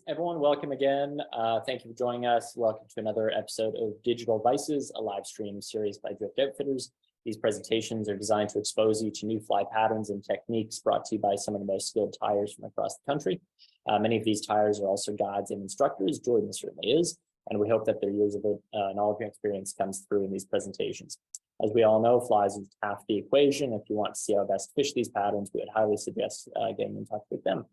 Everyone, welcome again. Thank you for joining us. Welcome to another episode of Digital Vises, a live stream series by Drift Outfitters. These presentations are designed to expose you to new fly patterns and techniques brought to you by some of the most skilled tyers from across the country. Many of these tyers are also guides and instructors. Jordan certainly is, and we hope that their years of knowledge and experience comes through in these presentations. As we all know, flies is half the equation. If you want to see how best to fish these patterns, we would highly suggest getting in touch with them.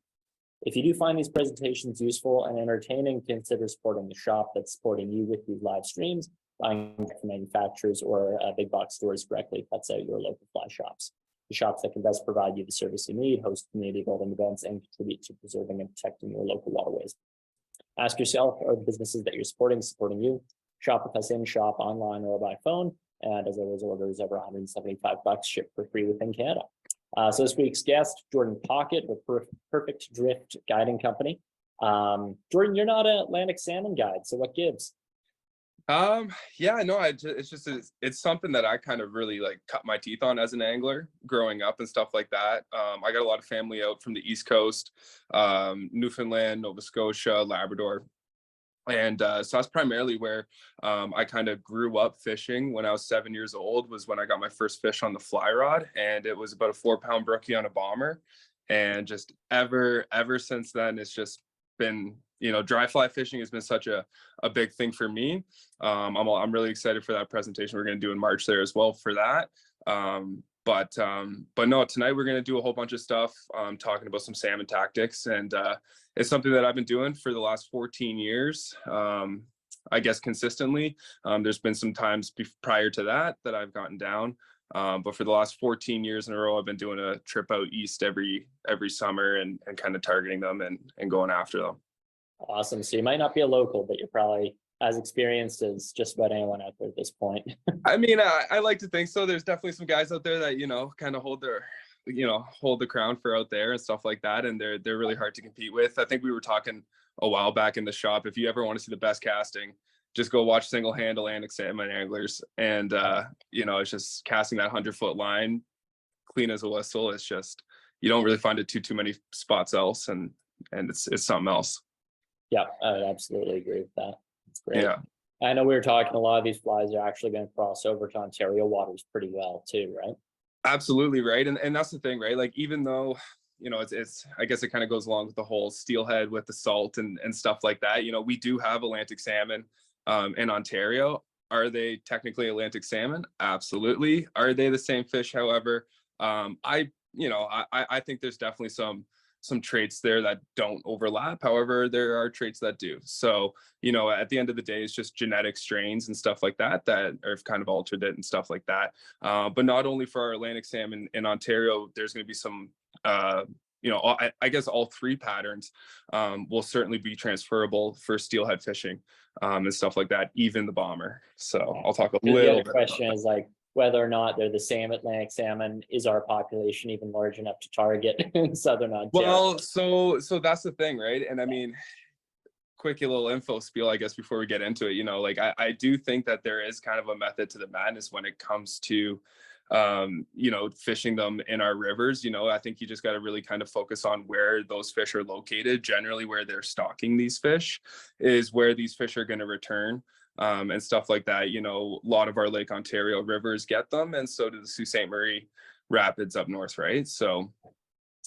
If you do find these presentations useful and entertaining, consider supporting the shop that's supporting you with these live streams. Buying from manufacturers or big box stores directly cuts out your local fly shops. The shops that can best provide you the service you need, host community building events, and contribute to preserving and protecting your local waterways. Ask yourself, are the businesses that you're supporting you? Shop with us in shop, online, or by phone. And as always, orders over $175 shipped for free within Canada. So this week's guest, Jordan Pockett with Perfect Drift Guiding Company. Jordan, you're not an Atlantic salmon guide, so what gives? Yeah, no, it's something that I kind of really like cut my teeth on as an angler growing up and stuff like that. I got a lot of family out from the East Coast, Newfoundland, Nova Scotia, Labrador. And so that's primarily where I kind of grew up fishing. When I was 7 years old was when I got my first fish on the fly rod, and it was about a 4-pound brookie on a bomber. And just ever since then, it's just been, dry fly fishing has been such a big thing for me. I'm really excited for that presentation we're going to do in March there as well for that. But no, tonight we're going to do a whole bunch of stuff, talking about some salmon tactics, and it's something that I've been doing for the last 14 years, I guess consistently. There's been some times prior to that I've gotten down, but for the last 14 years in a row, I've been doing a trip out east every summer and kind of targeting them and going after them. Awesome. So you might not be a local, but you're probably as experienced as just about anyone out there at this point. I mean, I like to think so. There's definitely some guys out there that, kind of hold the crown for out there and stuff like that. And they're really hard to compete with. I think we were talking a while back in the shop. If you ever want to see the best casting, just go watch single handle Atlantic salmon anglers. And, it's just casting that 100-foot line clean as a whistle. It's just, you don't really find it too many spots else. And it's something else. Yeah, I would absolutely agree with that. It's great. Yeah. I know we were talking, a lot of these flies are actually going to cross over to Ontario waters pretty well too, right? Absolutely, right. And that's the thing, right? Like, even though, it's I guess it kind of goes along with the whole steelhead with the salt and stuff like that. We do have Atlantic salmon in Ontario. Are they technically Atlantic salmon? Absolutely. Are they the same fish? However, I think there's definitely some traits there that don't overlap. However, there are traits that do. So, at the end of the day, it's just genetic strains and stuff like that are kind of altered it and stuff like that. But not only for our Atlantic salmon in Ontario, there's going to be some, I guess all three patterns will certainly be transferable for steelhead fishing and stuff like that, even the bomber. So I'll talk a little bit. The question is like, whether or not they're the same Atlantic salmon, is our population even large enough to target in Southern Ontario? Well, so that's the thing, right? And I mean, quick little info spiel, I guess, before we get into it, I do think that there is kind of a method to the madness when it comes to, fishing them in our rivers. I think you just got to really kind of focus on where those fish are located. Generally, where they're stocking these fish is where these fish are going to return. And stuff like that. A lot of our Lake Ontario rivers get them, and so do the Sault Ste. Marie rapids up north, right? So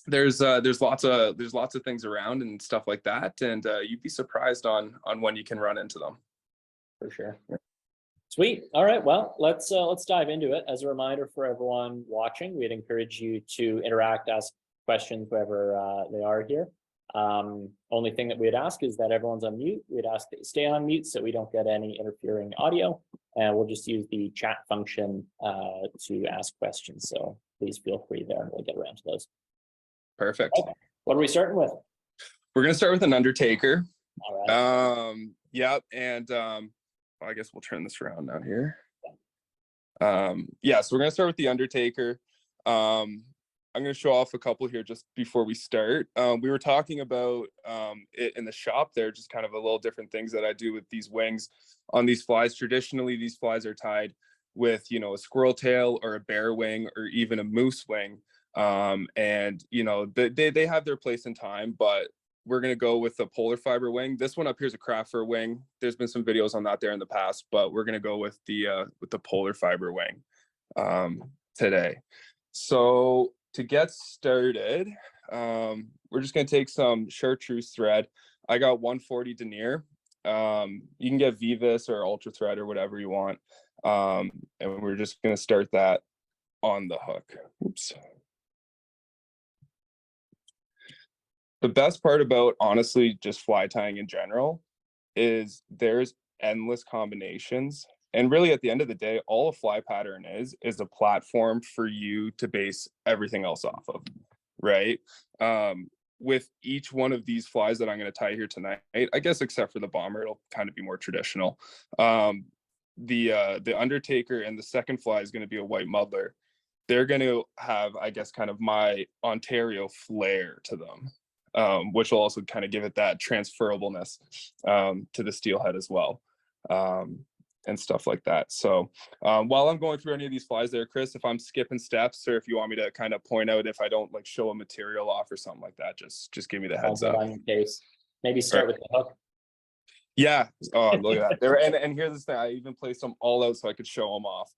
there's lots of things around and stuff like that, and you'd be surprised on when you can run into them. For sure. Sweet. All right. Well, let's dive into it. As a reminder for everyone watching, we'd encourage you to interact, ask questions, whoever they are here. Only thing that we'd ask is that everyone's on mute. We'd ask that you stay on mute so we don't get any interfering audio, and we'll just use the chat function to ask questions. So please feel free there, and we'll get around to those. Perfect. Okay. What are we starting with? We're going to start with an Undertaker. All right. Yep. And I guess we'll turn this around now here. So we're going to start with the Undertaker. I'm going to show off a couple here just before we start. We were talking about it in the shop there, just kind of a little different things that I do with these wings on these flies. Traditionally, these flies are tied with, a squirrel tail or a bear wing or even a moose wing. And, they have their place in time, but we're going to go with the polar fiber wing. This one up here is a craft fur wing. There's been some videos on that there in the past, but we're going to go with the polar fiber wing today. So to get started, we're just going to take some chartreuse thread. I got 140 denier. You can get Vivis or ultra thread or whatever you want. And we're just going to start that on the hook. Oops. The best part about, honestly, just fly tying in general is there's endless combinations. And really, at the end of the day, all a fly pattern is a platform for you to base everything else off of, right? With each one of these flies that I'm going to tie here tonight, I guess except for the bomber, it'll kind of be more traditional. The Undertaker and the second fly is going to be a white muddler. They're going to have, I guess, kind of my Ontario flair to them. Which will also kind of give it that transferableness to the steelhead as well, and stuff like that. So while I'm going through any of these flies there, Chris, if I'm skipping steps or if you want me to kind of point out if I don't like show a material off or something like that, just give me the heads up. On your case. Maybe start with the hook. Yeah. Oh, look at that. There, and here's the thing. I even placed them all out so I could show them off.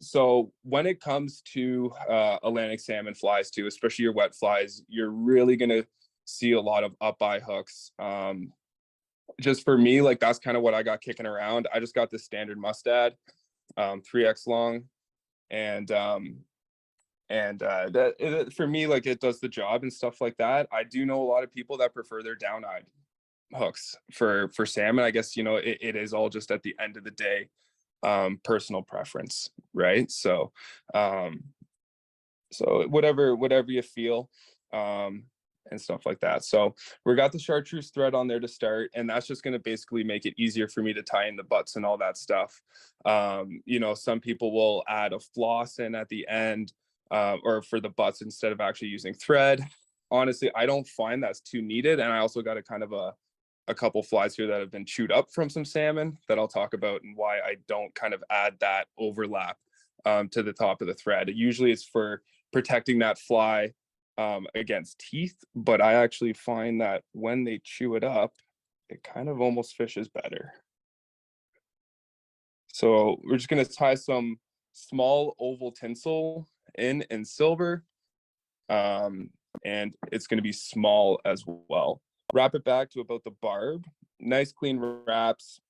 So when it comes to Atlantic salmon flies too, especially your wet flies, you're really gonna see a lot of up-eye hooks. Just for me, like that's kind of what I got kicking around. I just got this standard mustad, 3X long, and for me, like it does the job and stuff like that. I do know a lot of people that prefer their down-eyed hooks for salmon. I guess, you know, it is all just at the end of the day personal preference, right? So whatever you feel and stuff like that. So we got the chartreuse thread on there to start, and that's just going to basically make it easier for me to tie in the butts and all that stuff. You know, some people will add a floss in at the end or for the butts instead of actually using thread. Honestly, I don't find that's too needed, and I also got a kind of a couple flies here that have been chewed up from some salmon that I'll talk about and why I don't kind of add that overlap to the top of the thread. Usually it's for protecting that fly against teeth, but I actually find that when they chew it up, it kind of almost fishes better. So we're just going to tie some small oval tinsel in silver, and it's going to be small as well. Wrap it back to about the barb, nice clean wraps,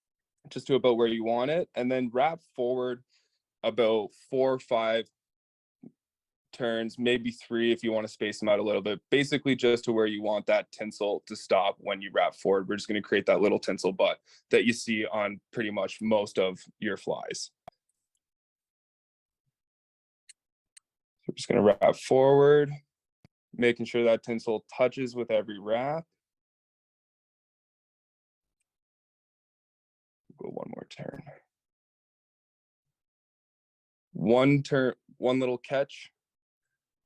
just to about where you want it, and then wrap forward about 4 or 5 turns, maybe 3 if you want to space them out a little bit, basically just to where you want that tinsel to stop when you wrap forward. We're just going to create that little tinsel butt that you see on pretty much most of your flies. So we're just going to wrap forward, making sure that tinsel touches with every wrap. Go one more turn. One turn, one little catch,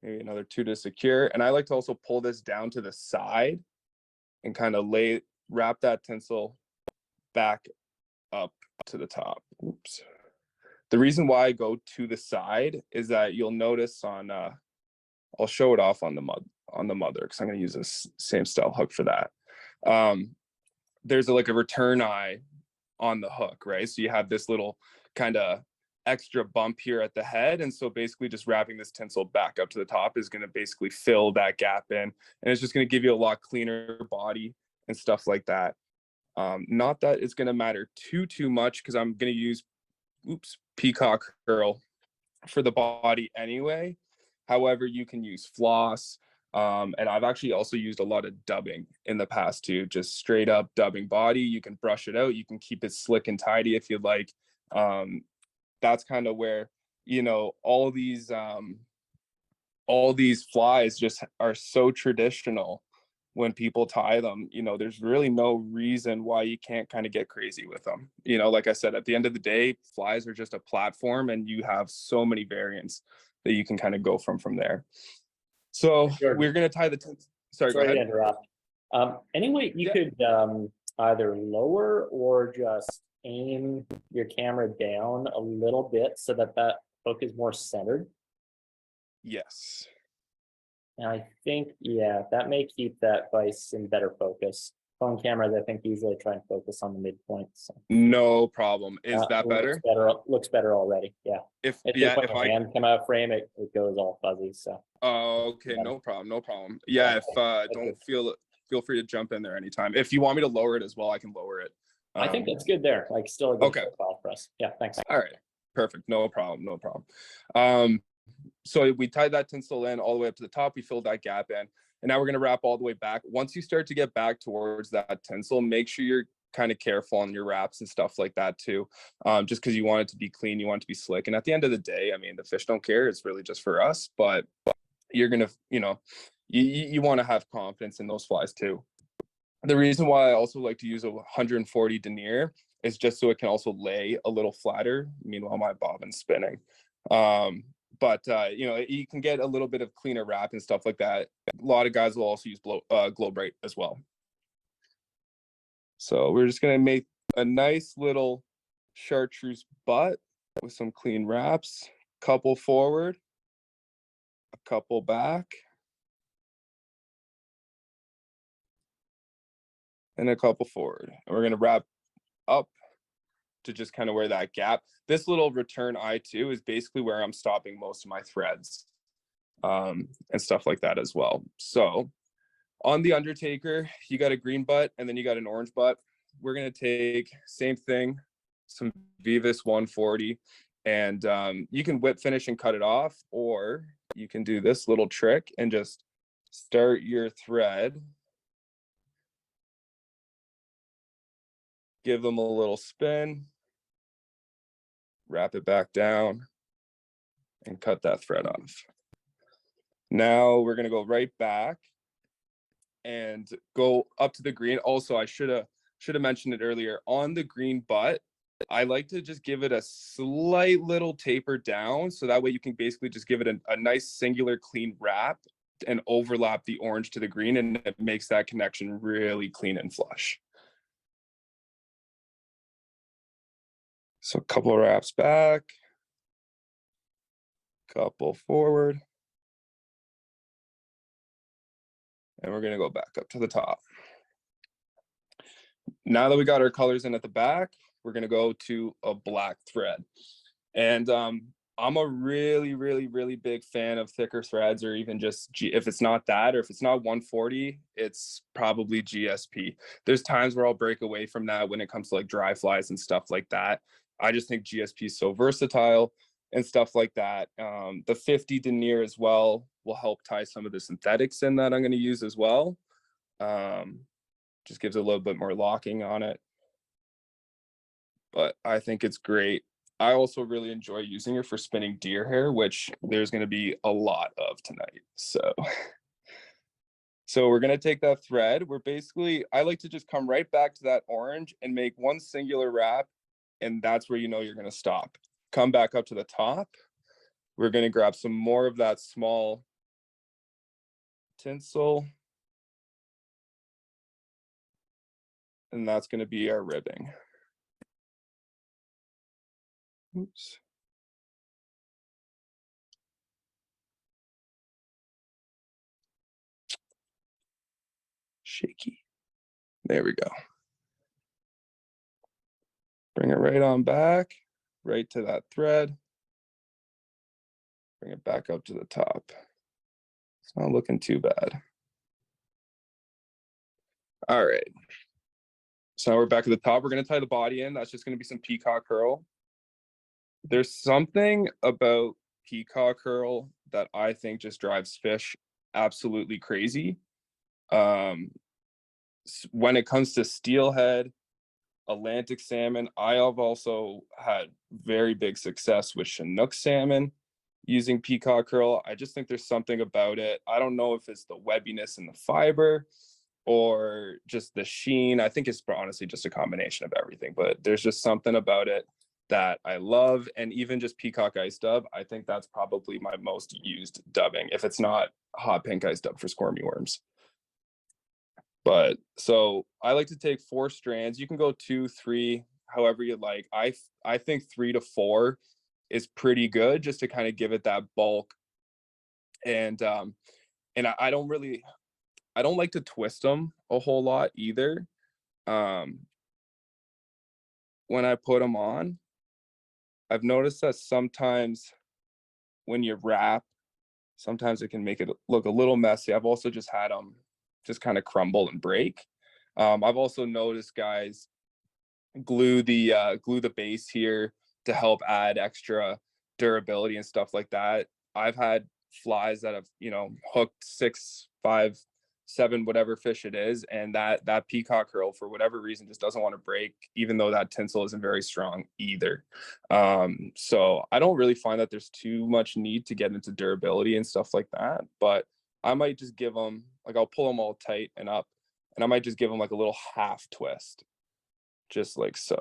maybe another 2 to secure. And I like to also pull this down to the side and kind of wrap that tinsel back up to the top. Oops. The reason why I go to the side is that you'll notice on, I'll show it off on the mother because I'm going to use this same style hook for that. There's like a return eye on the hook, right? So you have this little kind of extra bump here at the head, and so basically just wrapping this tinsel back up to the top is going to basically fill that gap in, and it's just going to give you a lot cleaner body and stuff like that. Not that it's going to matter too much because I'm going to use peacock curl for the body anyway. However, you can use floss. And I've actually also used a lot of dubbing in the past too, just straight up dubbing body. You can brush it out. You can keep it slick and tidy if you'd like. That's kind of where, you know, all these flies just are so traditional when people tie them. You know, there's really no reason why you can't kind of get crazy with them. You know, like I said, at the end of the day, flies are just a platform, and you have so many variants that you can kind of go from there. So we're going to tie the tinsel. Sorry, go ahead. To interrupt. Any way you could either lower or just aim your camera down a little bit so that hook is more centered? Yes. And I think, yeah, that may keep that vise in better focus. Phone cameras, I think, usually try and focus on the midpoint. So No problem. Is that looks better? better. Looks better already. Yeah. If If just yeah, when if your I hand come out of frame, it goes all fuzzy. So oh, okay, yeah, no problem, no problem. yeah, Yeah, if that's good. don't feel free to jump in there anytime. If you want me to lower it as well, I can lower it. I think that's good there. Like still a good Okay. profile for us. Yeah, thanks. All right. Perfect. No problem. No problem. Um, so we tied that tinsel in all the way up to the top. We filled that gap in, and now we're going to wrap all the way back. Once you start to get back towards that tinsel, make sure you're kind of careful on your wraps and stuff like that too. Just because you want it to be clean, you want it to be slick. And at the end of the day, I mean, the fish don't care. It's really just for us, but you're going to, you want to have confidence in those flies too. The reason why I also like to use a 140 denier is just so it can also lay a little flatter. Meanwhile, my bobbin's spinning. But you can get a little bit of cleaner wrap and stuff like that. A lot of guys will also use glow bright as well. So we're just gonna make a nice little chartreuse butt with some clean wraps. Couple forward, a couple back, and a couple forward. And we're gonna wrap up to just kind of where that gap. This little return eye too is basically where I'm stopping most of my threads and stuff like that as well. So on the Undertaker, you got a green butt and then you got an orange butt. We're gonna take same thing, some Vivis 140, and you can whip finish and cut it off, or you can do this little trick and just start your thread, give them a little spin, wrap it back down, and cut that thread off. Now we're gonna go right back and go up to the green. Also, I should have mentioned it earlier. On the green butt, I like to just give it a slight little taper down, so that way you can basically just give it a nice singular clean wrap and overlap the orange to the green, and it makes that connection really clean and flush. So a couple of wraps back, couple forward, and we're gonna go back up to the top. Now that we got our colors in at the back, we're gonna go to a black thread. And I'm a really, really, really big fan of thicker threads, or even just if it's not that, or if it's not 140, it's probably GSP. There's times where I'll break away from that when it comes to like dry flies and stuff like that. I just think GSP is so versatile and stuff like that. The 50 denier as well will help tie some of the synthetics in that I'm going to use as well. Just gives a little bit more locking on it. But I think it's great. I also really enjoy using it for spinning deer hair, which there's going to be a lot of tonight. So we're going to take that thread. I like to just come right back to that orange and make one singular wrap. And that's where you know you're going to stop. Come back up to the top. We're going to grab some more of that small tinsel. And that's going to be our ribbing. Oops. Shaky. There we go. Bring it right on back, right to that thread. Bring it back up to the top. It's not looking too bad. All right. So now we're back at the top. We're going to tie the body in. That's just going to be some peacock curl. There's something about peacock curl that I think just drives fish absolutely crazy. When it comes to steelhead, Atlantic salmon, I have also had very big success with Chinook salmon using peacock curl. I just think there's something about it. I don't know if it's the webbiness in the fiber or just the sheen. I think it's honestly just a combination of everything, but there's just something about it that I love. And even just peacock ice dub, I think that's probably my most used dubbing, if it's not hot pink ice dub for squirmy worms. But so I like to take 4 strands. You can go 2, 3, however you like. I think 3 to 4 is pretty good, just to kind of give it that bulk. And And I don't like to twist them a whole lot either. When I put them on, I've noticed that sometimes when you wrap, sometimes it can make it look a little messy. I've also just had them just kind of crumble and break. I've also noticed guys glue the base here to help add extra durability and stuff like that. I've had flies that have, hooked 6, 5, 7, whatever fish it is, and that peacock herl for whatever reason just doesn't want to break, even though that tinsel isn't very strong either. So I don't really find that there's too much need to get into durability and stuff like that, but I might just give them, like, I'll pull them all tight and up, and I might just give them like a little half twist, just like so.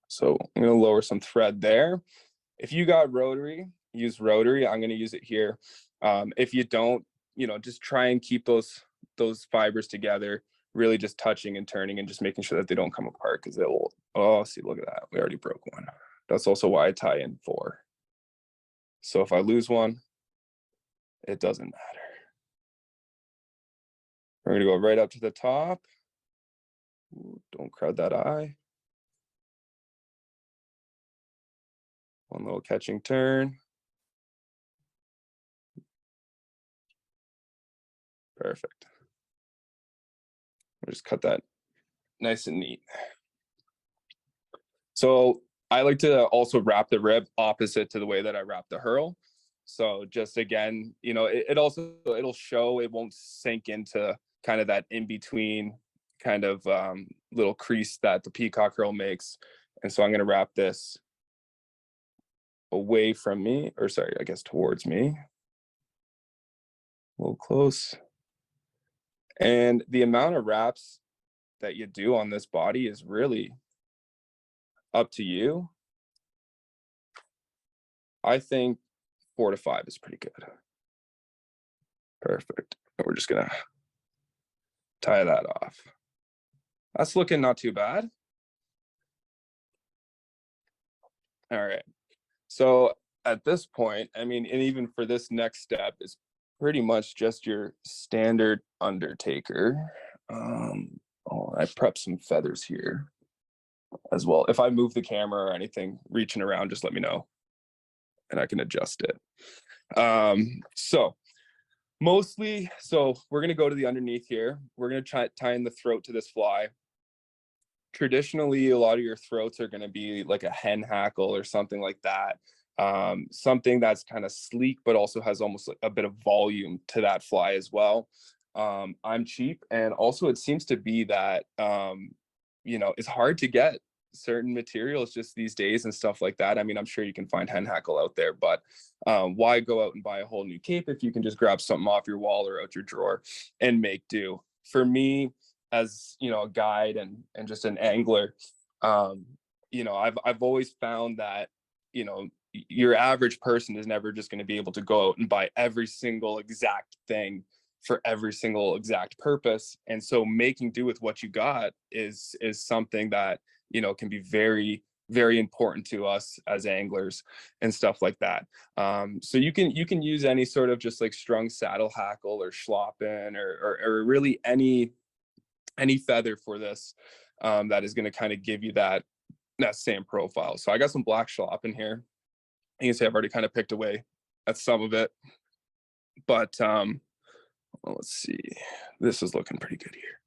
So I'm going to lower some thread there. If you got rotary, use rotary. I'm going to use it here. If you don't, just try and keep those fibers together, really just touching and turning and just making sure that they don't come apart, because they'll, oh, see, look at that. We already broke one. That's also why I tie in 4. So if I lose one, it doesn't matter. We're going to go right up to the top. Ooh, don't crowd that eye. One little catching turn. Perfect. We'll just cut that nice and neat. So I like to also wrap the rib opposite to the way that I wrap the herl. So just again, it'll show, it won't sink into kind of that in between kind of little crease that the peacock herl makes. And so I'm going to wrap this away from me, or sorry, I guess towards me. A little close. And the amount of wraps that you do on this body is really up to you. I think 4 to 5 is pretty good. Perfect. And we're just gonna tie that off. That's looking not too bad. All right. So at this point, I mean, and even for this next step, is pretty much just your standard Undertaker. I prepped some feathers here as well. If I move the camera or anything reaching around, just let me know and I can adjust it. So we're going to go to the underneath here. We're going to try tie in the throat to this fly. Traditionally, a lot of your throats are going to be like a hen hackle or something like that. Something that's kind of sleek, but also has almost like a bit of volume to that fly as well. I'm cheap, and also it seems to be that it's hard to get certain materials just these days and stuff like that. I mean, I'm sure you can find hen hackle out there, but why go out and buy a whole new cape if you can just grab something off your wall or out your drawer and make do? For me, as a guide and just an angler, I've always found that your average person is never just going to be able to go out and buy every single exact thing for every single exact purpose. And so making do with what you got is something that can be very, very important to us as anglers and stuff like that. So you can use any sort of just like strung saddle hackle or schloppen or really any feather for this that is going to kind of give you that same profile. So I got some black schloppen here. You can see I've already kind of picked away at some of it, but well, let's see, this is looking pretty good here.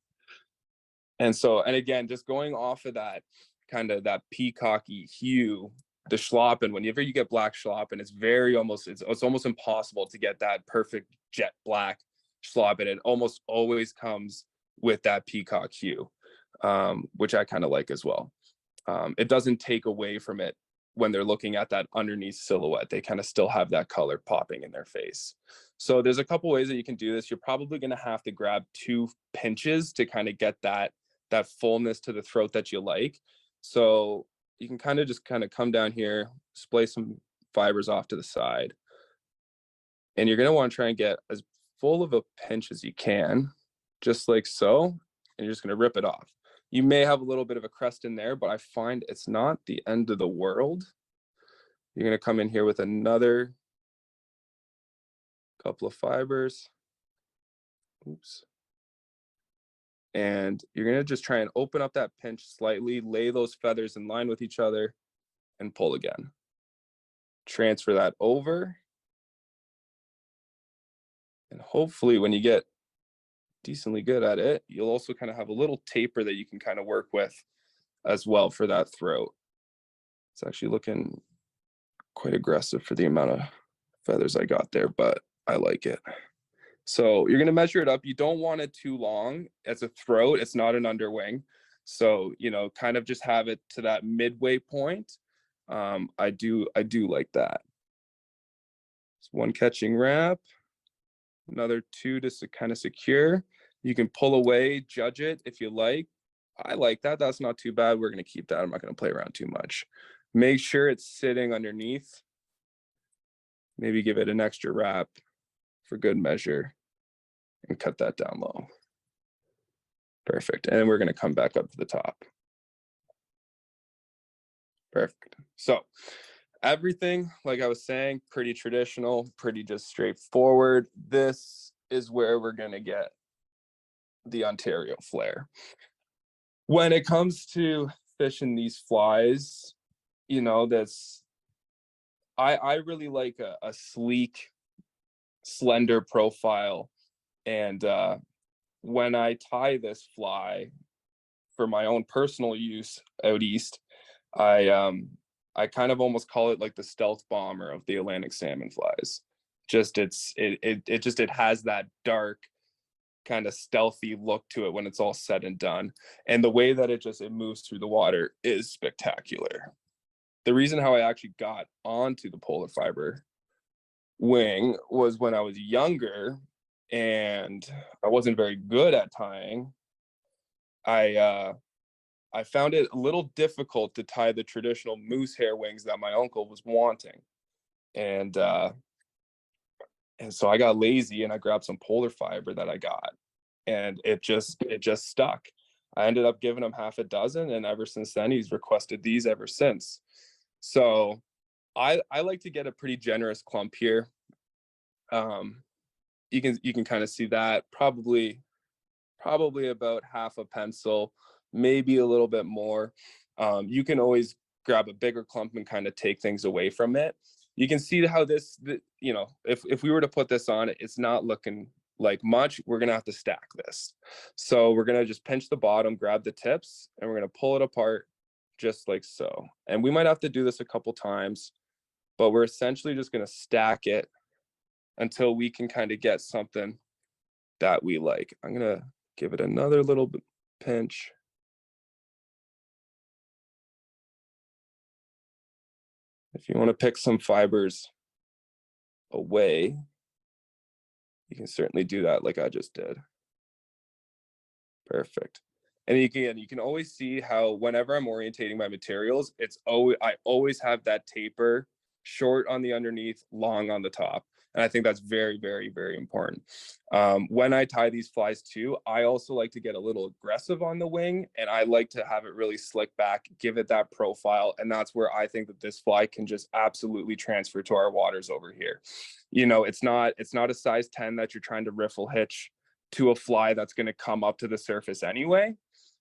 And again, just going off of that kind of that peacocky hue, the schloppen, whenever you get black schloppen, it's almost impossible to get that perfect jet black schloppen. It almost always comes with that peacock hue, which I kind of like as well. It doesn't take away from it when they're looking at that underneath silhouette. They kind of still have that color popping in their face. So there's a couple ways that you can do this. You're probably going to have to grab 2 pinches to kind of get that fullness to the throat that you like. So you can kind of come down here, splay some fibers off to the side, and you're going to want to try and get as full of a pinch as you can, just like so, and you're just going to rip it off. You may have a little bit of a crest in there, but I find it's not the end of the world. You're going to come in here with another couple of fibers. Oops. And you're going to just try and open up that pinch slightly, lay those feathers in line with each other, and pull again. Transfer that over. And hopefully when you get decently good at it, you'll also kind of have a little taper that you can kind of work with as well for that throat. It's actually looking quite aggressive for the amount of feathers I got there, but I like it. So you're going to measure it up. You don't want it too long. It's a throat. It's not an underwing. So, you know, kind of just have it to that midway point. I do like that. Just one catching wrap, another two to kind of secure. You can pull away, judge it if you like. I like that. That's not too bad. We're going to keep that. I'm not going to play around too much. Make sure it's sitting underneath. Maybe give it an extra wrap for good measure and cut that down low. Perfect. And we're going to come back up to the top. Perfect. So everything, like I was saying, pretty traditional, pretty just straightforward. This is where we're going to get the Ontario flair. When it comes to fishing these flies, you know, I really like a sleek, slender profile. And when I tie this fly for my own personal use out east, I kind of almost call it like the stealth bomber of the Atlantic salmon flies. Just it has that dark kind of stealthy look to it when it's all said and done. And the way that it moves through the water is spectacular. The reason how I actually got onto the polar fiber wing was when I was younger and I wasn't very good at tying. I found it a little difficult to tie the traditional moose hair wings that my uncle was wanting. And so I got lazy and I grabbed some polar fiber that I got, and it just stuck. I ended up giving him half a dozen, and ever since then he's requested these ever since. So I like to get a pretty generous clump here. You can kind of see that probably about half a pencil, maybe a little bit more. You can always grab a bigger clump and kind of take things away from it. You can see how you know, if we were to put this on, it's not looking like much. We're going to have to stack this. So we're going to just pinch the bottom, grab the tips, and we're going to pull it apart just like so. And we might have to do this a couple times, but we're essentially just going to stack it until we can kind of get something that we like. I'm going to give it another little pinch. If you want to pick some fibers away, you can certainly do that like I just did. Perfect. And again, you can always see how whenever I'm orientating my materials, I always have that taper, short on the underneath, long on the top. And I think that's very, very, very important. When I tie these flies too, I also like to get a little aggressive on the wing, and I like to have it really slick back, give it that profile. And that's where I think that this fly can just absolutely transfer to our waters over here. You know, it's not a size 10 that you're trying to riffle hitch to a fly that's going to come up to the surface anyway.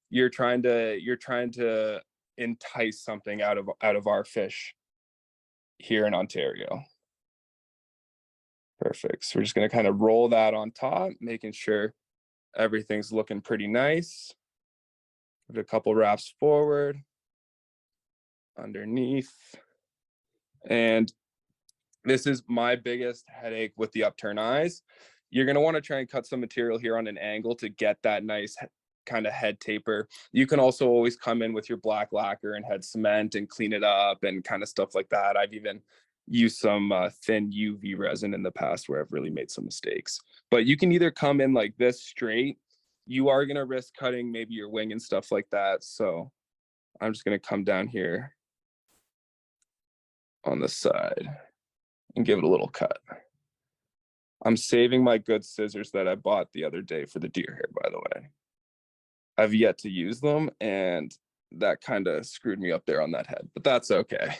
You're trying to entice something out of our fish here in Ontario. Perfect. So we're just going to kind of roll that on top, making sure everything's looking pretty nice. Give it a couple wraps forward, underneath. And this is my biggest headache with the upturn eyes. You're going to want to try and cut some material here on an angle to get that nice kind of head taper. You can also always come in with your black lacquer and head cement and clean it up and kind of stuff like that. I've even used some thin UV resin in the past where I've really made some mistakes. But you can either come in like this straight. You are going to risk cutting maybe your wing and stuff like that. So I'm just going to come down here on the side and give it a little cut. I'm saving my good scissors that I bought the other day for the deer hair, by the way. I've yet to use them, and that kind of screwed me up there on that head, but that's okay.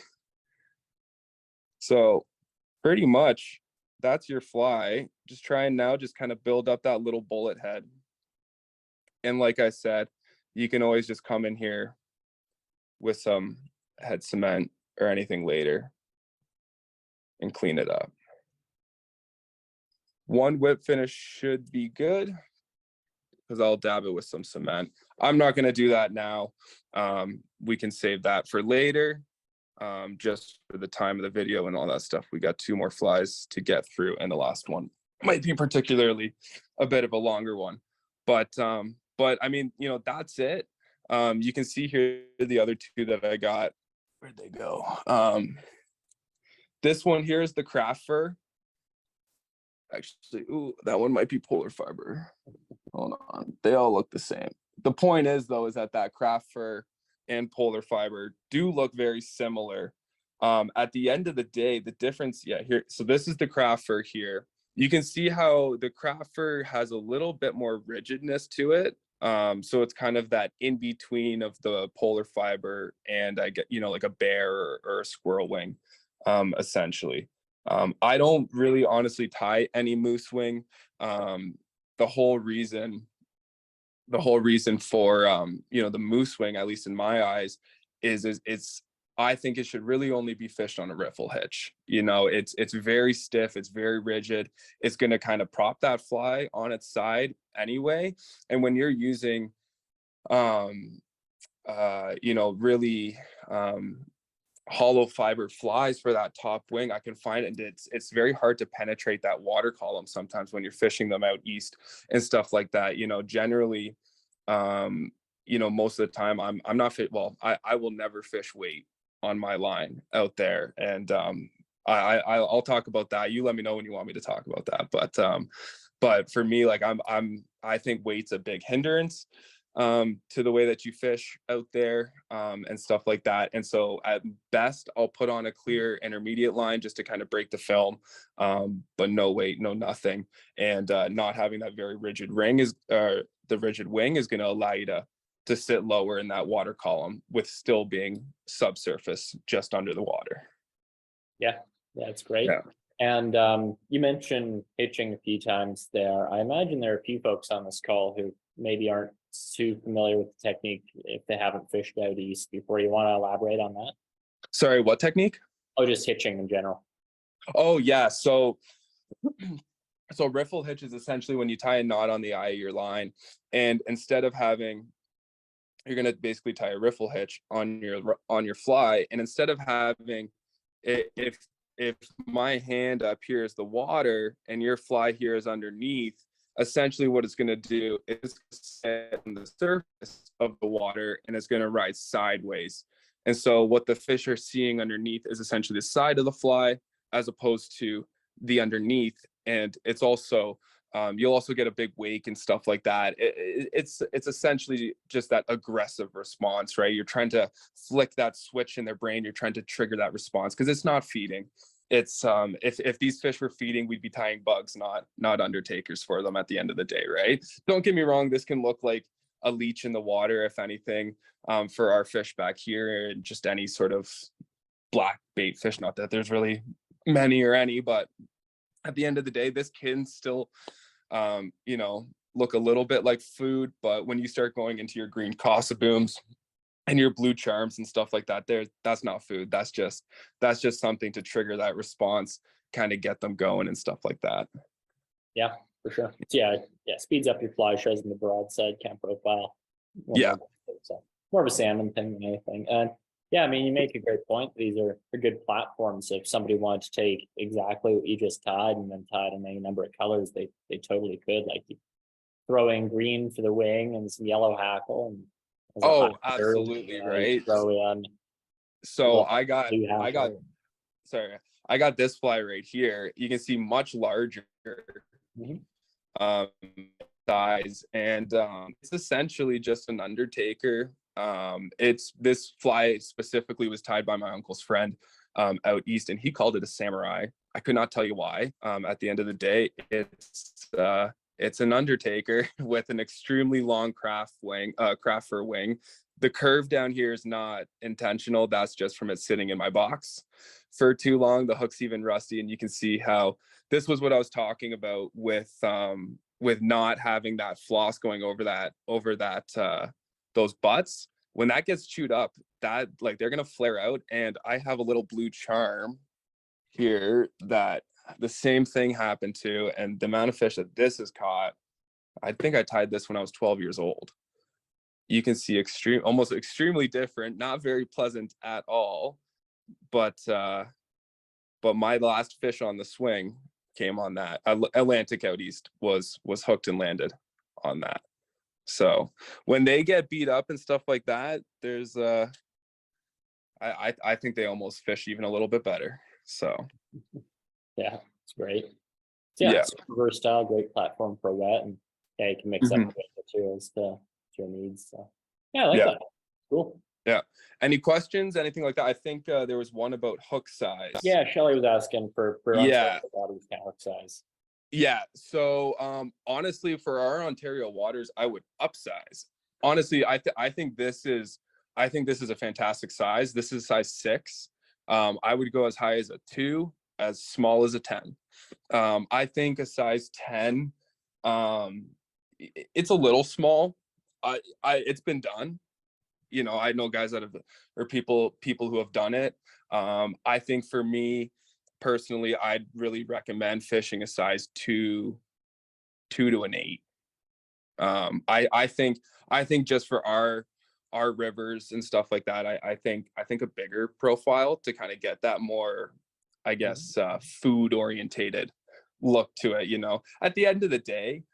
So pretty much that's your fly. Just try and now just kind of build up that little bullet head. And like I said, you can always just come in here with some head cement or anything later and clean it up. One whip finish should be good because I'll dab it with some cement. I'm not going to do that now. We can save that for later, just for the time of the video and all that stuff. We got 2 more flies to get through, and the last one might be particularly a bit of a longer one. But I mean, you know, that's it. You can see here the other 2 that I got. Where'd they go? This one here is the craft fur. Actually, ooh, that one might be polar fiber. Hold on, they all look the same. The point is, though, is that craft fur and polar fiber do look very similar. At the end of the day, the difference, yeah, here, so this is the craft fur here. You can see how the craft fur has a little bit more rigidness to it. So it's kind of that in between of the polar fiber and I get, you know, like a bear or a squirrel wing, essentially. I don't really honestly tie any moose wing. The whole reason for you know, the moose wing, at least in my eyes, is it's, I think it should really only be fished on a riffle hitch. You know, it's very stiff, it's very rigid. It's going to kind of prop that fly on its side anyway. And when you're using you know, really hollow fiber flies for that top wing, I can find it, it's very hard to penetrate that water column sometimes when you're fishing them out east and stuff like that. You know, generally, you know, most of the time I'm not fit. Well, I will never fish weight on my line out there, and I'll talk about that. You let me know when you want me to talk about that. But for me, like I think weight's a big hindrance to the way that you fish out there, and stuff like that. And so at best, I'll put on a clear intermediate line just to kind of break the film, but no weight, no nothing. And not having that very rigid ring is, the rigid wing is going to allow you to sit lower in that water column with still being subsurface just under the water. Yeah, that's great. Yeah. And you mentioned pitching a few times there. I imagine there are a few folks on this call who maybe aren't too familiar with the technique if they haven't fished out east before. You want to elaborate on that? Sorry, what technique? Oh, just hitching in general. Oh yeah, so riffle hitch is essentially when you tie a knot on the eye of your line, and instead of having, you're going to basically tie a riffle hitch on your fly, and instead of having, if my hand up here is the water and your fly here is underneath, essentially what it's going to do is set on the surface of the water and it's going to rise sideways. And so what the fish are seeing underneath is essentially the side of the fly as opposed to the underneath. And it's also, you'll also get a big wake and stuff like that. It's essentially just that aggressive response, right? You're trying to flick that switch in their brain. You're trying to trigger that response because it's not feeding. It's if these fish were feeding, we'd be tying bugs, not undertakers for them at the end of the day, right? Don't get me wrong, this can look like a leech in the water, if anything, for our fish back here, and just any sort of black bait fish. Not that there's really many or any, but at the end of the day, this can still, you know, look a little bit like food. But when you start going into your green cossabooms and your blue charms and stuff like that, that's not food. That's just something to trigger that response, kind of get them going and stuff like that. Yeah, for sure. Yeah, speeds up your fly, shows them the broadside cam profile. Yeah. So more of a salmon thing than anything. And yeah, I mean, you make a great point. These are good platforms. If somebody wanted to take exactly what you just tied and then tied in any number of colors, they totally could. Like, you throw in green for the wing and some yellow hackle, and oh, absolutely, right. Throw in. So I got this fly right here. You can see much larger size, and it's essentially just an Undertaker. This fly specifically was tied by my uncle's friend out east, and he called it a samurai. I could not tell you why. At the end of the day, it's an Undertaker with an extremely long craft fur wing. The curve down here is not intentional. That's just from it sitting in my box for too long. The hook's even rusty, and you can see how this was what I was talking about with not having that floss going over those butts. When that gets chewed up, that like they're gonna flare out. And I have a little blue charm here that the same thing happened to, and the amount of fish that this has caught, I think I tied this when I was 12 years old. You can see almost extremely different, not very pleasant at all. But my last fish on the swing came on that. Atlantic out east was hooked and landed on that. So when they get beat up and stuff like that, there's I think they almost fish even a little bit better. So Yeah, it's great. So, yeah, it's super versatile, great platform for wet, and yeah, you can mix up the materials to your needs. So yeah, I like that. Cool. Yeah. Any questions? Anything like that? I think there was one about hook size. Yeah, Shelly was asking for Yeah. waters kind of hook size. Yeah. So honestly, for our Ontario waters, I would upsize. Honestly, I think this is a fantastic size. This is size 6. I would go as high as a 2, as small as a 10. I think a size 10, it's a little small. It's been done. You know, I know guys that have, or people who have done it. I think for me personally, I'd really recommend fishing a size 2 to an 8. I think just for our rivers and stuff like that, I think a bigger profile to kind of get that more, I guess, food orientated look to it. You know, at the end of the day,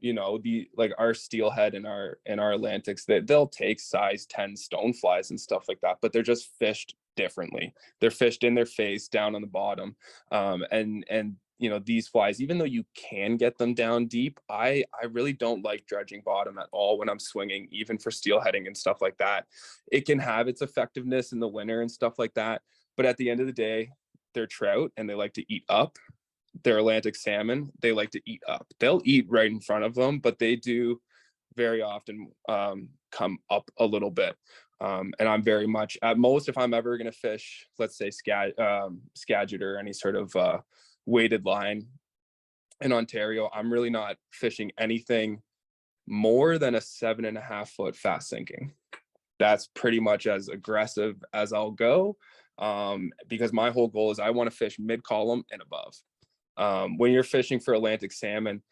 you know, like our steelhead and our Atlantics, that they'll take size 10 stoneflies and stuff like that, but they're just fished differently. They're fished in their face, down on the bottom. And you know, these flies, even though you can get them down deep, I really don't like dredging bottom at all when I'm swinging, even for steelheading and stuff like that. It can have its effectiveness in the winter and stuff like that, but at the end of the day, they're trout and they like to eat up. They're Atlantic salmon, they like to eat up. They'll eat right in front of them, but they do very often come up a little bit. And I'm very much, at most, if I'm ever going to fish, let's say Skagit or any sort of weighted line in Ontario, I'm really not fishing anything more than a 7.5 foot fast sinking. That's pretty much as aggressive as I'll go, because my whole goal is I want to fish mid column and above. When you're fishing for Atlantic salmon,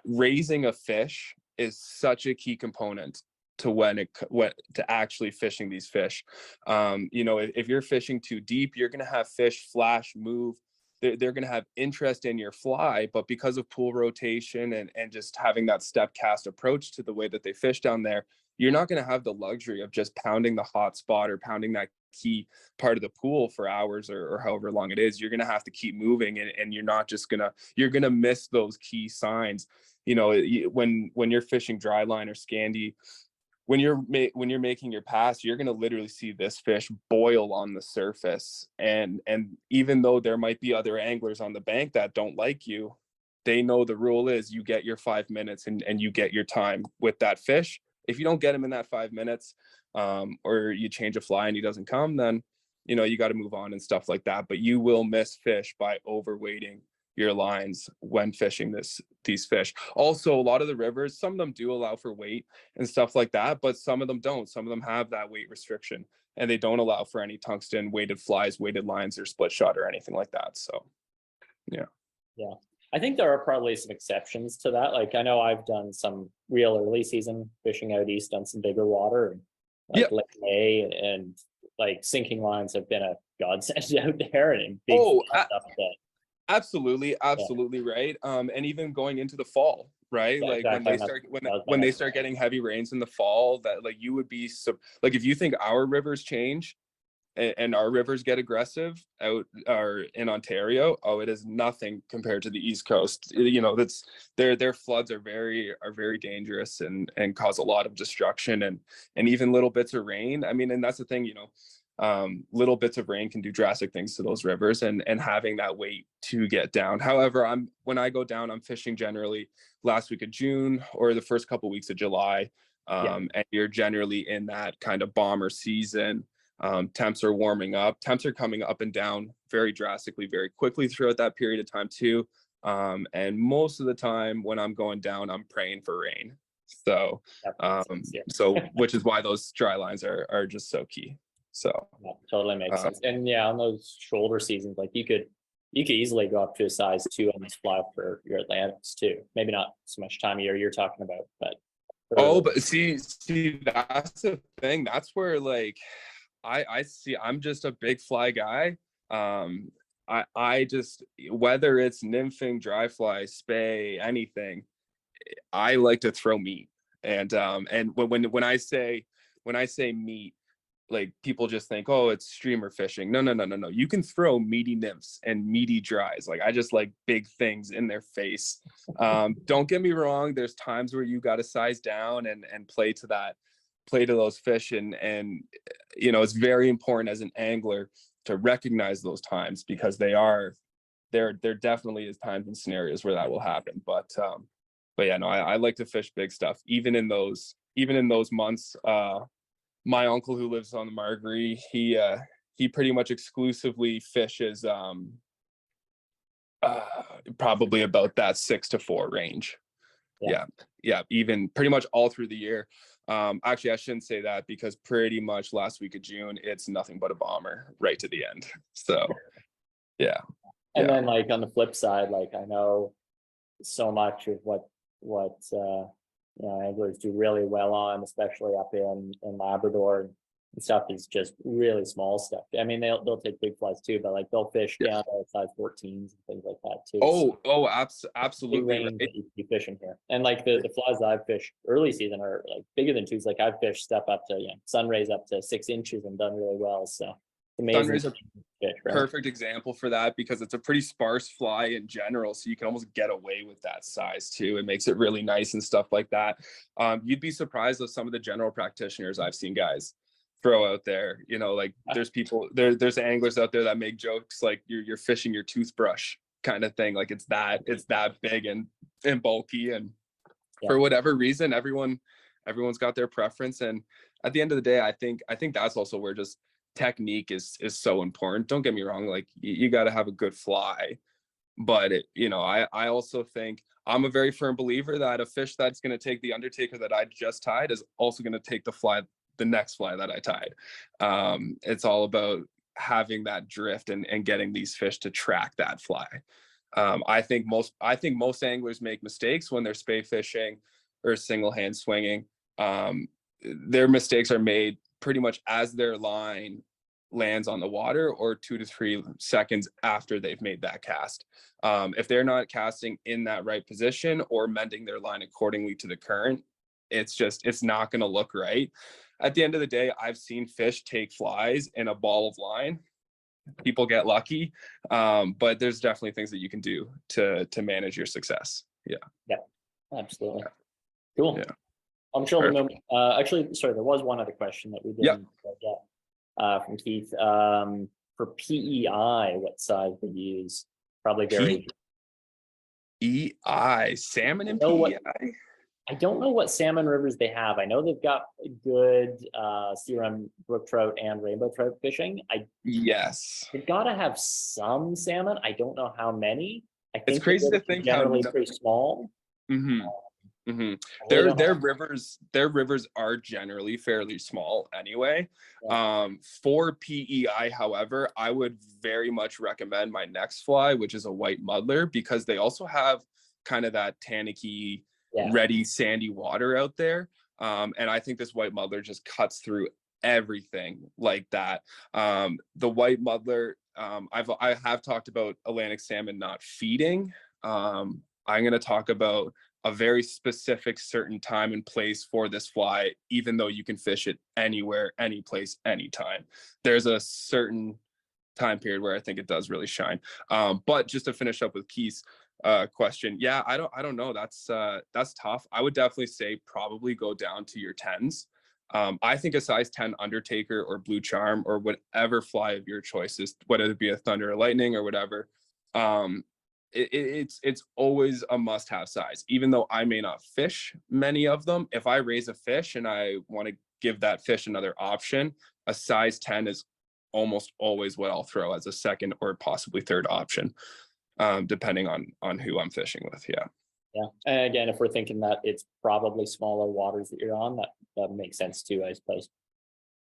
raising a fish is such a key component to to actually fishing these fish. You know, if you're fishing too deep, you're going to have fish flash, move. They're going to have interest in your fly, but because of pool rotation and just having that step cast approach to the way that they fish down there, you're not going to have the luxury of just pounding the hot spot or pounding that key part of the pool for hours or however long it is. You're going to have to keep moving, and you're not just you're going to miss those key signs. You know, when you're fishing dry line or Scandi, when you're making your pass, you're going to literally see this fish boil on the surface. And even though there might be other anglers on the bank that don't like you, they know the rule is you get your 5 minutes and you get your time with that fish. If you don't get him in that 5 minutes, or you change a fly and he doesn't come, then, you know, you got to move on and stuff like that. But you will miss fish by overweighting your lines when fishing these fish. Also, a lot of the rivers, some of them do allow for weight and stuff like that, but some of them don't. Some of them have that weight restriction, and they don't allow for any tungsten weighted flies, weighted lines, or split shot or anything like that. So yeah. I think there are probably some exceptions to that. Like, I know I've done some real early season fishing out east on some bigger water, and like Lake May, and like sinking lines have been a godsend out there, and big stuff that. Absolutely, right. And even going into the fall, right? Yeah, like exactly. when they start getting heavy rains in the fall, that like you would be like, if you think our rivers change and our rivers get aggressive out or in Ontario, it is nothing compared to the East Coast. You know, that's their floods are very dangerous and cause a lot of destruction, and even little bits of rain. I mean, and that's the thing, you know, little bits of rain can do drastic things to those rivers, and having that weight to get down. However, when I go down, I'm fishing generally last week of June or the first couple weeks of July. And you're generally in that kind of bomber season. Temps are warming up. Temps are coming up and down very drastically, very quickly throughout that period of time too. And most of the time when I'm going down, I'm praying for rain. So, which is why those dry lines are just so key. So that totally makes sense. And yeah, on those shoulder seasons, like you could easily go up to a size 2 on this fly for your Atlantics too. Maybe not so much time of year you're talking about, but but see, that's the thing. That's where like I see I'm just a big fly guy. I just, whether it's nymphing, dry fly, spay, anything, I like to throw meat. And when I say meat, like people just think, oh, it's streamer fishing. No. You can throw meaty nymphs and meaty dries. Like I just like big things in their face. Don't get me wrong. There's times where you got to size down and play to those fish. And, you know, it's very important as an angler to recognize those times, because there definitely is times and scenarios where that will happen. But yeah, no, I like to fish big stuff, even in those months. My uncle who lives on the Margaree, he pretty much exclusively fishes probably about that 6 to 4 range. Yeah, even pretty much all through the year. Actually, I shouldn't say that, because pretty much last week of June, it's nothing but a bomber right to the end. So yeah. And then like on the flip side, like I know so much of what you know, anglers do really well on, especially up in Labrador and stuff, is just really small stuff. I mean, they'll take big flies too, but like they'll fish down to size 14s and things like that too. Absolutely Right. That you can be fishing here. And like the flies I've fished early season are like bigger than 2s. Like I've fished stuff up to sunrays up to 6 inches and done really well. So amazing. Sunrays are fish, right? Perfect example for that, because it's a pretty sparse fly in general, so you can almost get away with that size too. It makes it really nice and stuff like that. You'd be surprised with some of the general practitioners I've seen guys throw out there. You know, like there's anglers out there that make jokes like you're fishing your toothbrush kind of thing. Like it's that big and bulky, and for whatever reason, everyone's got their preference. And at the end of the day, I think that's also where just technique is so important. Don't get me wrong, like you got to have a good fly, but I also think I'm a very firm believer that a fish that's going to take the Undertaker that I just tied is also going to take the next fly that I tied. It's all about having that drift and getting these fish to track that fly. I think most anglers make mistakes when they're spay fishing or single hand swinging. Their mistakes are made pretty much as their line lands on the water, or 2 to 3 seconds after they've made that cast. If they're not casting in that right position or mending their line accordingly to the current, it's not going to look right. At the end of the day, I've seen fish take flies in a ball of line. People get lucky, but there's definitely things that you can do to manage your success. Yeah, absolutely. Cool. Yeah. I'm sure actually, sorry, there was one other question that we didn't get from Keith. For PEI, what size we use? Probably very PEI, salmon and PEI. I don't know what salmon rivers they have. I know they've got good sea run brook trout and rainbow trout fishing. Yes. They've got to have some salmon. I don't know how many. I think it's crazy to think generally pretty small. Their rivers are generally fairly small anyway. For PEI, however, I would very much recommend my next fly, which is a white muddler, because they also have kind of that tannicky, ready sandy water out there. And I think this white muddler just cuts through everything like that. The white muddler, I have talked about Atlantic salmon not feeding. I'm going to talk about a very specific certain time and place for this fly, even though you can fish it anywhere, any place, anytime. There's a certain time period where I think it does really shine. But just to finish up with Keith's question, I don't know. That's tough. I would definitely say probably go down to your 10s. I think a size 10 Undertaker or Blue Charm or whatever fly of your choice is, whether it be a Thunder or Lightning or whatever, it's always a must-have size. Even though I may not fish many of them, if I raise a fish and I want to give that fish another option, a size 10 is almost always what I'll throw as a second or possibly third option, depending on who I'm fishing with. Yeah. Yeah. And again, if we're thinking that it's probably smaller waters that you're on, that makes sense too, I suppose.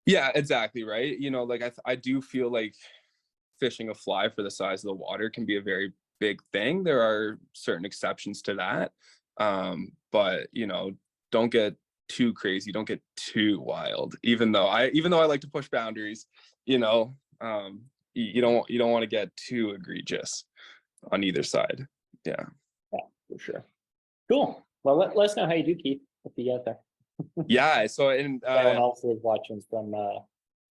Yeah, exactly. Right. Like I do feel like fishing a fly for the size of the water can be a very big thing. There are certain exceptions to that. But don't get too crazy, don't get too wild. Even though I like to push boundaries, you don't want to get too egregious on either side. Yeah. Yeah, for sure. Cool. Well, let us know how you do, Keith, if you get there. Yeah. So Everyone else is watching from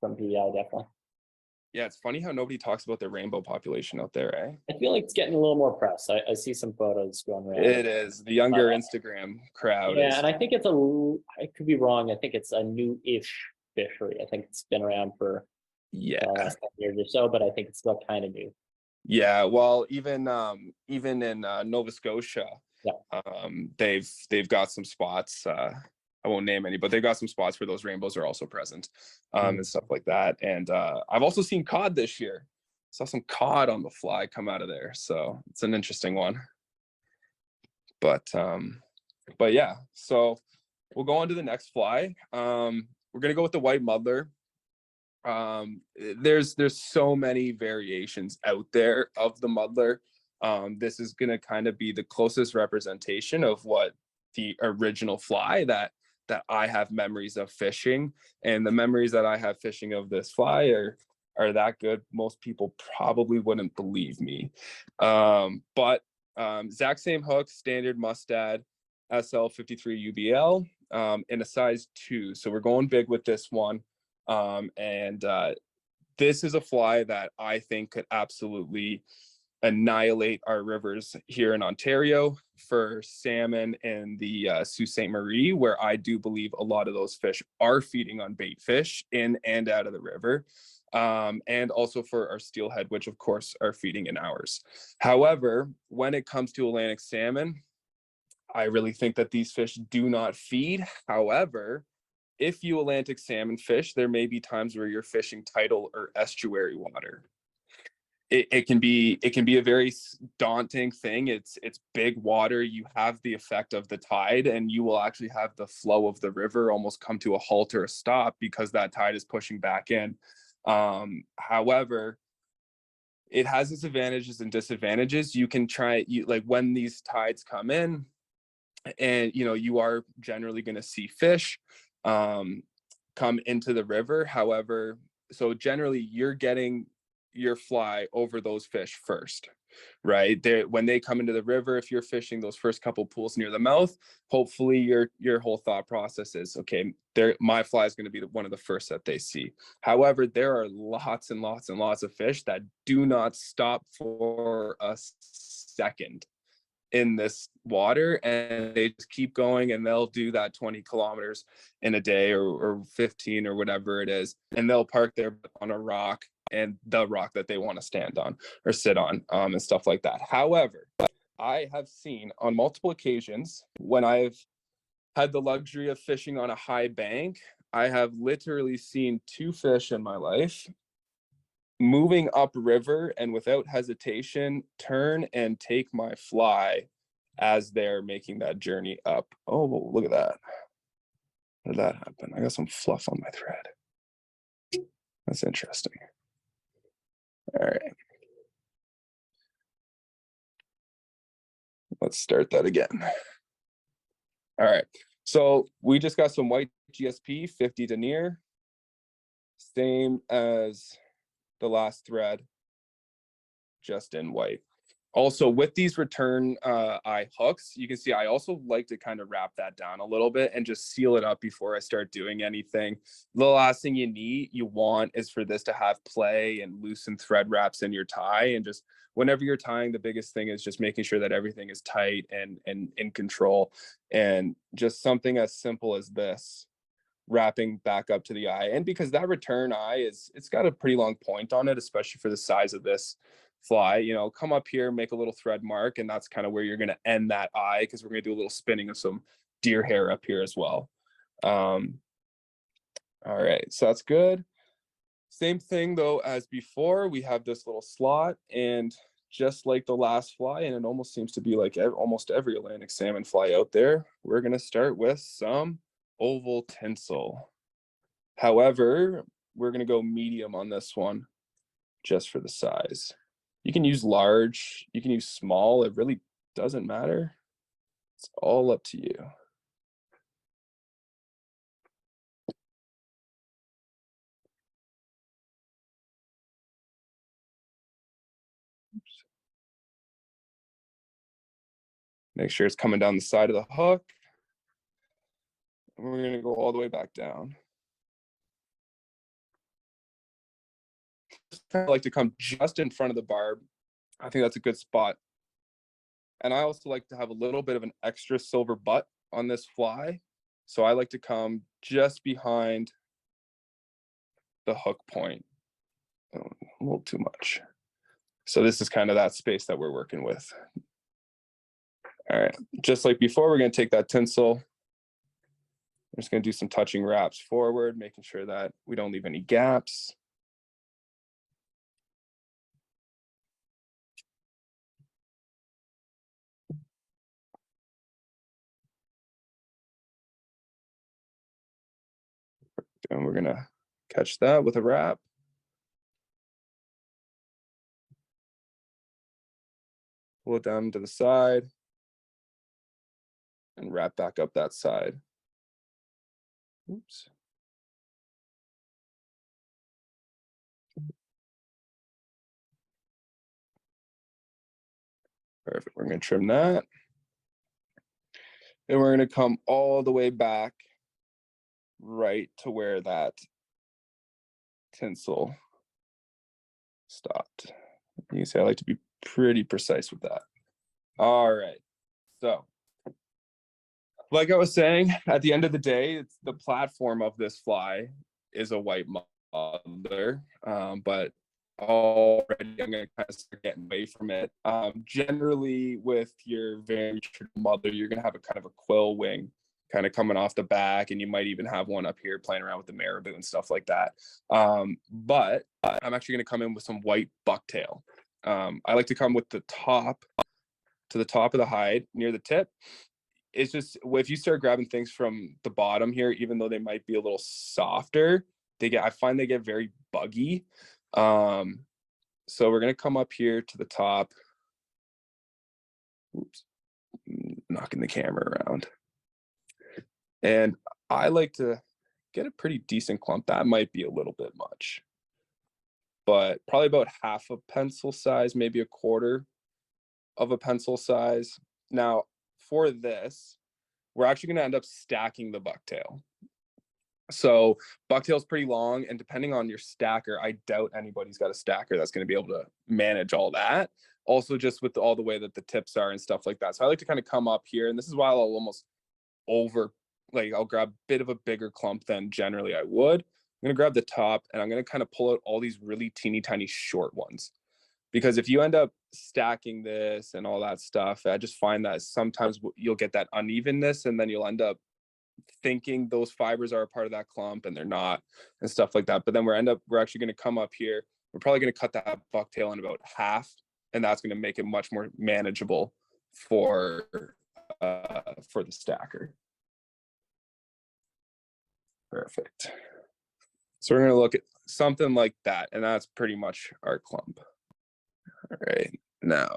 PEI, definitely. yeah, it's funny how nobody talks about the rainbow population out there, eh? I feel like it's getting a little more press. I see some photos going around. It is. The younger Instagram crowd yeah, is. and I think I could be wrong. I think it's a new-ish fishery. I think it's been around for last couple years or so, but I think it's still kind of new. Yeah, well, even in Nova Scotia, Yeah. they've got some spots. I won't name any, but they've got some spots where those rainbows are also present, and stuff like that. And I've also seen cod this year. Saw some cod on the fly come out of there, so it's an interesting one. But yeah, so we'll go on to the next fly. We're gonna go with the white muddler. There's so many variations out there of the muddler. This is going to kind of be the closest representation of what the original fly that I have memories of fishing, and the memories that I have fishing of this fly are that good. Most people probably wouldn't believe me. But exact same hook, standard Mustad SL53 UBL, in a size 2. So we're going big with this one. And this is a fly that I think could absolutely annihilate our rivers here in Ontario for salmon in the Sault Ste. Marie, where I do believe a lot of those fish are feeding on bait fish in and out of the river. And also for our steelhead, which of course are feeding in ours. However, when it comes to Atlantic salmon, I really think that these fish do not feed. However, if you Atlantic salmon fish, there may be times where you're fishing tidal or estuary water. It can be a very daunting thing. It's big water. You have the effect of the tide, and you will actually have the flow of the river almost come to a halt or a stop because that tide is pushing back in. However, it has its advantages and disadvantages. You can try, like when these tides come in, and you are generally going to see fish come into the river. However, so generally you're getting your fly over those fish first, right? When they come into the river, if you're fishing those first couple pools near the mouth, hopefully your whole thought process is, okay, my fly is going to be one of the first that they see. However, there are lots and lots and lots of fish that do not stop for a second in this water, and they just keep going, and they'll do that 20 kilometers in a day or 15 or whatever it is, and they'll park there on a rock, and the rock that they want to stand on or sit on, and stuff like that. However, I have seen on multiple occasions when I've had the luxury of fishing on a high bank, I have literally seen 2 fish in my life moving upriver and without hesitation turn and take my fly as they're making that journey up. Oh, look at that. How did that happen? I got some fluff on my thread. That's interesting. All right. Let's start that again. All right. So we just got some white GSP 50 denier. Same as the last thread, just in white. Also, with these return eye hooks, you can see I also like to kind of wrap that down a little bit and just seal it up before I start doing anything. The last thing you want is for this to have play and loosen thread wraps in your tie. And just whenever you're tying, the biggest thing is just making sure that everything is tight and in control. And just something as simple as this, wrapping back up to the eye. And because that return eye it's got a pretty long point on it, especially for the size of this fly, come up here, make a little thread mark, and that's kind of where you're going to end that eye, because we're going to do a little spinning of some deer hair up here as well. All right, so that's good. Same thing though as before, we have this little slot, and just like the last fly, and it almost seems to be like almost every Atlantic salmon fly out there, we're going to start with some oval tinsel. However, we're going to go medium on this one just for the size. You can use large, you can use small, it really doesn't matter. It's all up to you. Oops. Make sure it's coming down the side of the hook. And we're going to go all the way back down. I like to come just in front of the barb. I think that's a good spot. And I also like to have a little bit of an extra silver butt on this fly. So I like to come just behind the hook point. Oh, a little too much. So this is kind of that space that we're working with. All right, just like before, we're going to take that tinsel. We're just going to do some touching wraps forward, making sure that we don't leave any gaps. And we're going to catch that with a wrap. Pull it down to the side and wrap back up that side. Oops. Perfect. We're going to trim that. And we're going to come all the way back right to where that tinsel stopped. You can see I like to be pretty precise with that. All right. So, like I was saying, at the end of the day, it's the platform of this fly is a white muddler, but already I'm going to kind of start getting away from it. Generally, with your very traditional muddler, you're going to have a kind of a quill wing kind of coming off the back, and you might even have one up here playing around with the marabou and stuff like that. But I'm actually going to come in with some white bucktail. I like to come with the top to the top of the hide near the tip. It's just, if you start grabbing things from the bottom here, even though they might be a little softer, I find they get very buggy. So we're going to come up here to the top. Oops, knocking the camera around. And I like to get a pretty decent clump. That might be a little bit much, but probably about half a pencil size, maybe a quarter of a pencil size. Now, for this, we're actually going to end up stacking the bucktail. So bucktail is pretty long, and depending on your stacker, I doubt anybody's got a stacker that's going to be able to manage all that. Also, just with all the way that the tips are and stuff like that. So I like to kind of come up here, and this is why I'll almost I'll grab a bit of a bigger clump than generally I would. I'm going to grab the top, and I'm going to kind of pull out all these really teeny tiny short ones. Because if you end up stacking this and all that stuff, I just find that sometimes you'll get that unevenness, and then you'll end up thinking those fibers are a part of that clump and they're not, and stuff like that. But then we're actually going to come up here. We're probably going to cut that bucktail in about half, and that's going to make it much more manageable for the stacker. Perfect. So we're going to look at something like that, and that's pretty much our clump. All right, now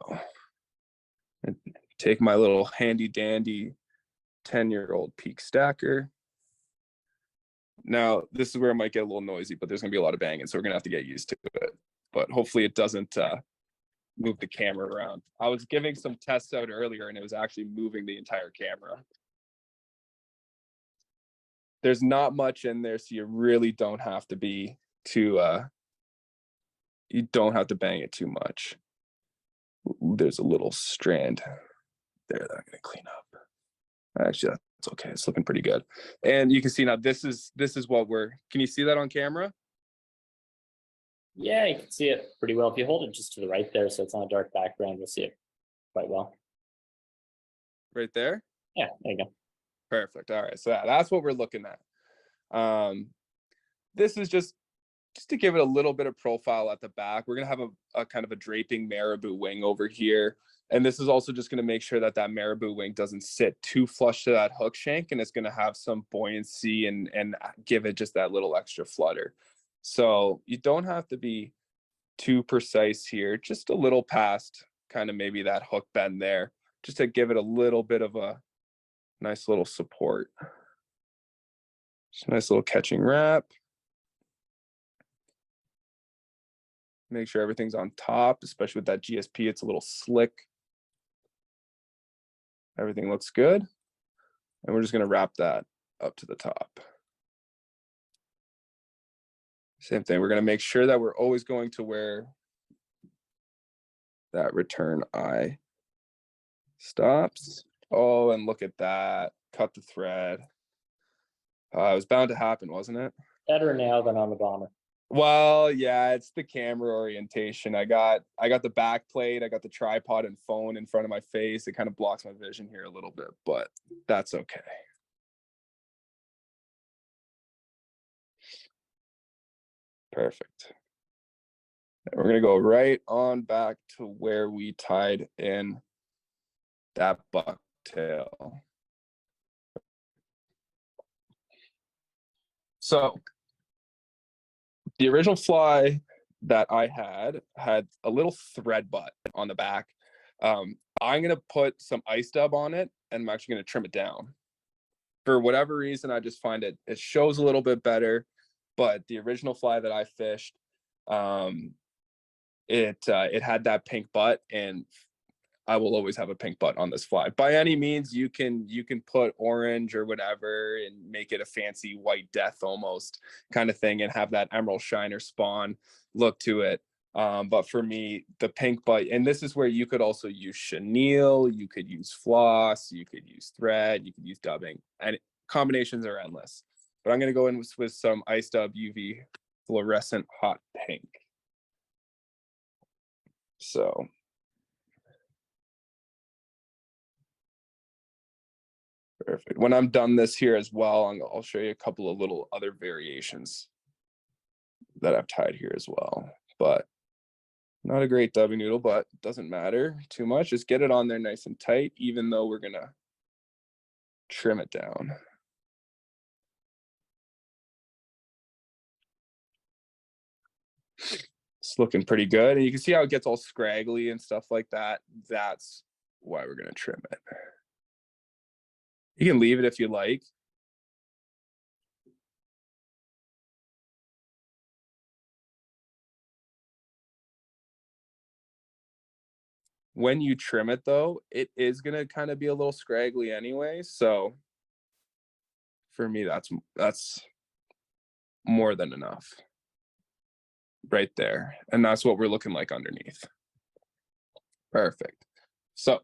take my little handy dandy 10-year-old peak stacker. Now, this is where it might get a little noisy, but there's going to be a lot of banging, so we're going to have to get used to it. But hopefully it doesn't move the camera around. I was giving some tests out earlier, and it was actually moving the entire camera. There's not much in there, so you really don't have to be too, you don't have to bang it too much. Ooh, there's a little strand there that I'm going to clean up. Actually, that's okay. It's looking pretty good. And you can see now this is what can you see that on camera? Yeah, you can see it pretty well. If you hold it just to the right there, so it's on a dark background, you'll see it quite well. Right there? Yeah, there you go. Perfect. All right. So that's what we're looking at. This is just just to give it a little bit of profile at the back. We're going to have a kind of a draping marabou wing over here. And this is also just going to make sure that that marabou wing doesn't sit too flush to that hook shank, and it's going to have some buoyancy and give it just that little extra flutter. So you don't have to be too precise here, just a little past kind of maybe that hook bend there, just to give it a little bit of a nice little support. Just a nice little catching wrap. Make sure everything's on top, especially with that GSP, it's a little slick. Everything looks good. And we're just going to wrap that up to the top. Same thing. We're going to make sure that we're always going to where that return eye stops. Oh, and look at that. Cut the thread. It was bound to happen, wasn't it? Better now than on the bomber. Well, yeah, it's the camera orientation. I got the back plate, I got the tripod and phone in front of my face. It kind of blocks my vision here a little bit, but that's okay. Perfect. And we're gonna go right on back to where we tied in that bucktail. So the original fly that I had a little thread butt on the back. I'm gonna put some ice dub on it, and I'm actually gonna trim it down. For whatever reason, I just find it shows a little bit better. But the original fly that I fished, it had that pink butt, and I will always have a pink butt on this fly. By any means, you can put orange or whatever and make it a fancy white death almost kind of thing and have that emerald shiner spawn look to it. But for me, the pink butt, and this is where you could also use chenille, you could use floss, you could use thread, you could use dubbing, and combinations are endless. But I'm going to go in with some Ice Dub UV fluorescent hot pink. So perfect. When I'm done this here as well, I'll show you a couple of little other variations that I've tied here as well. But not a great dubbing noodle, but doesn't matter too much. Just get it on there nice and tight, even though we're gonna trim it down. It's looking pretty good. And you can see how it gets all scraggly and stuff like that. That's why we're gonna trim it. You can leave it if you like. When you trim it though, it is gonna kind of be a little scraggly anyway. So for me, that's more than enough right there. And that's what we're looking like underneath. Perfect. So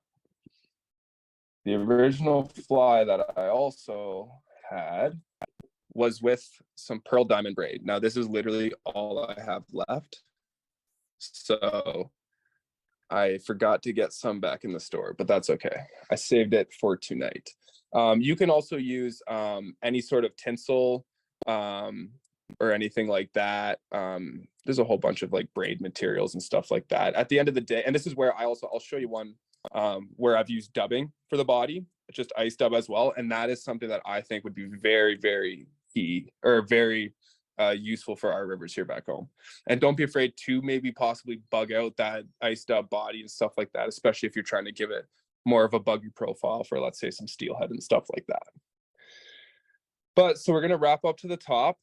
the original fly that I also had was with some pearl diamond braid. Now this is literally all I have left. So I forgot to get some back in the store, but that's okay. I saved it for tonight. You can also use any sort of tinsel or anything like that. There's a whole bunch of like braid materials and stuff like that. At the end of the day, and this is where I'll show you one where I've used dubbing for the body, just ice dub as well. And that is something that I think would be very, very key or very useful for our rivers here back home. And don't be afraid to maybe possibly bug out that ice dub body and stuff like that, especially if you're trying to give it more of a buggy profile for, let's say, some steelhead and stuff like that. But so we're going to wrap up to the top,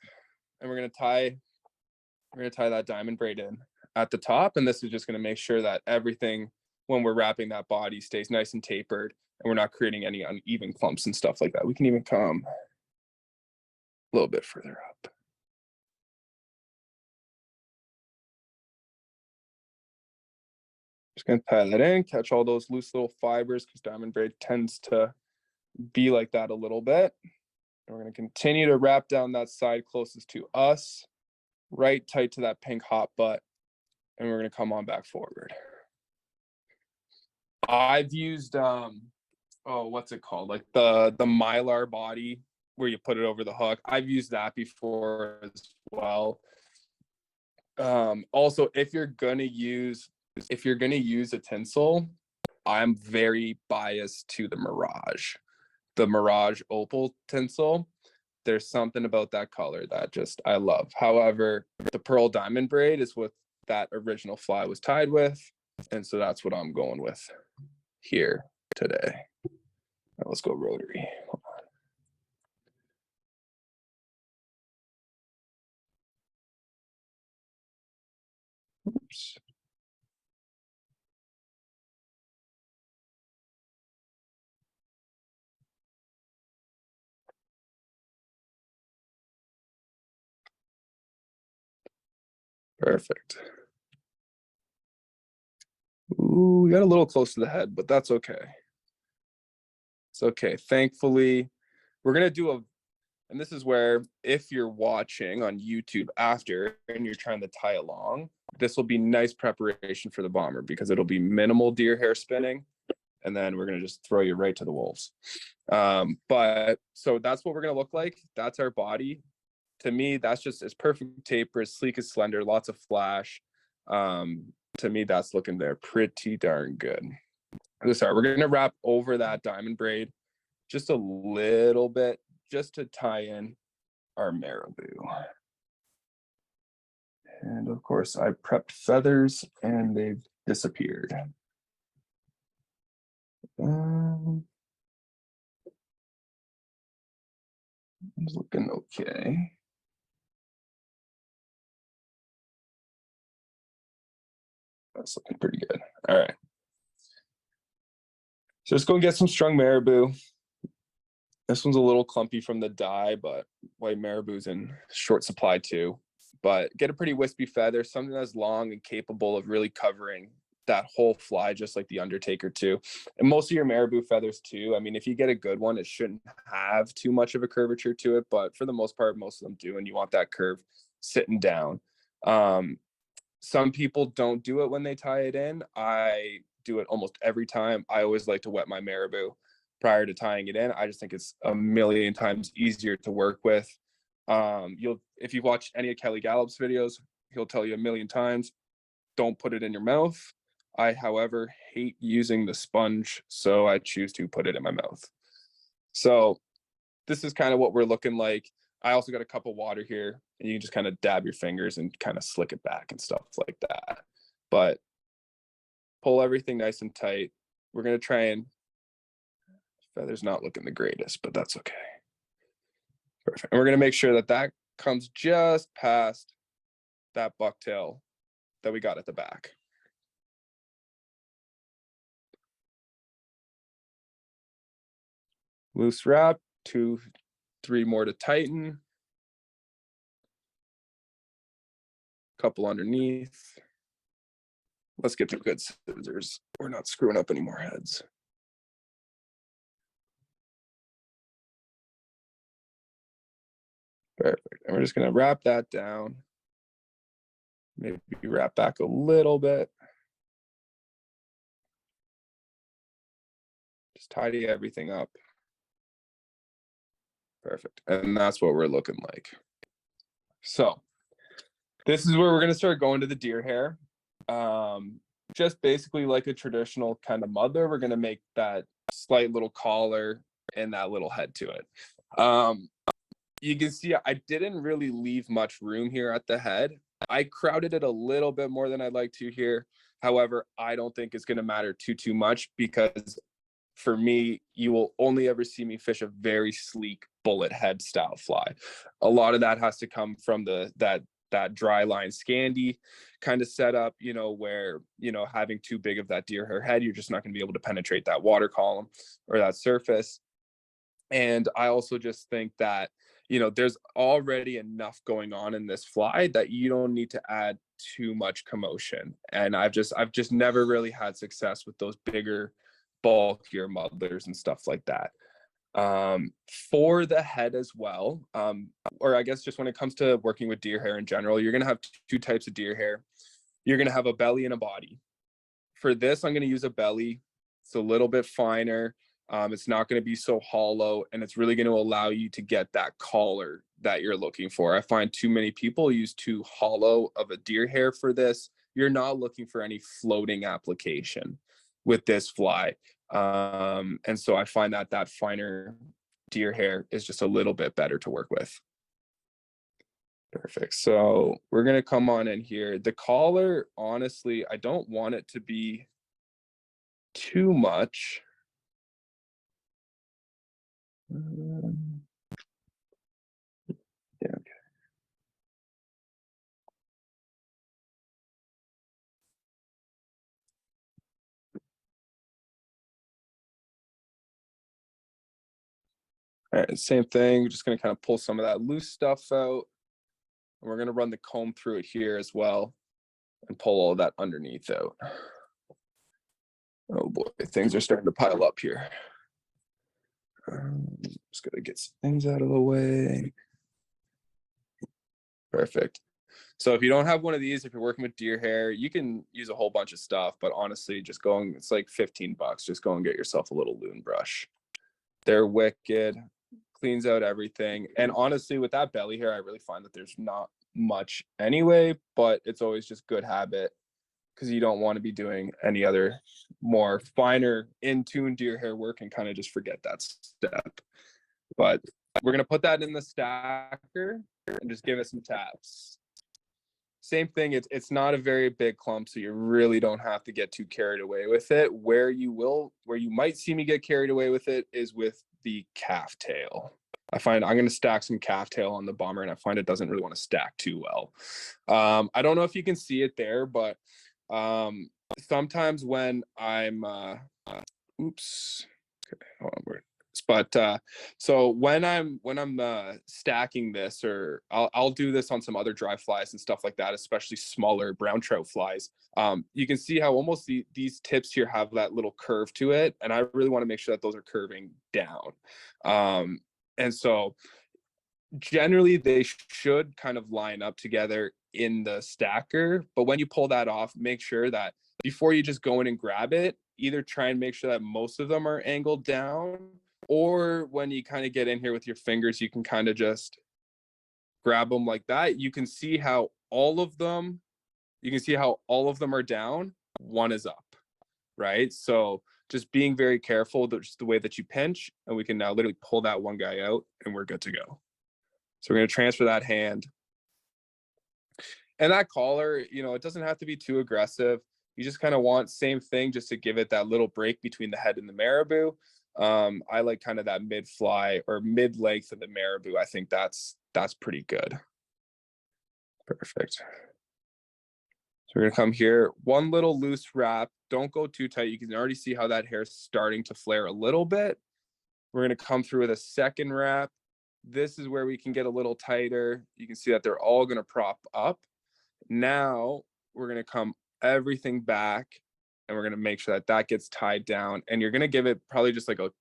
and we're going to tie that diamond braid in at the top. And this is just going to make sure that everything, when we're wrapping that body, stays nice and tapered, and we're not creating any uneven clumps and stuff like that. We can even come a little bit further up. Just going to tie that in, catch all those loose little fibers, because diamond braid tends to be like that a little bit. And we're going to continue to wrap down that side closest to us, right tight to that pink hot butt, and we're going to come on back forward. I've used what's it called, like the mylar body where you put it over the hook. I've used that before as well. Also, if you're gonna use a tinsel, I'm very biased to the Mirage Opal tinsel. There's something about that color that just I love. However, the pearl diamond braid is what that original fly was tied with, and so that's what I'm going with here today. Now let's go rotary. Oops. Perfect. Ooh, we got a little close to the head, but that's okay. It's okay. Thankfully, we're gonna do a, and this is where if you're watching on YouTube after and you're trying to tie along, this will be nice preparation for the bomber because it'll be minimal deer hair spinning, and then we're gonna just throw you right to the wolves. But so that's what we're gonna look like. That's our body. To me, that's just as perfect taper, as sleek as slender, lots of flash. To me, that's looking there pretty darn good. Sorry, we're gonna wrap over that diamond braid just a little bit, just to tie in our marabou. And of course, I prepped feathers and they've disappeared. It's looking okay. That's looking pretty good. All right. So let's go get some strung marabou. This one's a little clumpy from the dye, but white marabou's in short supply too. But get a pretty wispy feather, something that's long and capable of really covering that whole fly, just like the Undertaker too. And most of your marabou feathers too. I mean, if you get a good one, it shouldn't have too much of a curvature to it, but for the most part, most of them do. And you want that curve sitting down. Some people don't do it when they tie it in. I do it almost every time. I always like to wet my marabou prior to tying it in. I just think it's a million times easier to work with. If you watch any of Kelly Gallup's videos, he'll tell you a million times, don't put it in your mouth. I, however, hate using the sponge, so I choose to put it in my mouth. So this is kind of what we're looking like. I also got a cup of water here, and you can just kind of dab your fingers and kind of slick it back and stuff like that. But pull everything nice and tight. We're going to try and, feather's not looking the greatest, but that's okay. Perfect. And we're going to make sure that that comes just past that bucktail that we got at the back. Loose wrap, 2, 3 more to tighten. Couple underneath. Let's get the good scissors. We're not screwing up any more heads. Perfect. And we're just going to wrap that down. Maybe wrap back a little bit. Just tidy everything up. Perfect. And that's what we're looking like. So this is where we're going to start going to the deer hair. Just basically like a traditional kind of muddler. We're going to make that slight little collar and that little head to it. You can see I didn't really leave much room here at the head. I crowded it a little bit more than I'd like to here. However, I don't think it's going to matter too much, because for me, you will only ever see me fish a very sleek bullet head style fly. A lot of that has to come from that dry line Scandi kind of setup, where, having too big of that deer hair head, you're just not going to be able to penetrate that water column or that surface. And I also just think that, there's already enough going on in this fly that you don't need to add too much commotion. And I've just never really had success with those bigger, bulkier muddlers and stuff like that. For the head as well, or I guess just when it comes to working with deer hair in general, you're going to have 2 types of deer hair. You're going to have a belly and a body. For this, I'm going to use a belly. It's a little bit finer. It's not going to be so hollow, and it's really going to allow you to get that collar that you're looking for. I find too many people use too hollow of a deer hair for this. You're not looking for any floating application with this fly. And so I find that that finer deer hair is just a little bit better to work with. Perfect. So we're going to come on in here. The collar, honestly, I don't want it to be too much. Yeah. Okay. All right, same thing. We're just going to kind of pull some of that loose stuff out. And we're going to run the comb through it here as well and pull all of that underneath out. Oh boy, things are starting to pile up here. Just going to get some things out of the way. Perfect. So if you don't have one of these, if you're working with deer hair, you can use a whole bunch of stuff, but honestly, just going, it's like 15 bucks. Just go and get yourself a little loon brush. They're wicked, cleans out everything. And honestly, with that belly hair, I really find that there's not much anyway, but it's always just good habit because you don't want to be doing any other more finer in-tune deer hair work and kind of just forget that step. But we're going to put that in the stacker and just give it some taps. Same thing, it's not a very big clump, so you really don't have to get too carried away with it. Where you might see me get carried away with it is with the calf tail. I find I'm going to stack some calf tail on the bomber, and I find it doesn't really want to stack too well. I don't know if you can see it there, but sometimes when I'm oops, okay, hold on, but so when I'm stacking this, or I'll do this on some other dry flies and stuff like that, especially smaller brown trout flies. You can see how almost these tips here have that little curve to it, and I really want to make sure that those are curving down. And so generally they should kind of line up together in the stacker, but when you pull that off, make sure that before you just go in and grab it, either try and make sure that most of them are angled down, or when you kind of get in here with your fingers, you can kind of just grab them like that. You can see how all of them are down, one is up, right? So just being very careful, just the way that you pinch, and we can now literally pull that one guy out and we're good to go. So we're going to transfer that hand. And that collar, it doesn't have to be too aggressive. You just kind of want same thing, just to give it that little break between the head and the marabou. I like kind of that mid fly or mid length of the marabou. I think that's pretty good. Perfect. So we're going to come here, one little loose wrap. Don't go too tight. You can already see how that hair is starting to flare a little bit. We're going to come through with a second wrap. This is where we can get a little tighter. You can see that they're all going to prop up. Now we're going to come everything back, and we're going to make sure that that gets tied down. And you're going to give it probably just like a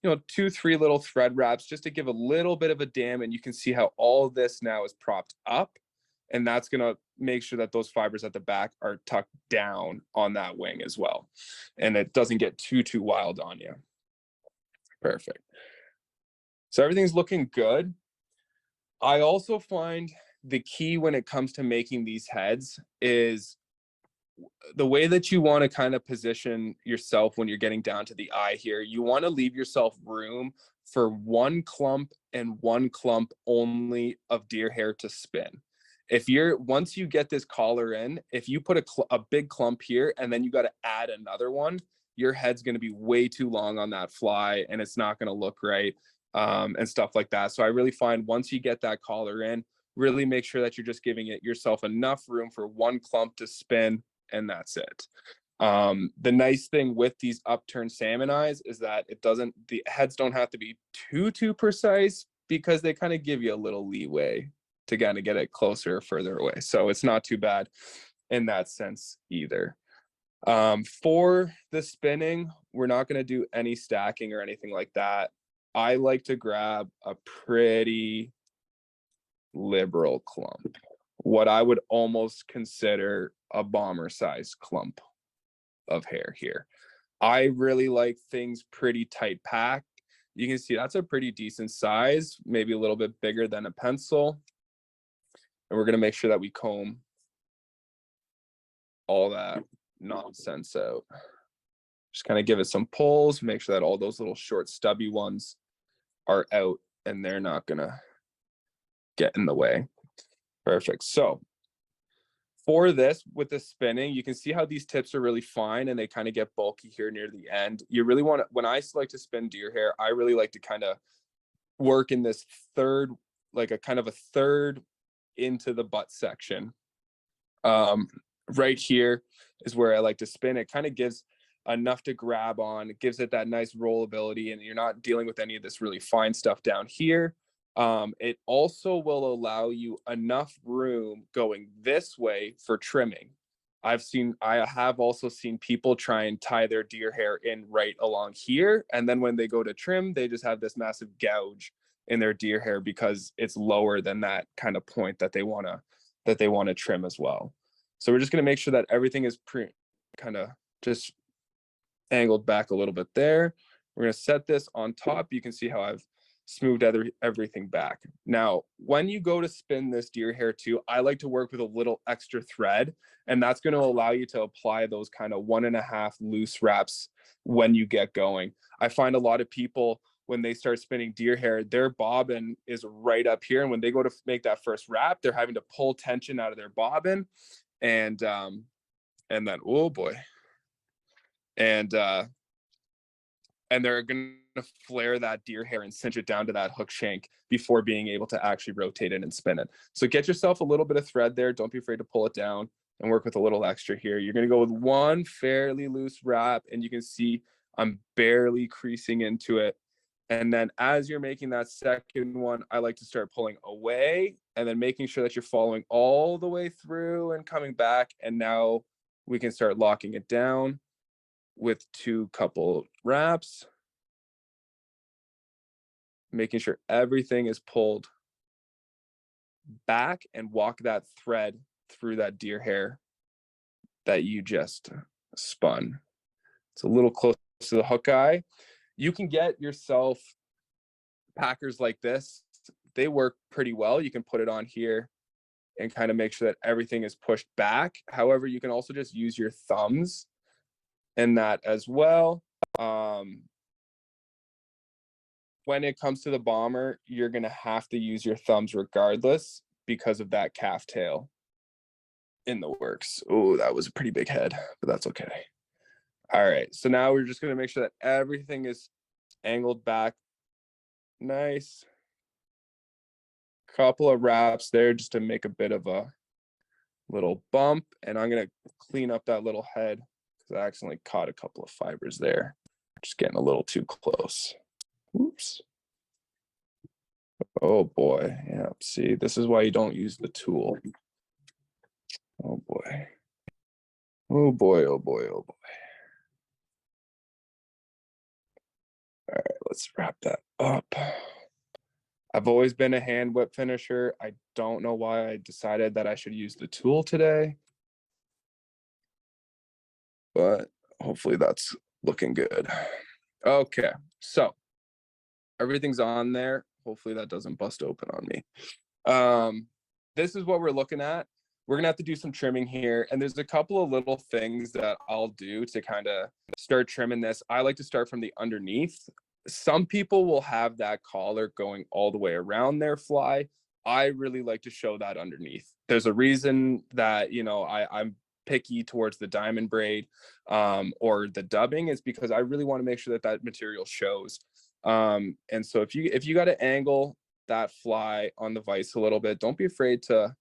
2-3 little thread wraps, just to give a little bit of a dam. And you can see how all of this now is propped up, and that's going to make sure that those fibers at the back are tucked down on that wing as well, and it doesn't get too wild on you. Perfect. So everything's looking good. I also find the key when it comes to making these heads is the way that you want to kind of position yourself when you're getting down to the eye here. You want to leave yourself room for one clump and one clump only of deer hair to spin. Once you get this collar in, if you put a big clump here and then you got to add another one, your head's going to be way too long on that fly, and it's not going to look right, and stuff like that. So I really find once you get that collar in, really make sure that you're just giving yourself enough room for one clump to spin, and that's it. The nice thing with these upturned salmon eyes is that the heads don't have to be too precise, because they kind of give you a little leeway to kind of get it closer or further away. So it's not too bad in that sense either. For the spinning, we're not going to do any stacking or anything like that. I like to grab a pretty liberal clump, what I would almost consider a bomber sized clump of hair here. I really like things pretty tight packed. You can see that's a pretty decent size, maybe a little bit bigger than a pencil. And we're going to make sure that we comb all that nonsense out. Just kind of give it some pulls, make sure that all those little short stubby ones are out and they're not going to get in the way. Perfect. So for this, with the spinning, you can see how these tips are really fine and they kind of get bulky here near the end. You really want to, when I like to spin deer hair, I really like to kind of work in this third, like a kind of a third into the butt section. Right here is where I like to spin. It kind of gives enough to grab on. It gives it that nice rollability, and you're not dealing with any of this really fine stuff down here. It also will allow you enough room going this way for trimming. I have also seen people try and tie their deer hair in right along here. And then when they go to trim, they just have this massive gouge in their deer hair because it's lower than that kind of point that they want to trim as well. So we're just going to make sure that everything is kind of just angled back a little bit there. We're going to set this on top. You can see how I've smoothed everything back. Now, when you go to spin this deer hair too, I like to work with a little extra thread, and that's going to allow you to apply those kind of 1.5 loose wraps when you get going. I find a lot of people, when they start spinning deer hair, their bobbin is right up here, and when they go to make that first wrap, they're having to pull tension out of their bobbin, and then, oh boy, and they're going to flare that deer hair and cinch it down to that hook shank before being able to actually rotate it and spin it. So get yourself a little bit of thread there. Don't be afraid to pull it down and work with a little extra here. You're going to go with one fairly loose wrap, and you can see I'm barely creasing into it. And then as you're making that second one, I like to start pulling away and then making sure that you're following all the way through and coming back. And now we can start locking it down with 2 couple wraps, making sure everything is pulled back and walk that thread through that deer hair that you just spun. It's a little close to the hook eye. You can get yourself packers like this. They work pretty well. You can put it on here and kind of make sure that everything is pushed back. However, you can also just use your thumbs in that as well. When it comes to the bomber, you're going to have to use your thumbs regardless because of that calf tail in the works. Oh, that was a pretty big head, but that's okay. All right, so now we're just going to make sure that everything is angled back. Nice. Couple of wraps there just to make a bit of a little bump. And I'm going to clean up that little head because I accidentally caught a couple of fibers there. Just getting a little too close. Oops. Oh boy. Yeah, see, this is why you don't use the tool. Oh boy. Oh boy, oh boy, oh boy. All right, let's wrap that up. I've always been a hand whip finisher. I don't know why I decided that I should use the tool today, but hopefully that's looking good. Okay, so everything's on there. Hopefully that doesn't bust open on me. This is what we're looking at. We're gonna have to do some trimming here, and there's a couple of little things that I'll do to kind of start trimming this. I like to start from the underneath. Some people will have that collar going all the way around their fly. I really like to show that underneath. There's a reason that, you know, I'm picky towards the diamond braid or the dubbing, is because I really want to make sure that that material shows. And so if you got to angle that fly on the vise a little bit, don't be afraid to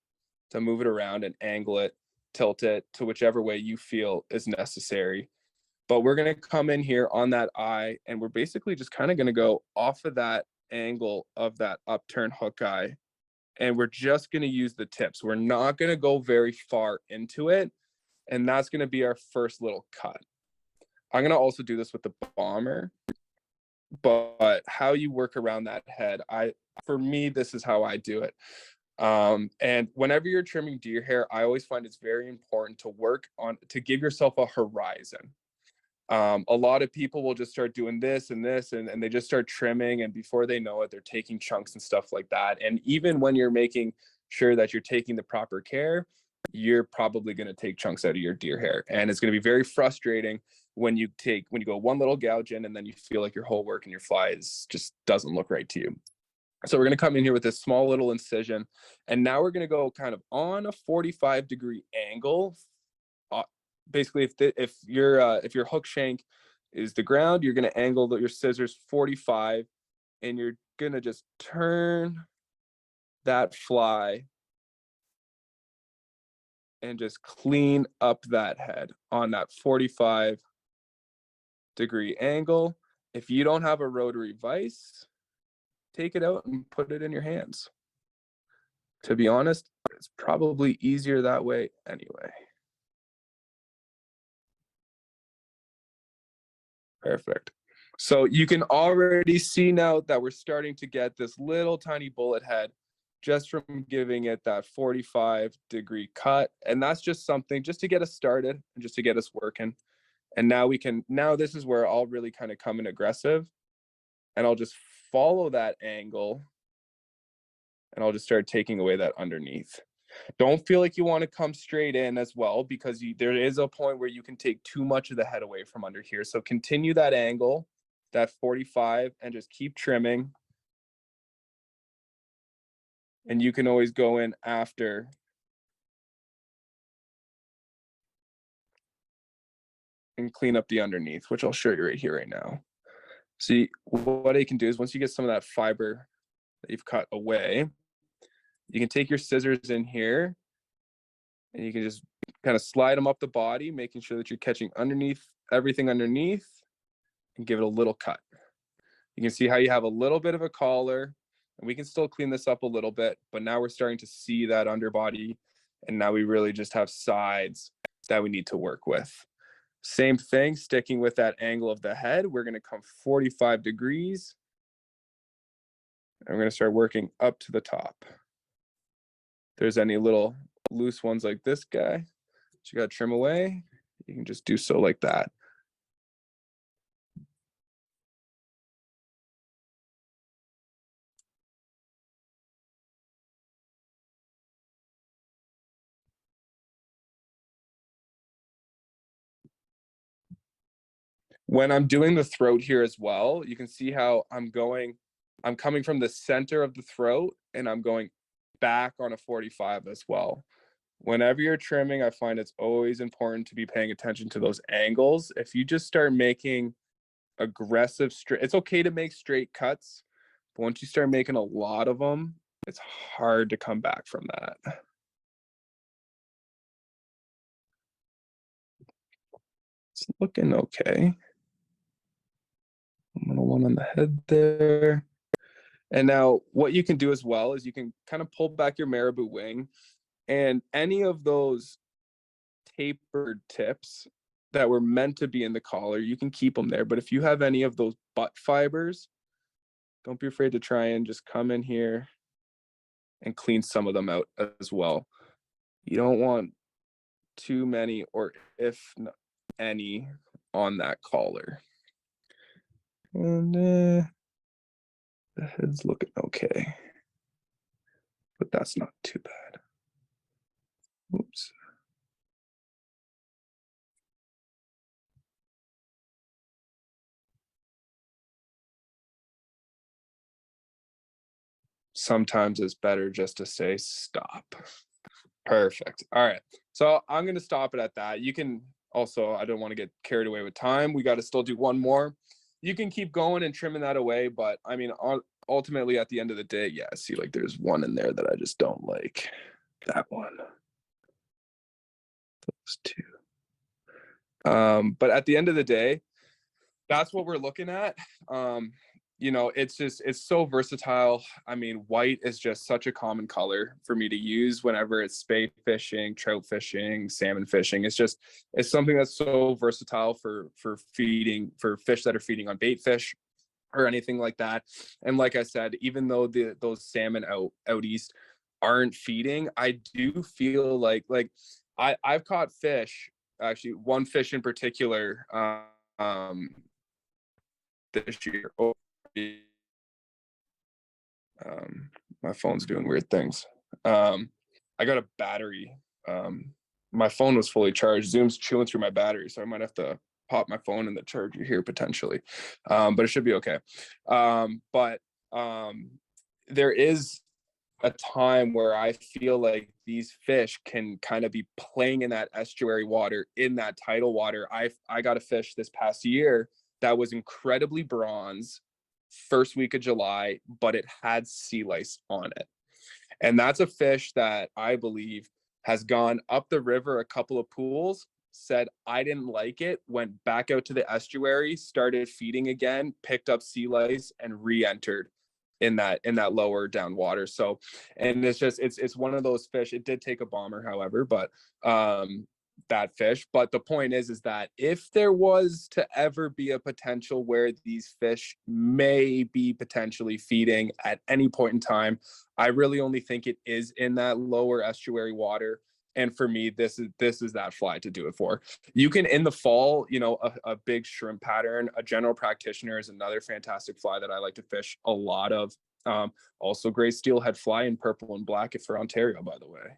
move it around and angle it, tilt it to whichever way you feel is necessary. But we're going to come in here on that eye, and we're basically just kind of going to go off of that angle of that upturn hook eye. And we're just going to use the tips. We're not going to go very far into it. And that's going to be our first little cut. I'm going to also do this with the bomber. But how you work around that head, for me, this is how I do it. And whenever you're trimming deer hair, I always find it's very important to work on, to give yourself a horizon. A lot of people will just start doing this and this, and they just start trimming, and before they know it, they're taking chunks and stuff like that. And even when you're making sure that you're taking the proper care, you're probably going to take chunks out of your deer hair, and it's going to be very frustrating when you go one little gouge in, and then you feel like your whole work and your fly just doesn't look right to you. So we're going to come in here with this small little incision, and now we're going to go kind of on a 45-degree angle. Basically, if your hook shank is the ground, you're going to angle your scissors 45, and you're going to just turn that fly and just clean up that head on that 45-degree angle. If you don't have a rotary vise, take it out and put it in your hands. To be honest, it's probably easier that way anyway. Perfect. So you can already see now that we're starting to get this little tiny bullet head just from giving it that 45-degree cut. And that's just something just to get us started and just to get us working. And now this is where I'll really kind of come in aggressive, and I'll just follow that angle, and I'll just start taking away that underneath. Don't feel like you want to come straight in as well, because there is a point where you can take too much of the head away from under here. So continue that angle, that 45, and just keep trimming. And you can always go in after and clean up the underneath, which I'll show you right here right now. See, what I can do is once you get some of that fiber that you've cut away, you can take your scissors in here, and you can just kind of slide them up the body, making sure that you're catching everything underneath, and give it a little cut. You can see how you have a little bit of a collar, and we can still clean this up a little bit, but now we're starting to see that underbody, and now we really just have sides that we need to work with. Same thing, sticking with that angle of the head, we're going to come 45 degrees, and we're going to start working up to the top. If there's any little loose ones like this guy that you got to trim away, you can just do so like that. When I'm doing the throat here as well, you can see how I'm coming from the center of the throat, and I'm going back on a 45 as well. Whenever you're trimming, I find it's always important to be paying attention to those angles. If you just start making aggressive straight, it's okay to make straight cuts, but once you start making a lot of them, it's hard to come back from that. It's looking okay. I'm gonna one on the head there. And now what you can do as well is you can kind of pull back your marabou wing, and any of those tapered tips that were meant to be in the collar, you can keep them there. But if you have any of those butt fibers, don't be afraid to try and just come in here and clean some of them out as well. You don't want too many, or if any, on that collar. And the head's looking okay, but that's not too bad. Oops. Sometimes it's better just to say stop. Perfect. All right. So I'm going to stop it at that. You can also, I don't want to get carried away with time. We got to still do one more. You can keep going and trimming that away. But I mean, ultimately at the end of the day, yeah, see, like there's one in there that I just don't like. That one. Those two. But at the end of the day, that's what we're looking at. It's so versatile. I mean, white is just such a common color for me to use whenever it's spay fishing, trout fishing, salmon fishing. It's something that's so versatile for feeding, for fish that are feeding on bait fish or anything like that. And like I said, even though those salmon out east aren't feeding, I do feel like I've caught fish, actually one fish in particular, this year. My phone's doing weird things. I got a battery. My phone was fully charged. Zoom's chewing through my battery, so I might have to pop my phone in the charger here potentially, but it should be okay. But there is a time where I feel like these fish can kind of be playing in that estuary water, in that tidal water. I got a fish this past year that was incredibly bronze first week of July, but it had sea lice on it. And that's a fish that I believe has gone up the river a couple of pools, said, I didn't like it, went back out to the estuary, started feeding again, picked up sea lice, and re-entered in that lower down water. So, and it's one of those fish. It did take a bomber, however, but that fish. But the point is that if there was to ever be a potential where these fish may be potentially feeding at any point in time, I really only think it is in that lower estuary water. And for me, this is that fly to do it for. You can, in the fall, a big shrimp pattern. A general practitioner is another fantastic fly that I like to fish a lot of. Also great steelhead fly in purple and black for Ontario, by the way.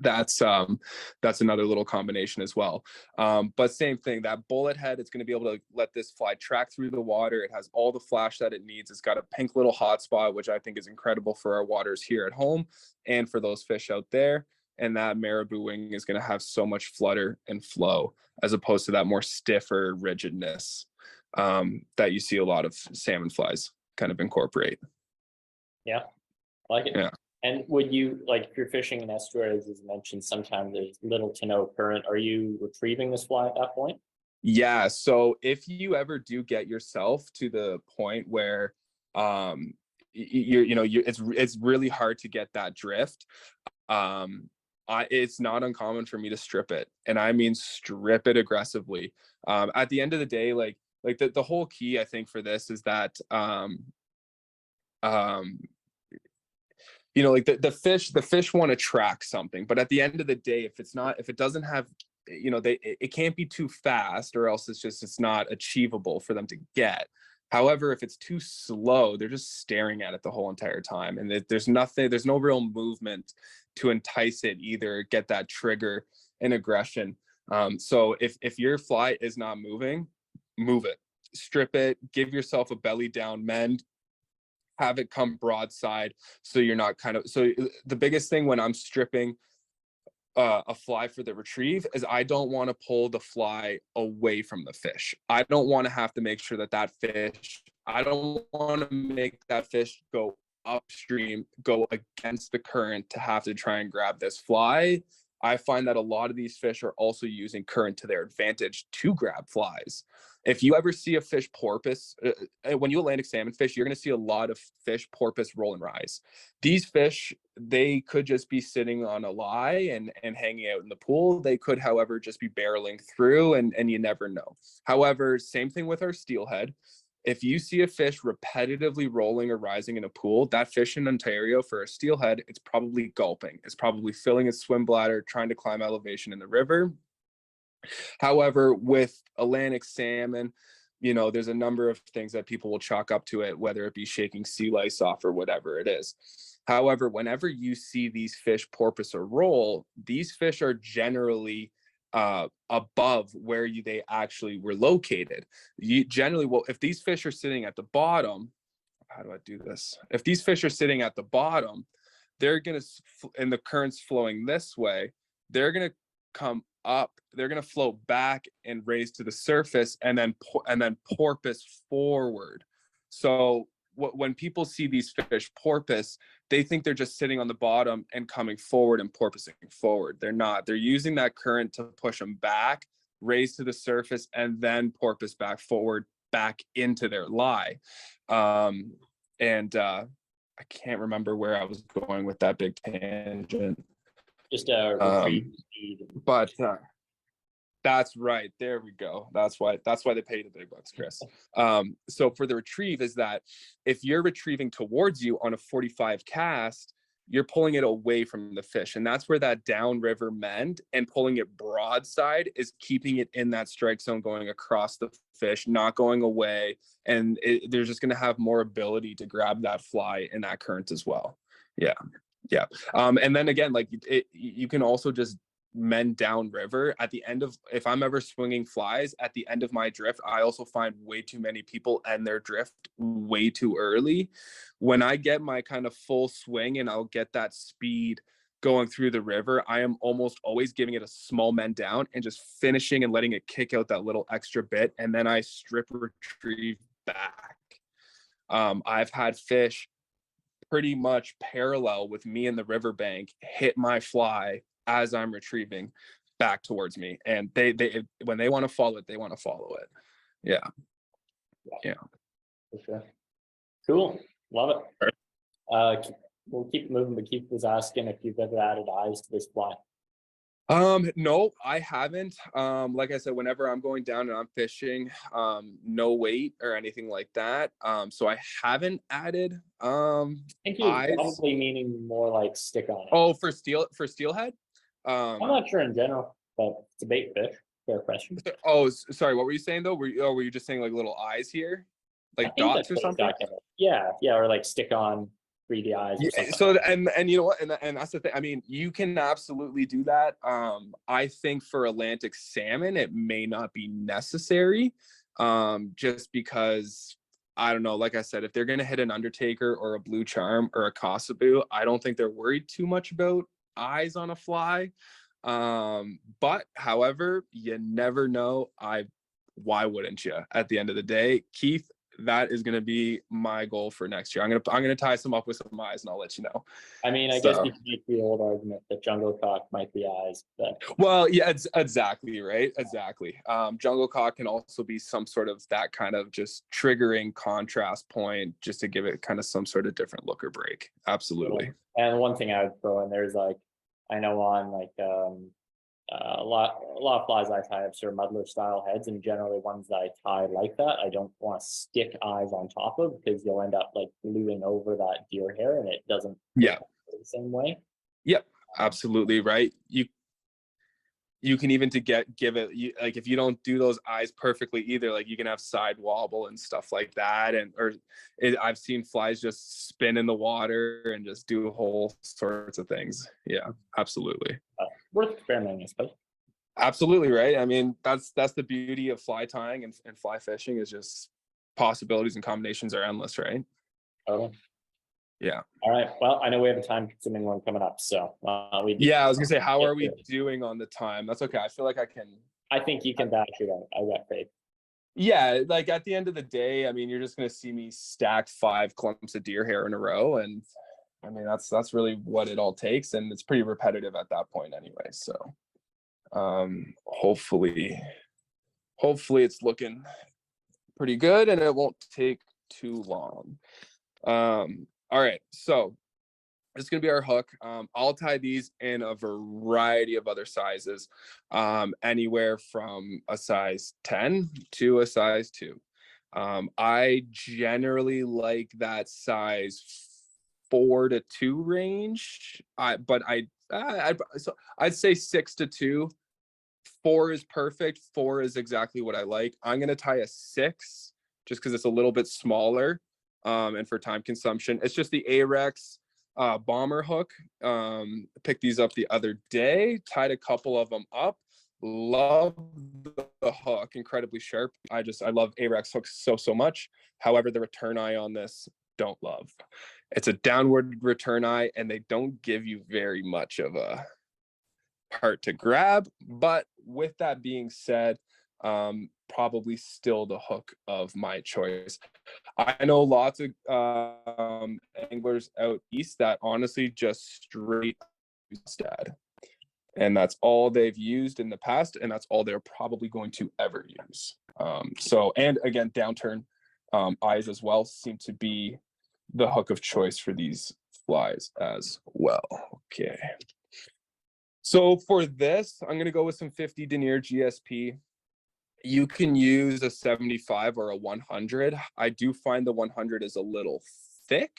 That's another little combination as well. But same thing, that bullet head, it's going to be able to let this fly track through the water. It has all the flash that it needs. It's got a pink little hotspot, which I think is incredible for our waters here at home and for those fish out there. And that marabou wing is going to have so much flutter and flow, as opposed to that more stiffer rigidness that you see a lot of salmon flies kind of incorporate. Yeah, I like it. Yeah. And would you, like, if you're fishing in estuaries, as you mentioned, sometimes there's little to no current. Are you retrieving this fly at that point? Yeah. So if you ever do get yourself to the point where it's really hard to get that drift, it's not uncommon for me to strip it, and I mean strip it aggressively. At the end of the day, like the whole key, I think, for this is that like the fish want to track something, but at the end of the day, if it doesn't have, it can't be too fast, or else it's not achievable for them to get. However, if it's too slow, they're just staring at it the whole entire time, and there's no real movement to entice it, either get that trigger and aggression. So if your fly is not moving, move it, strip it, give yourself a belly down mend, have it come broadside, so you're not so the biggest thing when I'm stripping a fly for the retrieve is I don't want to pull the fly away from the fish. I don't want to have to make sure I don't want to make that fish go upstream, go against the current to have to try and grab this fly. I find that a lot of these fish are also using current to their advantage to grab flies. If you ever see a fish porpoise, when you Atlantic salmon fish, you're going to see a lot of fish porpoise roll and rise. These fish, they could just be sitting on a lie and hanging out in the pool. They could, however, just be barreling through, and you never know. However, same thing with our steelhead. If you see a fish repetitively rolling or rising in a pool, that fish in Ontario, for a steelhead, it's probably gulping. It's probably filling its swim bladder, trying to climb elevation in the river. However, with Atlantic salmon, there's a number of things that people will chalk up to it, whether it be shaking sea lice off or whatever it is. However, whenever you see these fish porpoise or roll, these fish are generally above where they actually were located. If these fish are sitting at the bottom, how do I do this? If these fish are sitting at the bottom, they're going to, and the current's flowing this way, they're going to come up, they're going to float back and raise to the surface, and then porpoise forward. So when people see these fish porpoise, they think they're just sitting on the bottom and coming forward and porpoising forward. They're not. They're using that current to push them back, raise to the surface, and then porpoise back forward, back into their lie. I can't remember where I was going with that big tangent. Just a retrieve speed. But that's right. There we go. That's why they pay the big bucks, Chris. So for the retrieve is that if you're retrieving towards you on a 45 cast, you're pulling it away from the fish. And that's where that downriver mend and pulling it broadside is keeping it in that strike zone, going across the fish, not going away. And they're just going to have more ability to grab that fly in that current as well. Yeah. Yeah. And then again, like you can also just mend downriver at the end of, if I'm ever swinging flies at the end of my drift, I also find way too many people end their drift way too early. When I get my kind of full swing and I'll get that speed going through the river, I am almost always giving it a small mend down and just finishing and letting it kick out that little extra bit. And then I strip retrieve back. I've had fish pretty much parallel with me in the riverbank hit my fly as I'm retrieving back towards me, and they when they want to follow it, they want to follow it. Yeah. For sure. Cool, love it. We'll keep moving, but Keith was asking if you've ever added eyes to this fly. No, I haven't. Like I said, whenever I'm going down and I'm fishing, no weight or anything like that. So I haven't added I think you're eyes. probably meaning more like stick on it. Oh, for steelhead. I'm not sure in general, but it's a bait fish. Fair question. Oh, sorry. What were you saying though? Were you just saying like little eyes here, like dots or something? Yeah, or like stick on 3D eyes. Or something. So and you know what? And that's the thing. I mean, you can absolutely do that. I think for Atlantic salmon, it may not be necessary, just because I don't know. Like I said, if they're gonna hit an Undertaker or a blue charm or a Kossaboo, I don't think they're worried too much about eyes on a fly. But however, you never know. Why wouldn't you? At the end of the day, Keith, that is going to be my goal for next year. I'm gonna tie some up with some eyes, and I'll let you know. I mean, I guess you can make the old argument that jungle cock might be eyes, but well, yeah, it's exactly right. Exactly. Jungle cock can also be some sort of that kind of just triggering contrast point, just to give it kind of some sort of different look or break. Absolutely. And one thing I would throw in there is like, I know on like a lot of flies I tie up sort of muddler style heads, and generally ones that I tie like that, I don't want to stick eyes on top of, because you'll end up like gluing over that deer hair, and it doesn't work the same way. Yep, absolutely right. You can even give it like, if you don't do those eyes perfectly either, like you can have side wobble and stuff like that, and I've seen flies just spin in the water and just do whole sorts of things. Yeah, absolutely. Worth experimenting, I suppose. Absolutely right. I mean, that's the beauty of fly tying and fly fishing, is just possibilities and combinations are endless, right? Totally. Yeah. All right. Well, I know we have a time-consuming one coming up, so I was gonna say, how are we doing on the time? That's okay. I feel like I can. I think you can bash it out. I got faith. Yeah, like at the end of the day, I mean, you're just gonna see me stack 5 clumps of deer hair in a row, and I mean that's really what it all takes, and it's pretty repetitive at that point anyway. So, hopefully it's looking pretty good, and it won't take too long. All right, so it's gonna be our hook. I'll tie these in a variety of other sizes, anywhere from a size 10 to a size 2. I generally like that size 4 to 2 range. I'd say 6 to 2. 4 is perfect. 4 is exactly what I like. I'm gonna tie a 6 just because it's a little bit smaller. And for time consumption, it's just the Arex bomber hook. Picked these up the other day, tied a couple of them up. Love the hook, incredibly sharp. I love Arex hooks so much. However, the return eye on this, don't love. It's a downward return eye, and they don't give you very much of a part to grab. But with that being said, probably still the hook of my choice. I know lots of anglers out east that honestly just straight Stad, and that's all they've used in the past, and that's all they're probably going to ever use. So, and again, downturn eyes as well seem to be the hook of choice for these flies as well. Okay, so for this, I'm going to go with some 50 denier GSP. You can use a 75 or a 100. I do find the 100 is a little thick.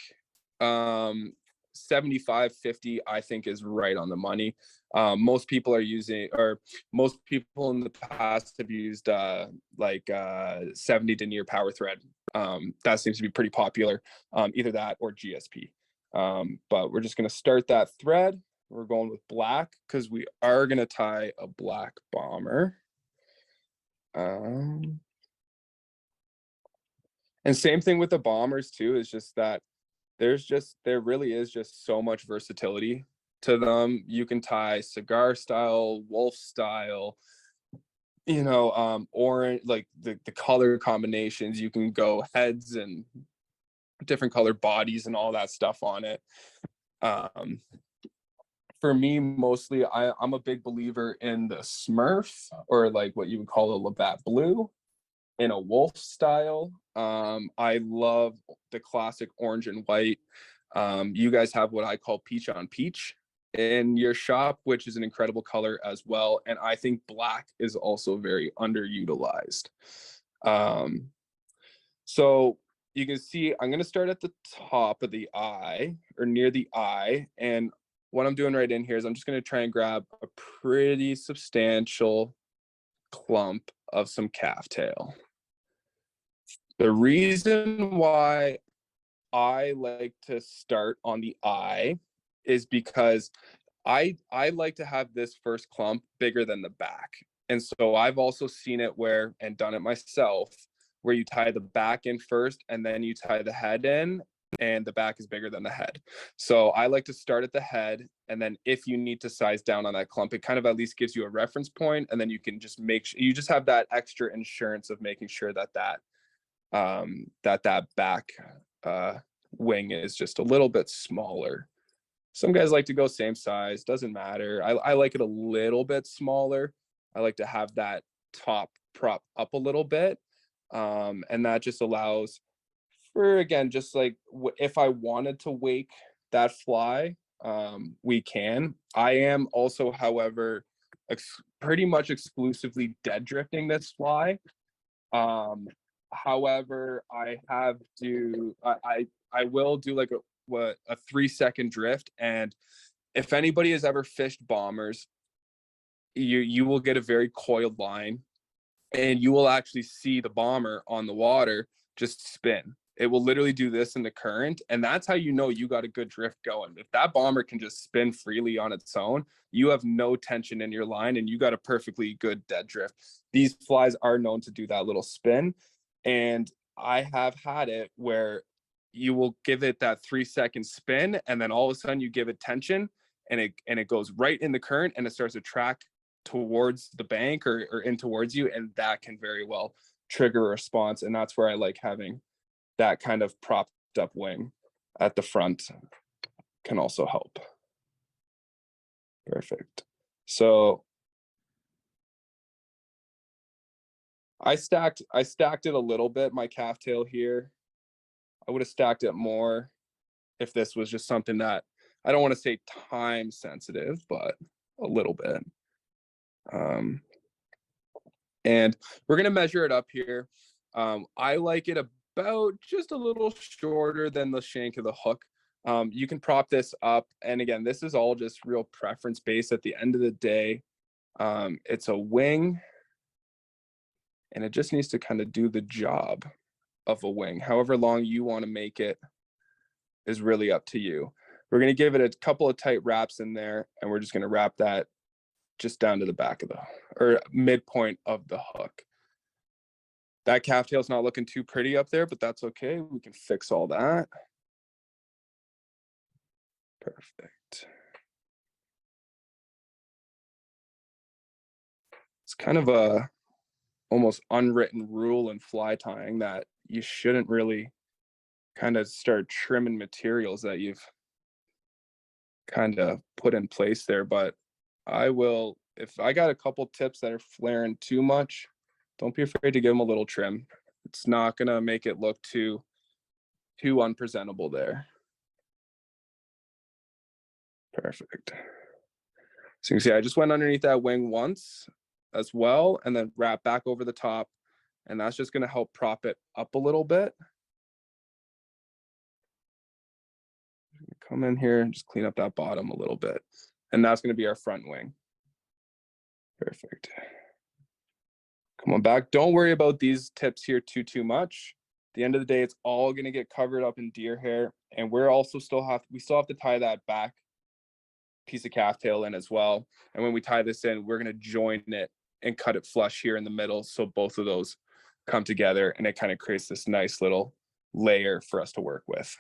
75, 50, I think is right on the money. Most people are using, or most people in the past have used 70 denier power thread. That seems to be pretty popular, either that or GSP. But we're just going to start that thread. We're going with black because we are going to tie a black bomber. And same thing with the bombers too, is just that there really is just so much versatility to them. You can tie cigar style, wolf style, orange, like the color combinations. You can go heads and different color bodies and all that stuff on it. For me, mostly, I'm a big believer in the Smurf, or like what you would call a Labatt Blue, in a wolf style. I love the classic orange and white. You guys have what I call peach on peach in your shop, which is an incredible color as well. And I think black is also very underutilized. So you can see I'm going to start at the top of the eye, or near the eye. And what I'm doing right in here is I'm just going to try and grab a pretty substantial clump of some calf tail. The reason why I like to start on the eye is because I like to have this first clump bigger than the back. And so I've also seen it and done it myself, where you tie the back in first and then you tie the head in, and the back is bigger than the head. So I like to start at the head, and then if you need to size down on that clump, it kind of at least gives you a reference point, and then you can just you just have that extra insurance of making sure that back wing is just a little bit smaller. Some guys like to go same size, doesn't matter. I like it a little bit smaller. I like to have that top prop up a little bit, and that just allows for, again, just like if I wanted to wake that fly, we can. I am also, however, pretty much exclusively dead drifting this fly. However, I will do like a 3-second drift. And if anybody has ever fished bombers, you will get a very coiled line, and you will actually see the bomber on the water just spin. It will literally do this in the current, and that's how you know you got a good drift going. If that bomber can just spin freely on its own, you have no tension in your line, and you got a perfectly good dead drift. These flies are known to do that little spin, and I have had it where you will give it that 3-second spin, and then all of a sudden you give it tension, and it goes right in the current, and it starts to track towards the bank or in towards you, and that can very well trigger a response. And that's where I like having that kind of propped up wing at the front can also help. Perfect. So I stacked it a little bit, my calf tail here. I would have stacked it more if this was just something that, I don't want to say time sensitive, but a little bit. And we're going to measure it up here. I like it about just a little shorter than the shank of the hook. You can prop this up. And again, this is all just real preference based. At the end of the day, it's a wing, and it just needs to kind of do the job of a wing. However long you want to make it is really up to you. We're going to give it a couple of tight wraps in there, and we're just going to wrap that just down to the back of or midpoint of the hook. That calf tail's not looking too pretty up there, but that's okay. We can fix all that. Perfect. It's kind of a almost unwritten rule in fly tying that you shouldn't really kind of start trimming materials that you've kind of put in place there. But I will, if I got a couple tips that are flaring too much, don't be afraid to give them a little trim. It's not going to make it look too unpresentable there. Perfect. So you can see I just went underneath that wing once as well, and then wrap back over the top. And that's just going to help prop it up a little bit. come in here and just clean up that bottom a little bit. And that's going to be our front wing. Perfect. Come on back. Don't worry about these tips here too much. At the end of the day, it's all going to get covered up in deer hair. And we're also we still have to tie that back piece of calf tail in as well. And when we tie this in, we're going to join it and cut it flush here in the middle. So both of those come together and it kind of creates this nice little layer for us to work with.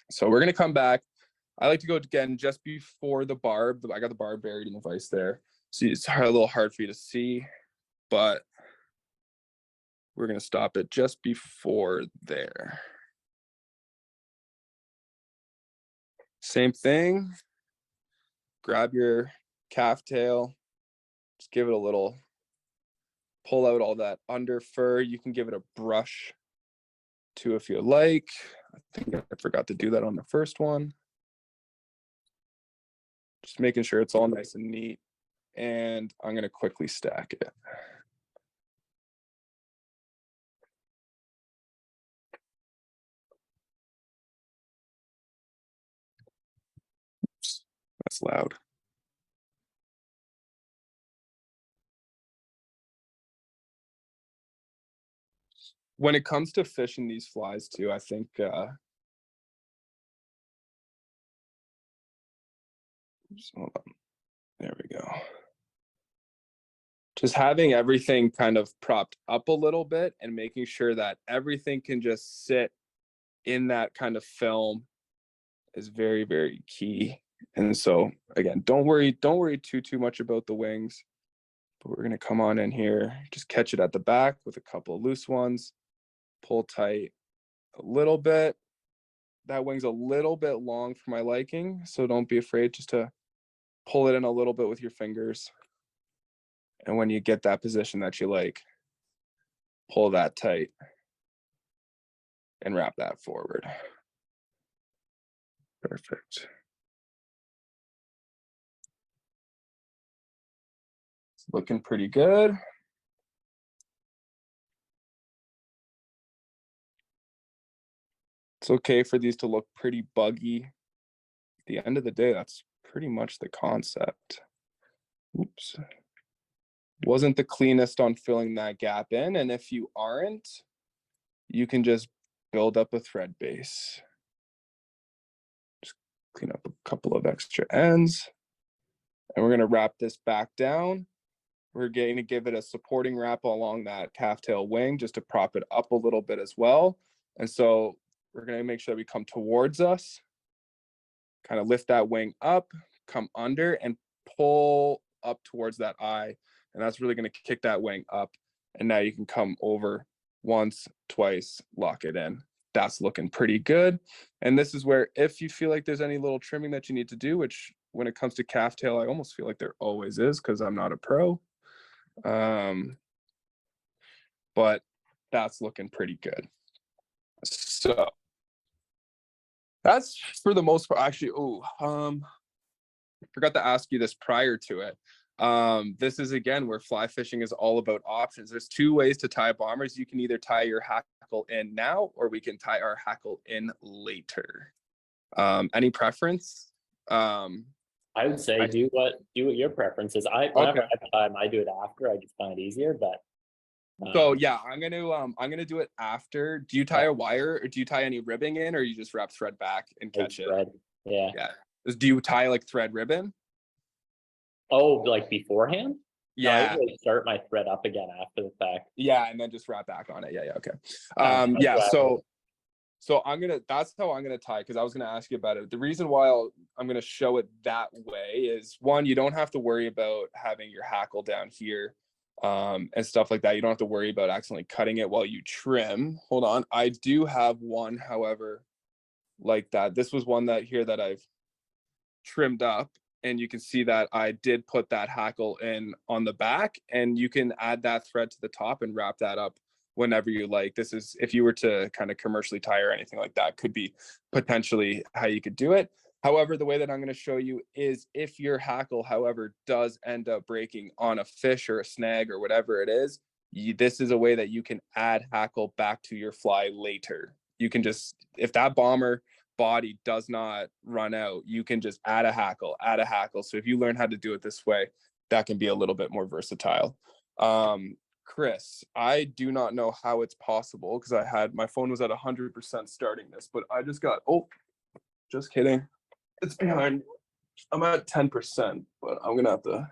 So we're going to come back. I like to go again just before the barb. I got the barb buried in the vise there. So it's a little hard for you to see, but we're going to stop it just before there. Same thing. Grab your calf tail. Just give it a little, pull out all that under fur. You can give it a brush too if you like. I think I forgot to do that on the first one. Just making sure it's all nice and neat. And I'm going to quickly stack it. Oops, that's loud. When it comes to fishing these flies too, I think oops, hold on. There we go. Just having everything kind of propped up a little bit and making sure that everything can just sit in that kind of film is very, very key. And so again, don't worry too much about the wings, but we're going to come on in here, just catch it at the back with a couple of loose ones, pull tight a little bit. That wing's a little bit long for my liking, so don't be afraid just to pull it in a little bit with your fingers. And when you get that position that you like, pull that tight and wrap that forward. Perfect. It's looking pretty good. It's okay for these to look pretty buggy. At the end of the day, that's pretty much the concept. Oops. Wasn't the cleanest on filling that gap in. And if you aren't, you can just build up a thread base. Just clean up a couple of extra ends. And we're going to wrap this back down. We're going to give it a supporting wrap along that calf tail wing just to prop it up a little bit as well. And so we're going to make sure that we come towards us, kind of lift that wing up, come under and pull up towards that eye. And that's really going to kick that wing up. And now you can come over once, twice, lock it in. That's looking pretty good. And this is where if you feel like there's any little trimming that you need to do, which when it comes to calf tail, I almost feel like there always is because I'm not a pro. But that's looking pretty good. So that's for the most part. Actually, forgot to ask you this prior to it. This is again where fly fishing is all about options. There's two ways to tie bombers. You can either tie your hackle in now, or we can tie our hackle in later. Any preference? I would say do what your preference is. Whenever I tie them, I do it after. I just find it easier, but so yeah, I'm gonna do it after. Do you tie a wire, or do you tie any ribbing in, or you just wrap thread back and catch it? Yeah. Do you tie like thread ribbon? Oh, like beforehand? Yeah. No, I usually start my thread up again after the fact. Yeah, and then just wrap back on it. Yeah, okay. Yeah, so that's how I'm gonna tie, because I was gonna ask you about it. The reason why I'm gonna show it that way is, one, you don't have to worry about having your hackle down here and stuff like that. You don't have to worry about accidentally cutting it while you trim. Hold on, I do have one, however, like that. This was one that I've trimmed up, and you can see that I did put that hackle in on the back, and you can add that thread to the top and wrap that up whenever you like. This is, if you were to kind of commercially tie or anything like that, could be potentially how you could do it. However, the way that I'm going to show you is, if your hackle, however, does end up breaking on a fish or a snag or whatever it is, this is a way that you can add hackle back to your fly later. You can just, if that bomber body does not run out, you can just add a hackle. So if you learn how to do it this way, that can be a little bit more versatile. Chris, I do not know how it's possible because my phone was at 100% starting this, but I just got, oh, just kidding. It's behind. I'm at 10%, but I'm going to have to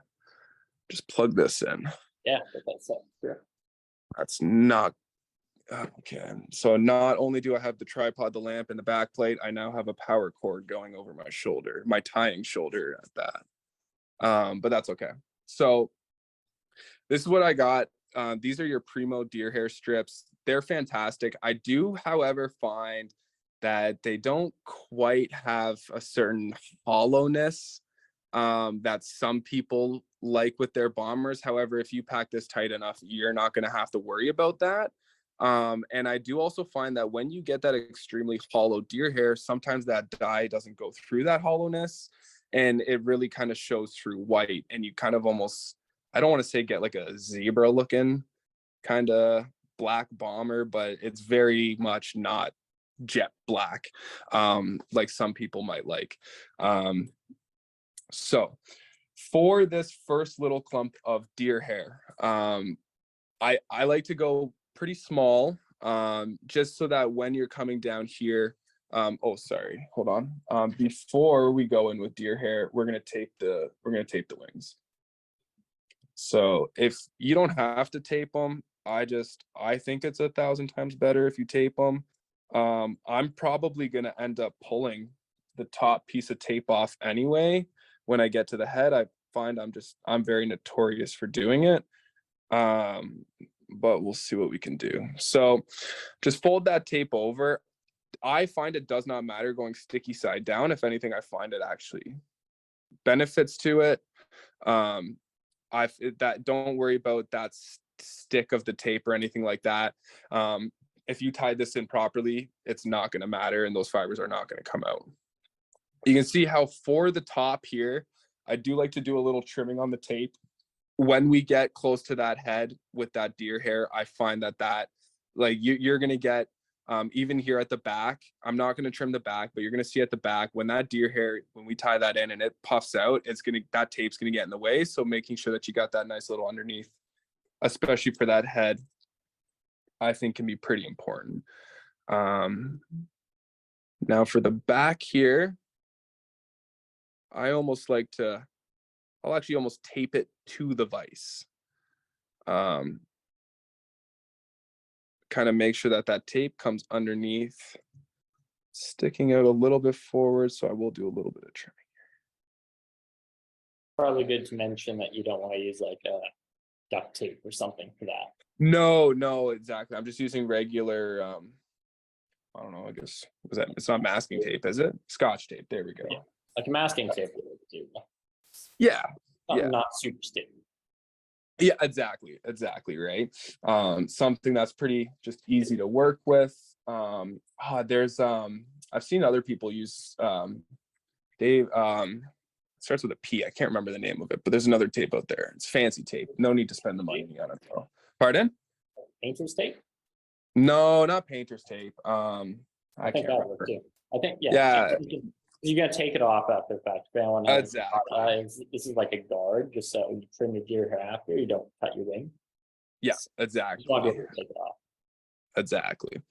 just plug this in. Yeah, that's it. Sure. That's not okay. So not only do I have the tripod, the lamp, and the back plate, I now have a power cord going over my shoulder, my tying shoulder at that. But that's okay. So this is what I got. These are your Primo deer hair strips. They're fantastic. I do, however, find that they don't quite have a certain hollowness that some people like with their bombers. However, if you pack this tight enough, you're not going to have to worry about that. And I do also find that when you get that extremely hollow deer hair, sometimes that dye doesn't go through that hollowness, and it really kind of shows through white, and you kind of almost, I don't want to say get like a zebra looking kind of black bomber, but it's very much not jet black like some people might like. So for this first little clump of deer hair, I like to go pretty small, just so that when you're coming down here, oh sorry, hold on, before we go in with deer hair, we're gonna tape the wings. So if you don't have to tape them, I think it's 1,000 times better if you tape them. I'm probably gonna end up pulling the top piece of tape off anyway when I get to the head. I find I'm very notorious for doing it. But we'll see what we can do. So just fold that tape over. I find it does not matter going sticky side down. If anything, I find it actually benefits to it. Don't worry about that stick of the tape or anything like that. If you tie this in properly, it's not going to matter, and those fibers are not going to come out. You can see how for the top here, I do like to do a little trimming on the tape. When we get close to that head with that deer hair, I find that like you're going to get, even here at the back, I'm not going to trim the back, but you're going to see at the back when that deer hair, when we tie that in and it puffs out, that tape's going to get in the way. So making sure that you got that nice little underneath, especially for that head, I think can be pretty important. Now for the back here, I'll actually almost tape it to the vise. Kind of make sure that tape comes underneath, sticking out a little bit forward. So I will do a little bit of trimming. Probably good to mention that you don't want to use like a duct tape or something for that. No, exactly. I'm just using regular, I don't know, I guess, it's not masking tape, is it? Scotch tape. There we go. Yeah, like a masking tape would do. Yeah. Not super sticky. Yeah, exactly, right. Something that's pretty just easy to work with. There's I've seen other people use it starts with a P. I can't remember the name of it, but there's another tape out there. It's fancy tape. No need to spend the money on it though. Pardon? Painter's tape? No, not painter's tape. I think can't that remember. would too. I think yeah. You gotta take it off after the fact. Exactly. This is like a guard, just so you trim your deer hair after you don't cut your wing. Yeah, exactly. You want to be able to take it off. Exactly.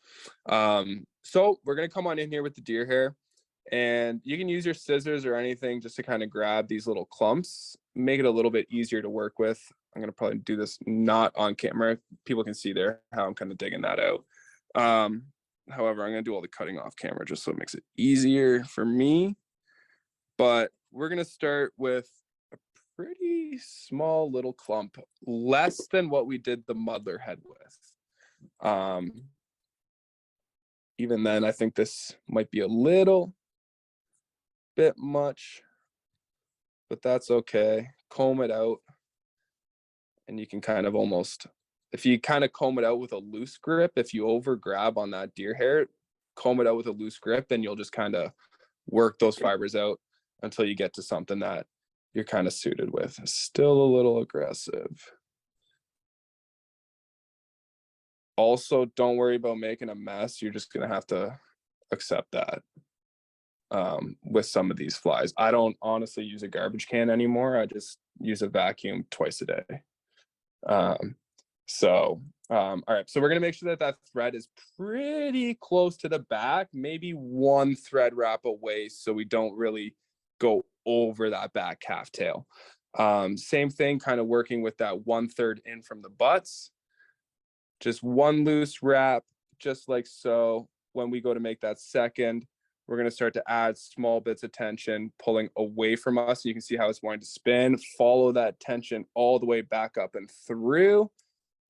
So we're gonna come on in here with the deer hair, and you can use your scissors or anything just to kind of grab these little clumps, make it a little bit easier to work with. I'm gonna probably do this not on camera. People can see there how I'm kind of digging that out. However, I'm going to do all the cutting off camera just so it makes it easier for me. But we're going to start with a pretty small little clump, less than what we did the muddler head with. Even then, I think this might be a little bit much, but that's okay. Comb it out, and you can kind of almost, if you kind of comb it out with a loose grip, if you over grab on that deer hair, comb it out with a loose grip, and you'll just kind of work those fibers out until you get to something that you're kind of suited with. Still a little aggressive. Also, don't worry about making a mess. You're just going to have to accept that. with some of these flies. I don't honestly use a garbage can anymore. I just use a vacuum twice a day. All right, so we're gonna make sure that that thread is pretty close to the back, maybe one thread wrap away, so we don't really go over that back calf tail. Same thing, kind of working with that 1/3 in from the butts. Just one loose wrap, just like so. When we go to make that second, we're going to start to add small bits of tension, pulling away from us. You can see how it's wanting to spin. Follow that tension all the way back up and through.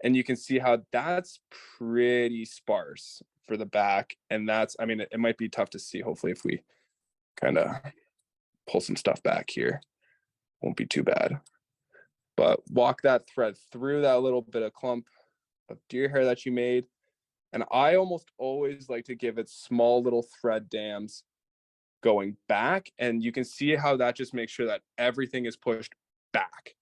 And you can see how that's pretty sparse for the back. And that's, I mean, it might be tough to see, hopefully, if we kind of pull some stuff back here. Won't be too bad. But walk that thread through that little bit of clump of deer hair that you made. And I almost always like to give it small little thread dams going back. And you can see how that just makes sure that everything is pushed back.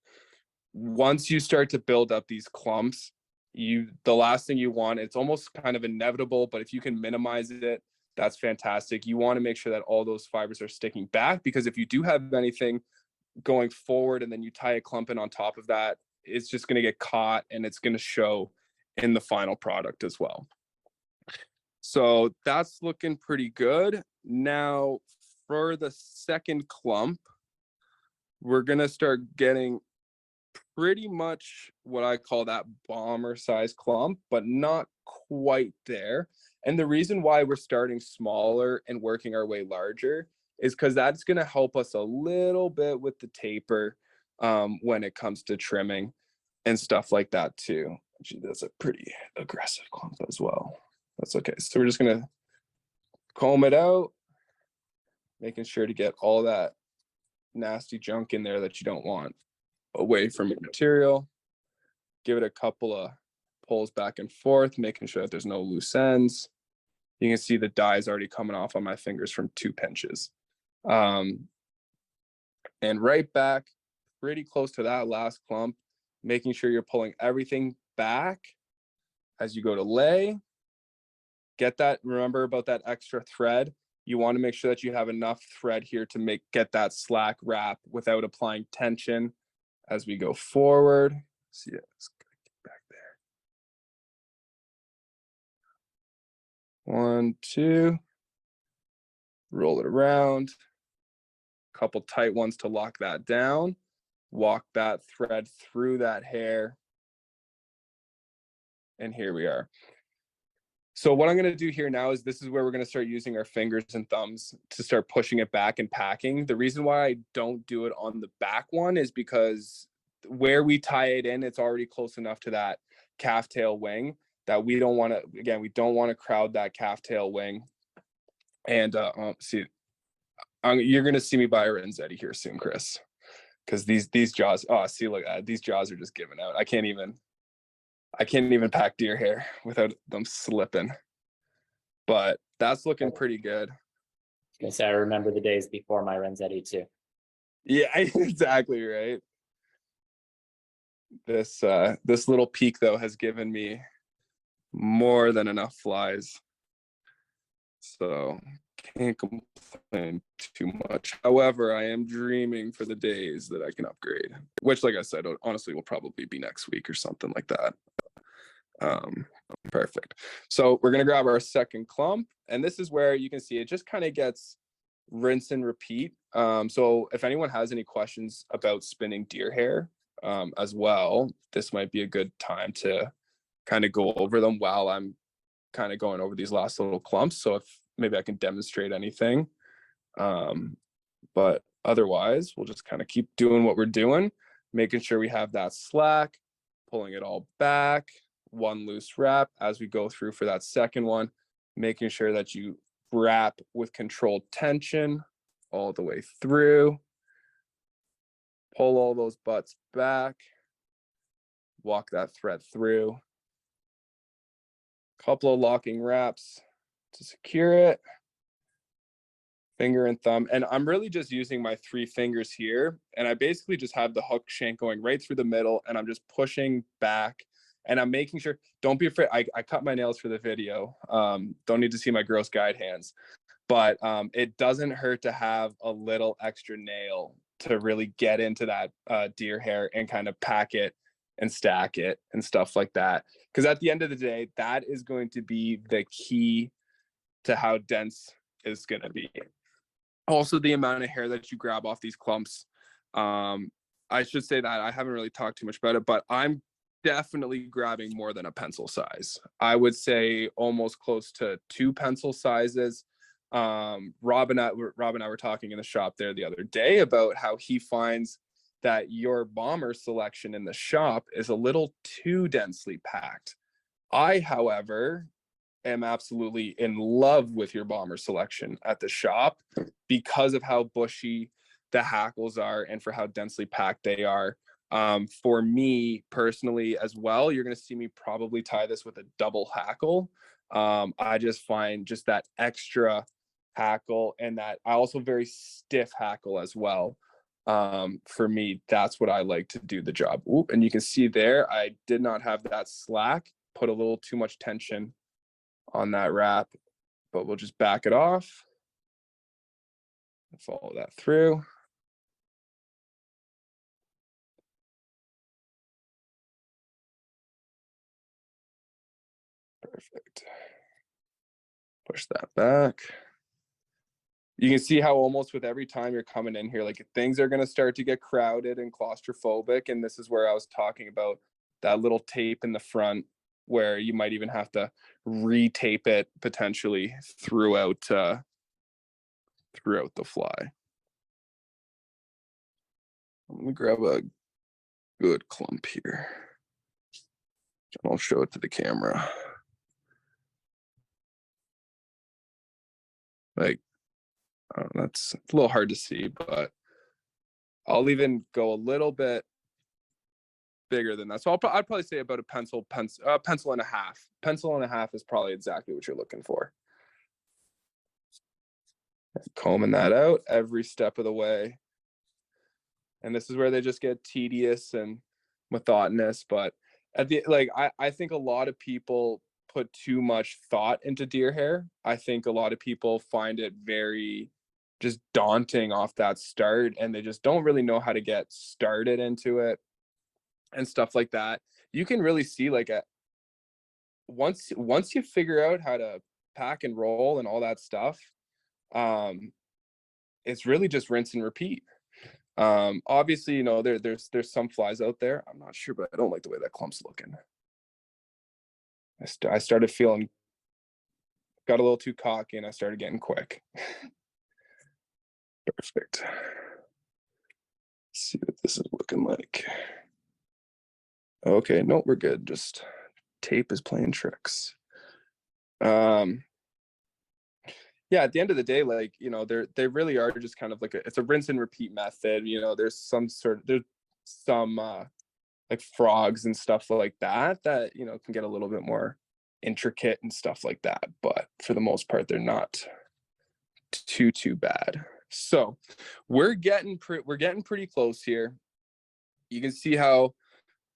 Once you start to build up these clumps, the last thing you want, it's almost kind of inevitable, but if you can minimize it, that's fantastic. You want to make sure that all those fibers are sticking back, because if you do have anything going forward and then you tie a clump in on top of that, it's just going to get caught and it's going to show in the final product as well. So that's looking pretty good. Now for the second clump, we're going to start getting pretty much what I call that bomber size clump, but not quite there. And the reason why we're starting smaller and working our way larger is because that's going to help us a little bit with the taper when it comes to trimming and stuff like that too. Actually, that's a pretty aggressive clump as well. That's okay. So we're just going to comb it out, making sure to get all that nasty junk in there that you don't want away from your material. Give it a couple of pulls back and forth, making sure that there's no loose ends. You can see the dye is already coming off on my fingers from 2 pinches. And right back, pretty close to that last clump, making sure you're pulling everything back as you go to lay. Get that, remember about that extra thread. You want to make sure that you have enough thread here to get that slack wrap without applying tension as we go forward. See, let's get back there. 1, 2. Roll it around. Couple tight ones to lock that down. Walk that thread through that hair. And here we are. So what I'm going to do here now is this is where we're going to start using our fingers and thumbs to start pushing it back and packing. The reason why I don't do it on the back one is because where we tie it in, it's already close enough to that calf tail wing that we don't want to, again, we don't want to crowd that calf tail wing. And see, you're going to see me buy a Renzetti here soon, Chris, because these jaws, oh, see, look at that. These jaws are just giving out. I can't even pack deer hair without them slipping, but that's looking pretty good. I say I remember the days before my Renzetti too. Yeah, exactly right. This little peak though has given me more than enough flies, so can't complain too much. However, I am dreaming for the days that I can upgrade, which, like I said, honestly will probably be next week or something like that. Perfect. So we're gonna grab our second clump, and this is where you can see it just kind of gets rinse and repeat. So if anyone has any questions about spinning deer hair as well, this might be a good time to kind of go over them while I'm kind of going over these last little clumps. So if maybe I can demonstrate anything, but otherwise we'll just kind of keep doing what we're doing, making sure we have that slack, pulling it all back, one loose wrap as we go through for that second one, making sure that you wrap with controlled tension all the way through. Pull all those butts back, walk that thread through. Couple of locking wraps to secure it. Finger and thumb. And I'm really just using my 3 fingers here. And I basically just have the hook shank going right through the middle, and I'm just pushing back. And I'm making sure, don't be afraid. I cut my nails for the video. Don't need to see my gross guide hands. but it doesn't hurt to have a little extra nail to really get into that deer hair and kind of pack it and stack it and stuff like that. Because at the end of the day, that is going to be the key to how dense it's going to be. Also, the amount of hair that you grab off these clumps. I should say that I haven't really talked too much about it, but I'm definitely grabbing more than a pencil size. I would say almost close to 2 pencil sizes. Rob and I were talking in the shop there the other day about how he finds that your bomber selection in the shop is a little too densely packed. I, however, am absolutely in love with your bomber selection at the shop because of how bushy the hackles are and for how densely packed they are. For me personally as well, you're going to see me probably tie this with a double hackle. I just find just that extra hackle, and that I also very stiff hackle as well. For me, that's what I like to do the job. Ooh, and you can see there, I did not have that slack, put a little too much tension on that wrap, but we'll just back it off and follow that through. Perfect. Push that back. You can see how almost with every time you're coming in here, like things are going to start to get crowded and claustrophobic. And this is where I was talking about that little tape in the front where you might even have to retape it potentially throughout the fly. I'm going to grab a good clump here. And I'll show it to the camera. Like, that's a little hard to see, but I'll even go a little bit bigger than that. So I'd probably say about a pencil and a half. Pencil and a half is probably exactly what you're looking for. Combing that out every step of the way. And this is where they just get tedious and monotonous. But at the I think a lot of people put too much thought into deer hair. I think a lot of people find it very just daunting off that start, and they just don't really know how to get started into it and stuff like that. You can really see like once you figure out how to pack and roll and all that stuff, it's really just rinse and repeat. Obviously, you know, there's some flies out there. I'm not sure, but I don't like the way that clump's looking. I started feeling, got a little too cocky, and I started getting quick. Perfect. Let's see what this is looking like. Okay, no, we're good. Just tape is playing tricks. Yeah, at the end of the day, like, you know, they really are just kind of like it's a rinse and repeat method. You know, there's some like frogs and stuff like that, you know, can get a little bit more intricate and stuff like that. But for the most part, they're not too bad. So we're getting pretty close here. You can see how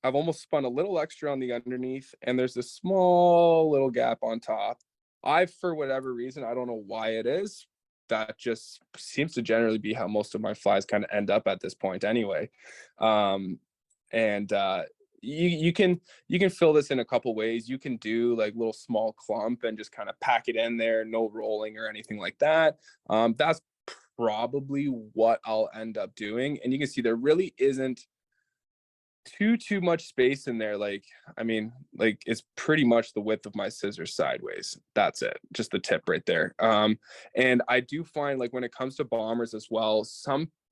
I've almost spun a little extra on the underneath, and there's this small little gap on top. For whatever reason, I don't know why it is, that just seems to generally be how most of my flies kind of end up at this point anyway. You can fill this in a couple ways. You can do like little small clump and just kind of pack it in there, no rolling or anything like that. That's probably what I'll end up doing. And you can see there really isn't too much space in there. Like, I mean, like it's pretty much the width of my scissors sideways. That's it, just the tip right there. And I do find, like, when it comes to bombers as well,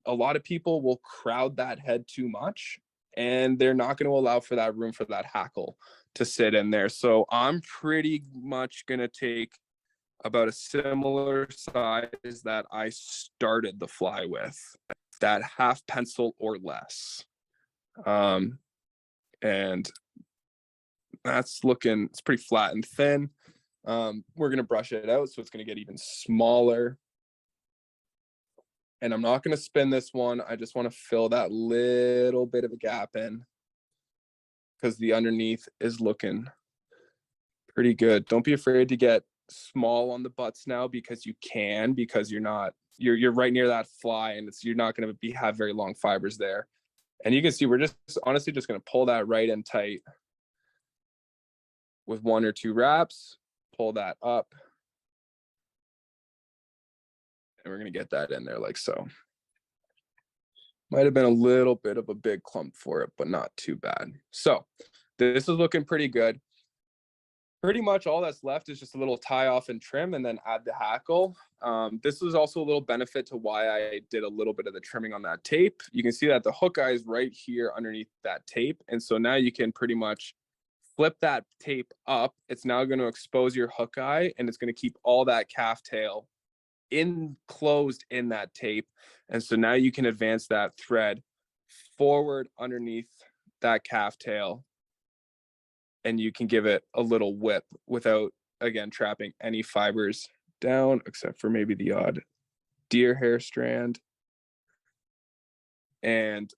a lot of people will crowd that head too much, and they're not going to allow for that room for that hackle to sit in there. So I'm pretty much going to take about a similar size that I started the fly with, that half pencil or less. And that's looking, it's pretty flat and thin. We're going to brush it out, so it's going to get even smaller. And I'm not going to spin this one. I just want to fill that little bit of a gap in, because the underneath is looking pretty good. Don't be afraid to get small on the butts now because you're right near that fly, and you're not going to have very long fibers there. And you can see we're just honestly just going to pull that right in tight with 1 or 2 wraps, pull that up, and we're going to get that in there like so. Might have been a little bit of a big clump for it, but not too bad. So this is looking pretty good. Pretty much all that's left is just a little tie off and trim, and then add the hackle. This was also a little benefit to why I did a little bit of the trimming on that tape. You can see that the hook eye is right here underneath that tape. And so now you can pretty much flip that tape up. It's now going to expose your hook eye, and it's going to keep all that calf tail enclosed in that tape. And so now you can advance that thread forward underneath that calf tail, and you can give it a little whip without, again, trapping any fibers down, except for maybe the odd deer hair strand. And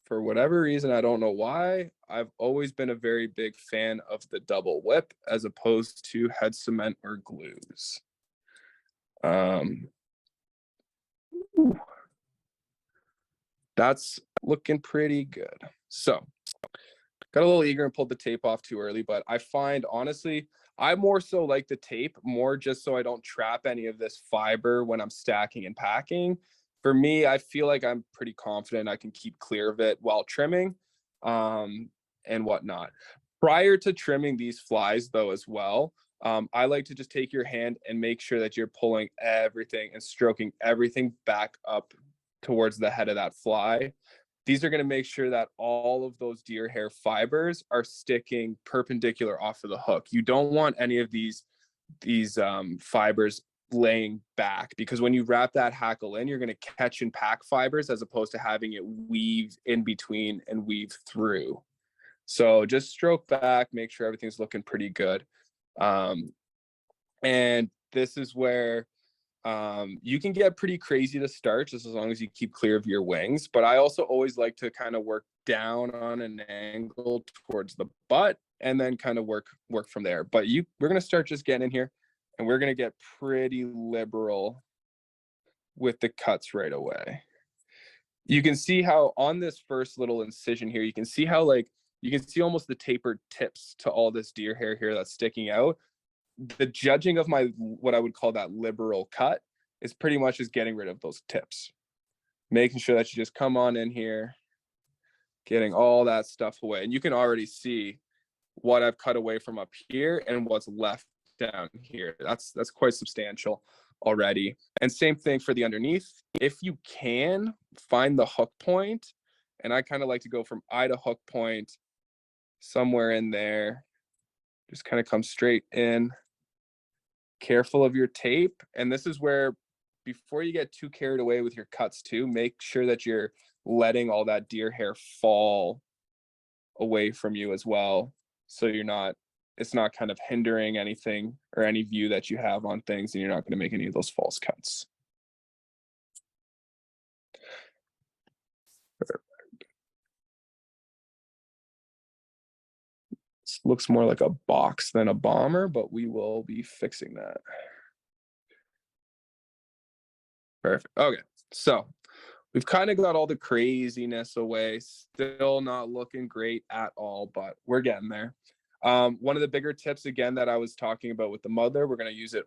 for whatever reason, I don't know why, I've always been a very big fan of the double whip as opposed to head cement or glues. That's looking pretty good. So got a little eager and pulled the tape off too early, but I find, honestly, I more so like the tape more just so I don't trap any of this fiber when I'm stacking and packing. For me, I feel like I'm pretty confident I can keep clear of it while trimming and whatnot. Prior to trimming these flies, though, as well, I like to just take your hand and make sure that you're pulling everything and stroking everything back up towards the head of that fly. These are going to make sure that all of those deer hair fibers are sticking perpendicular off of the hook. You don't want any of these fibers laying back, because when you wrap that hackle in, you're going to catch and pack fibers as opposed to having it weave in between and weave through. So just stroke back, make sure everything's looking pretty good. And this is where you can get pretty crazy to start, just as long as you keep clear of your wings. But I also always like to kind of work down on an angle towards the butt and then kind of work from there. But we're going to start just getting in here, and we're going to get pretty liberal with the cuts right away. You can see how on this first little incision here, you can see how you can see almost the tapered tips to all this deer hair here that's sticking out. The judging of what I would call that liberal cut is pretty much just getting rid of those tips, making sure that you just come on in here, getting all that stuff away. And you can already see what I've cut away from up here and what's left down here. That's quite substantial already. And same thing for the underneath. If you can find the hook point, and I kind of like to go from eye to hook point somewhere in there, just kind of come straight in. Careful of your tape. And this is where, before you get too carried away with your cuts too, make sure that you're letting all that deer hair fall away from you as well, so it's not kind of hindering anything or any view that you have on things, and you're not going to make any of those false cuts. This looks more like a box than a bomber, but we will be fixing that. Perfect. Okay, so we've kind of got all the craziness away. Still not looking great at all, but we're getting there. One of the bigger tips, again, that I was talking about with the muddler, we're going to use it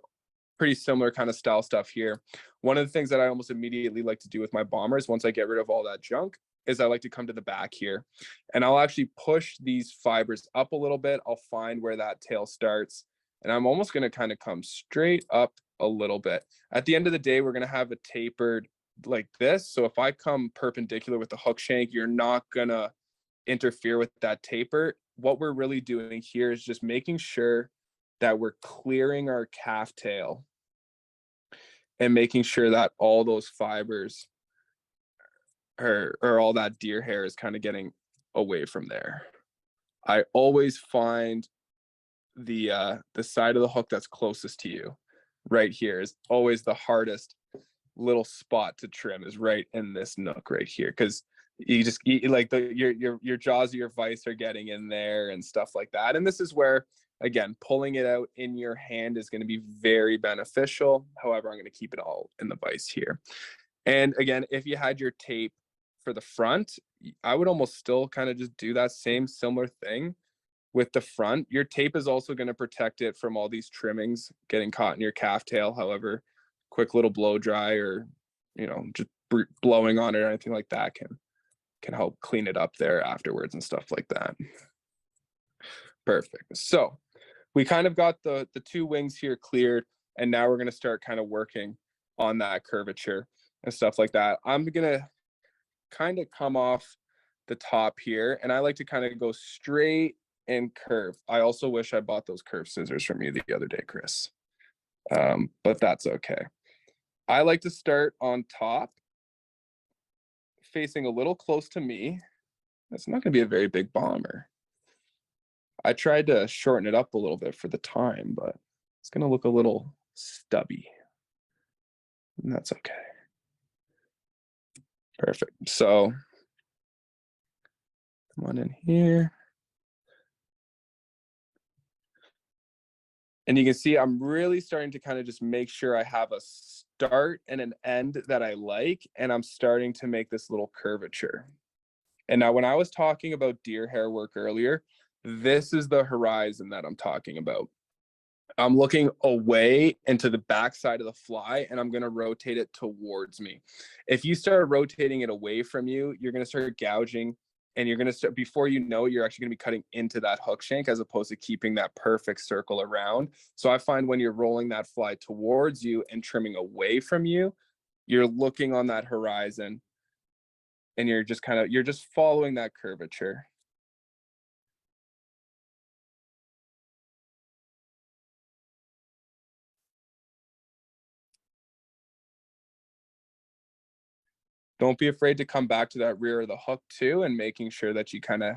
pretty similar kind of style stuff here. One of the things that I almost immediately like to do with my bombers, once I get rid of all that junk, is I like to come to the back here, and I'll actually push these fibers up a little bit. I'll find where that tail starts, and I'm almost going to kind of come straight up a little bit. At the end of the day, we're going to have it tapered like this. So if I come perpendicular with the hook shank, you're not going to interfere with that taper. What we're really doing here is just making sure that we're clearing our calf tail and making sure that all those fibers or all that deer hair is kind of getting away from there. I always find the side of the hook that's closest to you right here is always the hardest little spot to trim, is right in this nook right here, because your jaws of your vise are getting in there and stuff like that. And this is where Again, pulling it out in your hand is going to be very beneficial. However, I'm going to keep it all in the vise here. And again, if you had your tape for the front, I would almost still kind of just do that same similar thing with the front. Your tape is also going to protect it from all these trimmings getting caught in your calf tail. However, quick little blow dry or, just blowing on it or anything like that can help clean it up there afterwards and stuff like that. Perfect. So we kind of got the two wings here cleared, and now we're going to start kind of working on that curvature and stuff like that. I'm going to kind of come off the top here, and I like to kind of go straight and curve. I also wish I bought those curved scissors from you the other day, Chris, but that's okay. I like to start on top, facing a little close to me. That's not going to be a very big bomber. I tried to shorten it up a little bit for the time, but it's going to look a little stubby. And that's okay. Perfect. So come on in here. And you can see I'm really starting to kind of just make sure I have a start and an end that I like, and I'm starting to make this little curvature. And now when I was talking about deer hair work earlier, this is the horizon that I'm talking about. I'm looking away into the backside of the fly, and I'm going to rotate it towards me. If you start rotating it away from you, you're going to start gouging, and you're going to start, before you know it, you're actually going to be cutting into that hook shank as opposed to keeping that perfect circle around. So I find when you're rolling that fly towards you and trimming away from you, you're looking on that horizon, and you're just following that curvature. Don't be afraid to come back to that rear of the hook too, and making sure that you kind of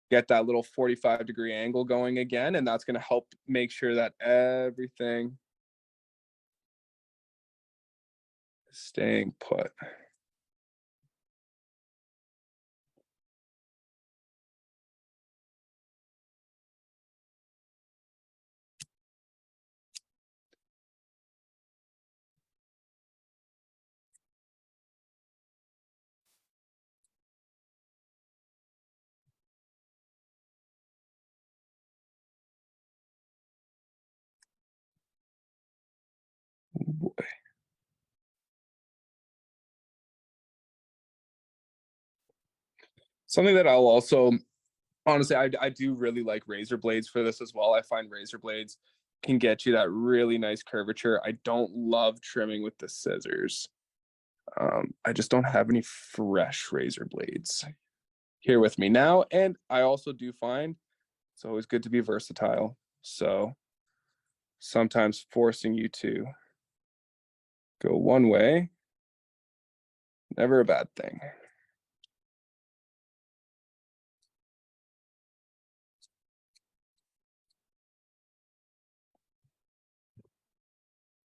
get that little 45-degree angle going again. And that's going to help make sure that everything is staying put. Oh boy. Something that I'll also, honestly, I do really like razor blades for this as well. I find razor blades can get you that really nice curvature. I don't love trimming with the scissors. I just don't have any fresh razor blades here with me now. And I also do find it's always good to be versatile. So sometimes forcing you to go one way, never a bad thing.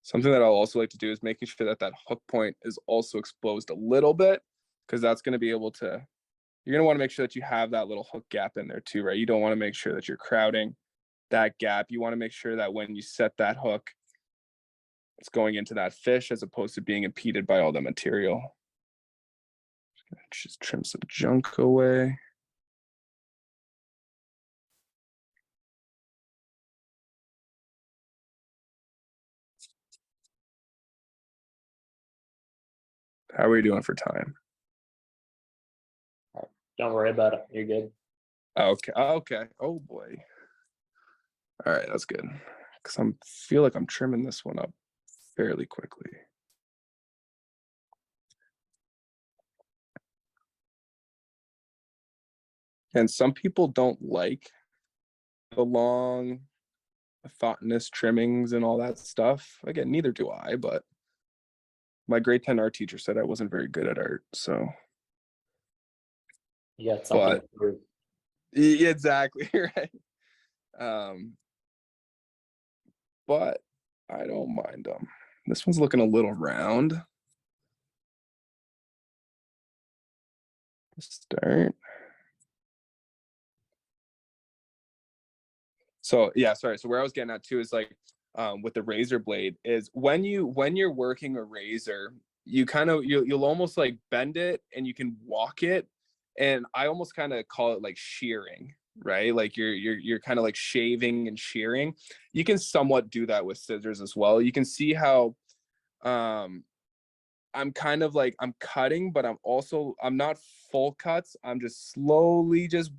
Something that I'll also like to do is making sure that that hook point is also exposed a little bit, because that's going to be able to, you're going to want to make sure that you have that little hook gap in there too, right? You don't want to make sure that you're crowding that gap. You want to make sure that when you set that hook, it's going into that fish as opposed to being impeded by all the material. Just trim some junk away. How are we doing for time? Don't worry about it. You're good. Okay. Okay. Oh boy. All right, that's good. Because I feel like I'm trimming this one up fairly quickly. And some people don't like the long, monotonous trimmings and all that stuff. Again, neither do I, but my grade 10 art teacher said I wasn't very good at art. So, You got something to prove. yeah, exactly. Right. But I don't mind them. This one's looking a little round. Start. So yeah, sorry. So where I was getting at too is like with the razor blade is when you're working a razor, you kind of you'll almost like bend it and you can walk it. And I almost kind of call it like shearing, right? Like you're kind of like shaving and shearing. You can somewhat do that with scissors as well. You can see how I'm kind of like I'm cutting, but I'm not full cuts. I'm just slowly just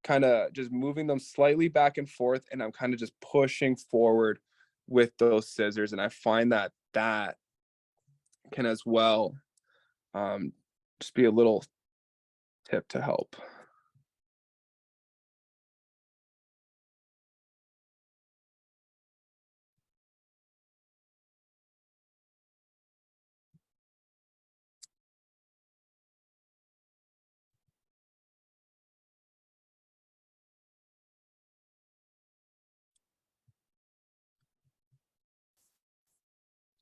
kind of just moving them slightly back and forth, and I'm kind of just pushing forward with those scissors. And I find that that can as well just be a little tip to help.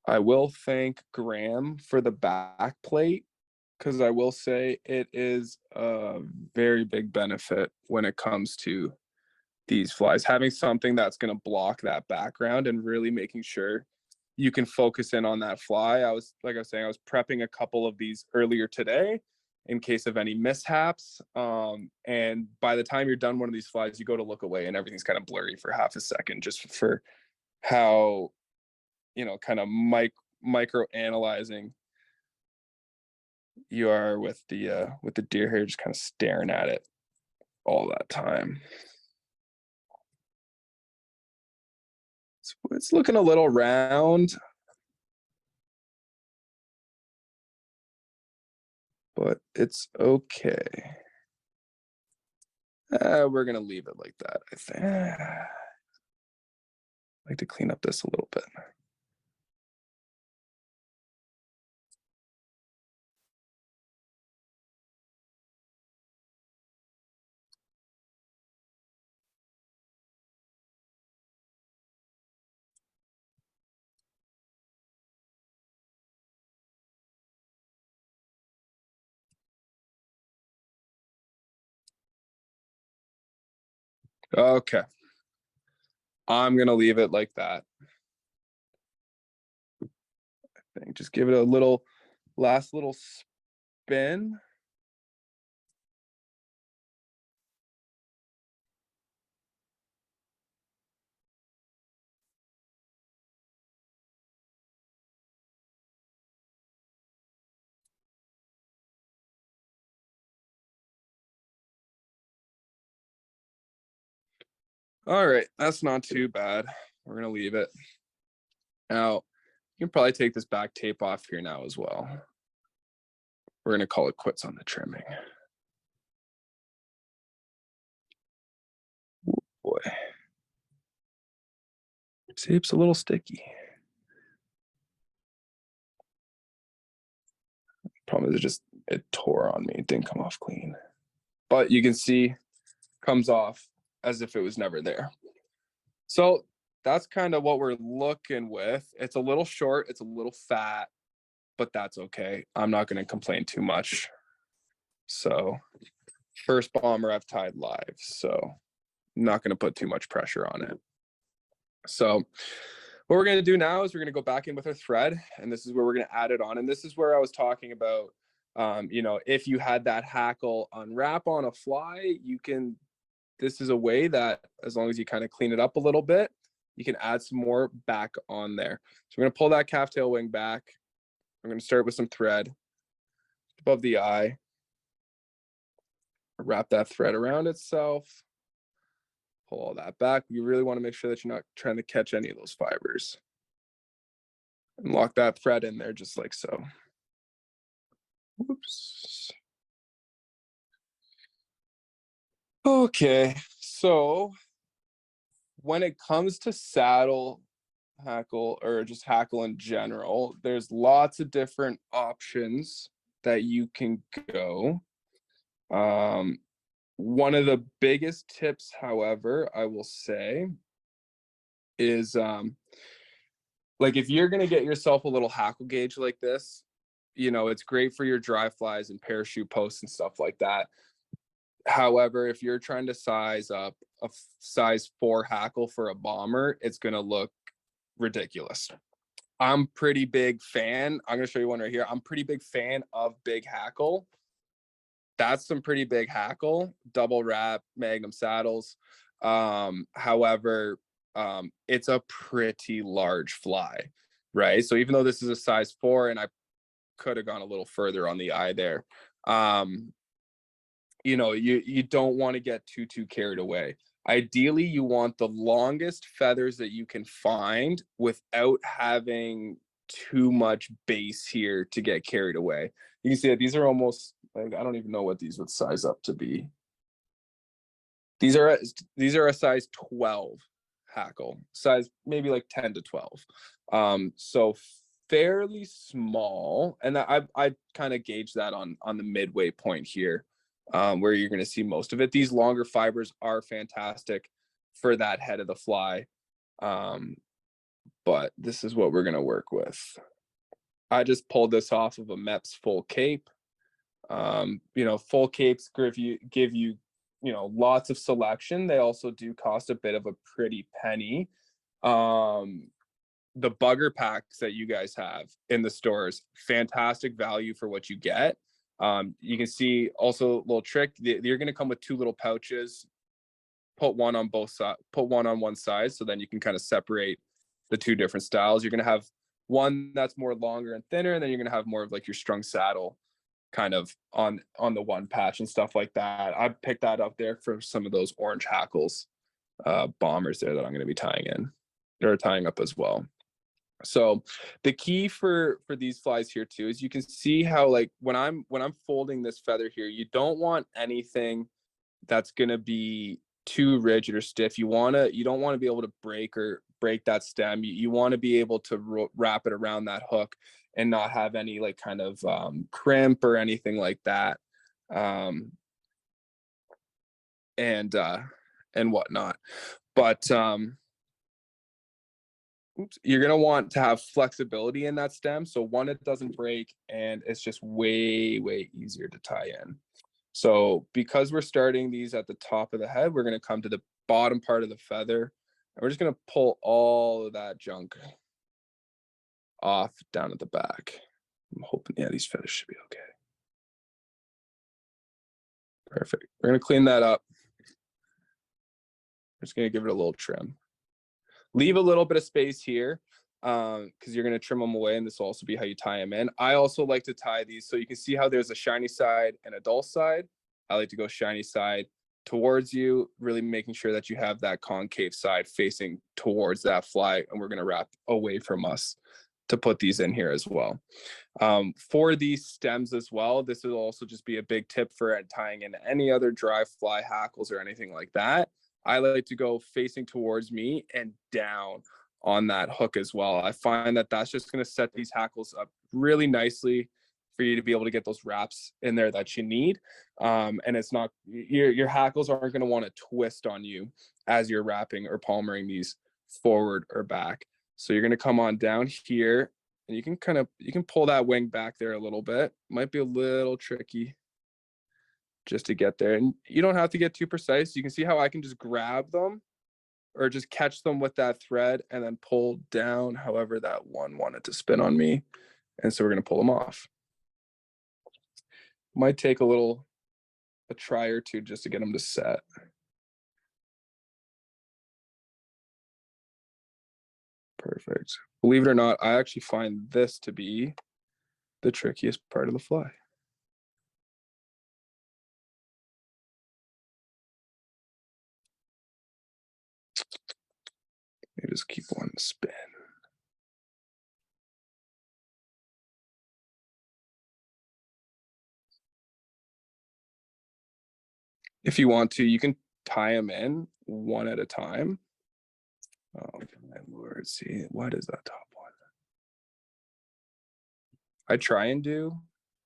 I will thank Graham for the back plate because I will say it is a very big benefit when it comes to these flies. Having something that's going to block that background and really making sure you can focus in on that fly. Like I was saying, I was prepping a couple of these earlier today in case of any mishaps. And by the time you're done one of these flies, you go to look away and everything's kind of blurry for half a second just for how, kind of micro analyzing you are with the deer hair, just kind of staring at it all that time. It's looking a little round, but it's okay. We're gonna leave it like that, I think. I like to clean up this a little bit. Okay. I'm gonna leave it like that. I think just give it a last little spin. All right, that's not too bad. We're gonna leave it. Now, you can probably take this back tape off here now as well. We're gonna call it quits on the trimming. Ooh, boy. Tape's a little sticky. Problem is it tore on me. It didn't come off clean. But you can see comes off as if it was never there. So that's kind of what we're looking with. It's a little short, it's a little fat, but that's okay. I'm not going to complain too much. So first bomber I've tied live, so I'm not going to put too much pressure on it. So what we're going to do now is we're going to go back in with our thread, and this is where we're going to add it on. And this is where I was talking about, if you had that hackle unwrap on a fly, this is a way that as long as you kind of clean it up a little bit, you can add some more back on there. So we're going to pull that calf tail wing back. I'm going to start with some thread above the eye. Wrap that thread around itself. Pull all that back. You really want to make sure that you're not trying to catch any of those fibers. And lock that thread in there just like so. Whoops. Okay, so when it comes to saddle hackle or just hackle in general, there's lots of different options that you can go. One of the biggest tips, however, I will say is like if you're going to get yourself a little hackle gauge like this, it's great for your dry flies and parachute posts and stuff like that. However, if you're trying to size up a size 4 hackle for a bomber, it's going to look ridiculous. I'm pretty big fan. I'm going to show you one right here. I'm pretty big fan of big hackle. That's some pretty big hackle, double wrap, Magnum saddles. However, it's a pretty large fly, right? So even though this is a size 4, and I could have gone a little further on the eye there, you know, you don't want to get too carried away. Ideally, you want the longest feathers that you can find without having too much base here to get carried away. You can see that these are almost like, I don't even know what these would size up to be. These are a size 12 hackle, size maybe like 10 to 12. So fairly small, and I kind of gauge that on the midway point here, where you're going to see most of it. These longer fibers are fantastic for that head of the fly, but this is what we're going to work with. I just pulled this off of a Mepps full cape. You know, full capes give you lots of selection. They also do cost a bit of a pretty penny. The bugger packs that you guys have in the stores, fantastic value for what you get. You can see also a little trick. You're going to come with 2 little pouches. Put one on both sides. Put one on one side, so then you can kind of separate the 2 different styles. You're going to have one that's more longer and thinner, and then you're going to have more of like your strung saddle kind of on the one patch and stuff like that. I picked that up there for some of those orange hackles, bombers there that I'm going to be tying in or tying up as well. So the key for these flies here too is you can see how, like, when I'm folding this feather here, you don't want anything that's going to be too rigid or stiff. You don't want to be able to break that stem. You want to be able to wrap it around that hook and not have any like kind of crimp or anything like that, and whatnot. But you're going to want to have flexibility in that stem, so one, it doesn't break, and it's just way easier to tie in. So because we're starting these at the top of the head, we're going to come to the bottom part of the feather, and we're just going to pull all of that junk off down at the back. I'm hoping, yeah, these feathers should be okay. Perfect. We're going to clean that up. We're just going to give it a little trim. Leave a little bit of space here, because you're going to trim them away, and this will also be how you tie them in. I also like to tie these so you can see how there's a shiny side and a dull side. I like to go shiny side towards you, really making sure that you have that concave side facing towards that fly, and we're going to wrap away from us to put these in here as well. For these stems as well, this will also just be a big tip for tying in any other dry fly hackles or anything like that. I like to go facing towards me and down on that hook as well. I find that that's just going to set these hackles up really nicely for you to be able to get those wraps in there that you need. And it's not, your hackles aren't going to want to twist on you as you're wrapping or palmering these forward or back. So you're going to come on down here, and you can pull that wing back there a little bit. Might be a little tricky just to get there, and you don't have to get too precise. You can see how I can just grab them or just catch them with that thread and then pull down however that one wanted to spin on me. And so we're going to pull them off. Might take a try or two just to get them to set. Perfect. Believe it or not, I actually find this to be the trickiest part of the fly. Maybe just keep one spin. If you want to, you can tie them in one at a time. Oh my lord, see, what is that top one? I try and do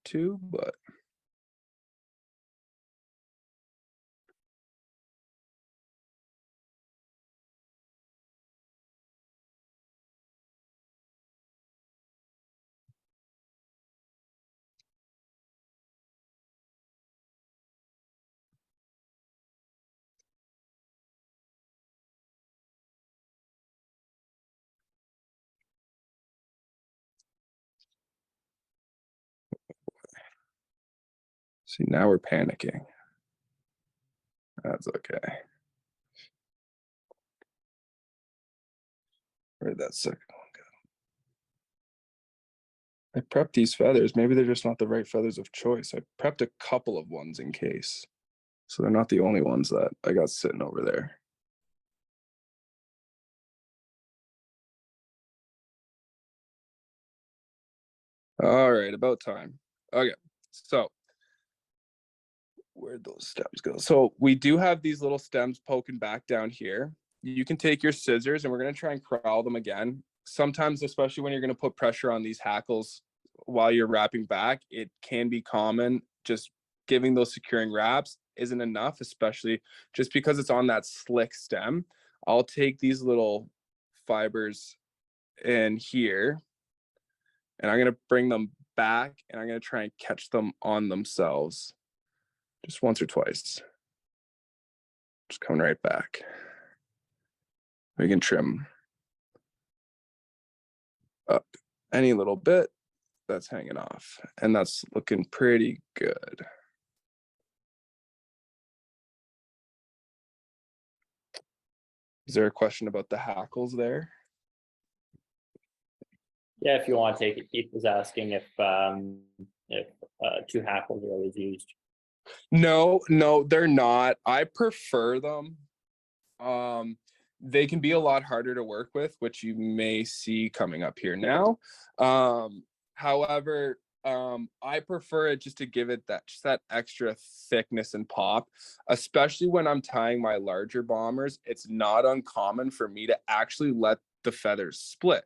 2, but See, now we're panicking. That's okay. Where'd that second one go? I prepped these feathers. Maybe they're just not the right feathers of choice. I prepped a couple of ones in case. So they're not the only ones that I got sitting over there. All right, about time. Okay, so where'd those stems go? So we do have these little stems poking back down here. You can take your scissors and we're going to try and corral them again. Sometimes, especially when you're going to put pressure on these hackles while you're wrapping back, it can be common. Just giving those securing wraps isn't enough, especially just because it's on that slick stem. I'll take these little fibers in here and I'm going to bring them back and I'm going to try and catch them on themselves just once or twice. Just coming right back. We can trim up any little bit that's hanging off, and that's looking pretty good. Is there a question about the hackles there? Yeah, if you want to take it, Keith was asking if two hackles are always used. No, they're not. I prefer them. They can be a lot harder to work with, which you may see coming up here now. However, I prefer it just to give it that extra thickness and pop, especially when I'm tying my larger bombers. It's not uncommon for me to actually let the feathers split,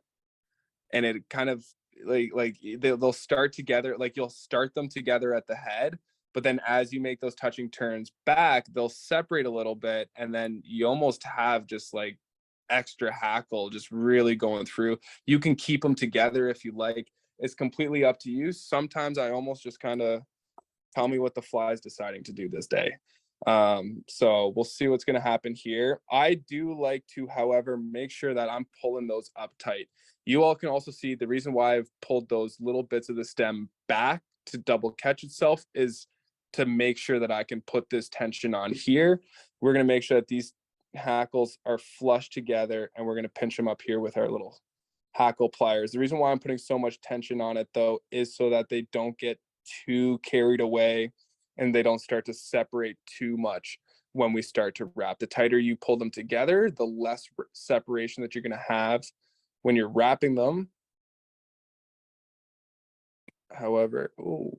and it kind of like they'll start together. Like you'll start them together at the head, but then as you make those touching turns back, they'll separate a little bit, and then you almost have just like extra hackle just really going through. You can keep them together if you like. It's completely up to you. Sometimes I almost just kind of tell me what the fly is deciding to do this day. So we'll see what's going to happen here. I do like to, however, make sure that I'm pulling those up tight. You all can also see the reason why I've pulled those little bits of the stem back to double catch itself is to make sure that I can put this tension on here. We're going to make sure that these hackles are flush together, and we're going to pinch them up here with our little hackle pliers. The reason why I'm putting so much tension on it though is so that they don't get too carried away and they don't start to separate too much when we start to wrap. The tighter you pull them together, the less separation that you're going to have when you're wrapping them. However, oh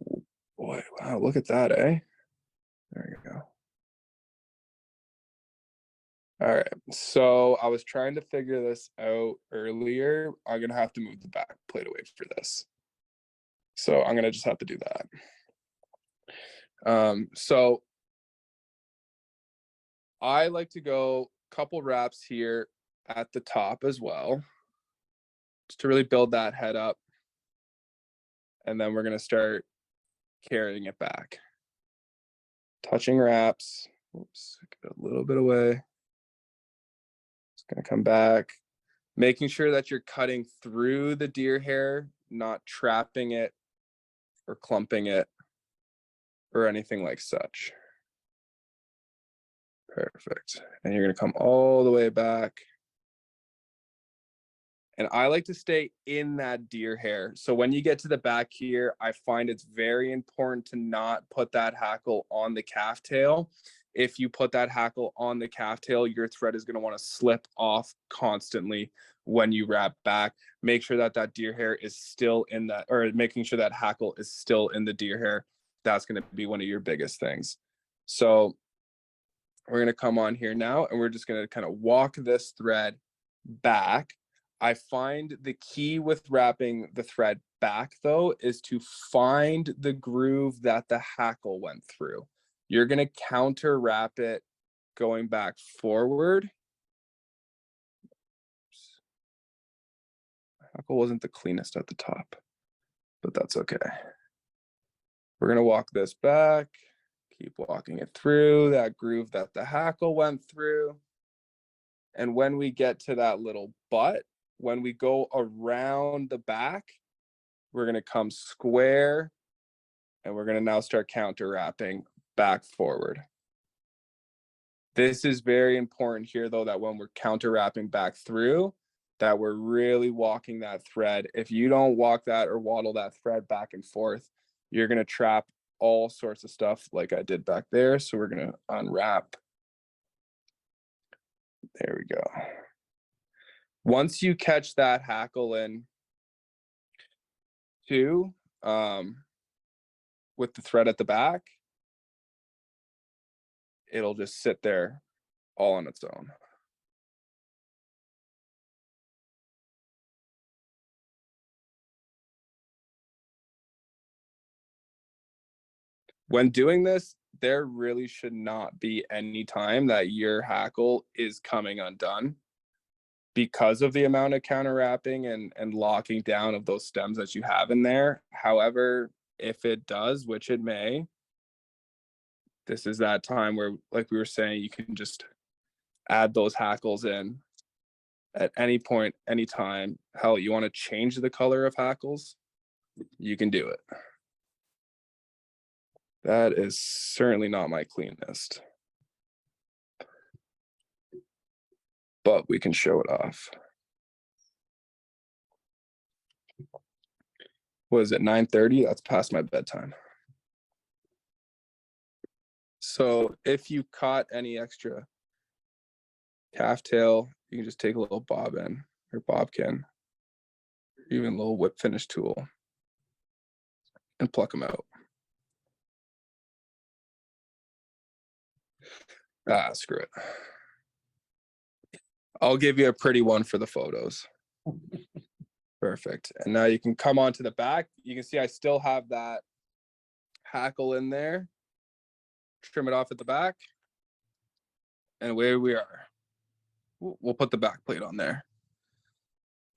boy, wow, look at that, eh? There you go. All right, so I was trying to figure this out earlier. I'm gonna have to move the back plate away for this. So I'm gonna just have to do that. So I like to go a couple wraps here at the top as well, just to really build that head up. And then we're gonna start carrying it back. Touching wraps. Oops, get a little bit away. It's gonna come back. Making sure that you're cutting through the deer hair, not trapping it or clumping it or anything like such. Perfect. And you're going to come all the way back. And I like to stay in that deer hair. So when you get to the back here, I find it's very important to not put that hackle on the calf tail. If you put that hackle on the calf tail, your thread is going to want to slip off constantly when you wrap back. Make sure that that deer hair is still in that, or making sure that hackle is still in the deer hair. That's going to be one of your biggest things. So we're going to come on here now, and we're just going to kind of walk this thread back. I find the key with wrapping the thread back, though, is to find the groove that the hackle went through. You're going to counter wrap it going back forward. Hackle wasn't the cleanest at the top, but that's okay. We're going to walk this back, keep walking it through that groove that the hackle went through. And when we get to that little butt, when we go around the back, we're going to come square And we're going to now start counter wrapping back forward. This is very important here, though, that when we're counter wrapping back through, that we're really walking that thread. If you don't walk that or waddle that thread back and forth, you're going to trap all sorts of stuff like I did back there. So we're going to unwrap. There we go. Once you catch that hackle in too, with the thread at the back, it'll just sit there all on its own. When doing this, there really should not be any time that your hackle is coming undone because of the amount of counter wrapping and locking down of those stems that you have in there. However, if it does, which it may, this is that time where, like we were saying, you can just add those hackles in at any point, anytime. Hell, you want to change the color of hackles, you can do it. That is certainly not my cleanest, but we can show it off. What is it, 9:30? That's past my bedtime. So if you caught any extra calf tail, you can just take a little bobbin or bobkin, even a little whip finish tool, and pluck them out. Ah, screw it. I'll give you a pretty one for the photos. Perfect. And now you can come on to the back. You can see I still have that hackle in there. Trim it off at the back. And away we are. We'll put the back plate on there.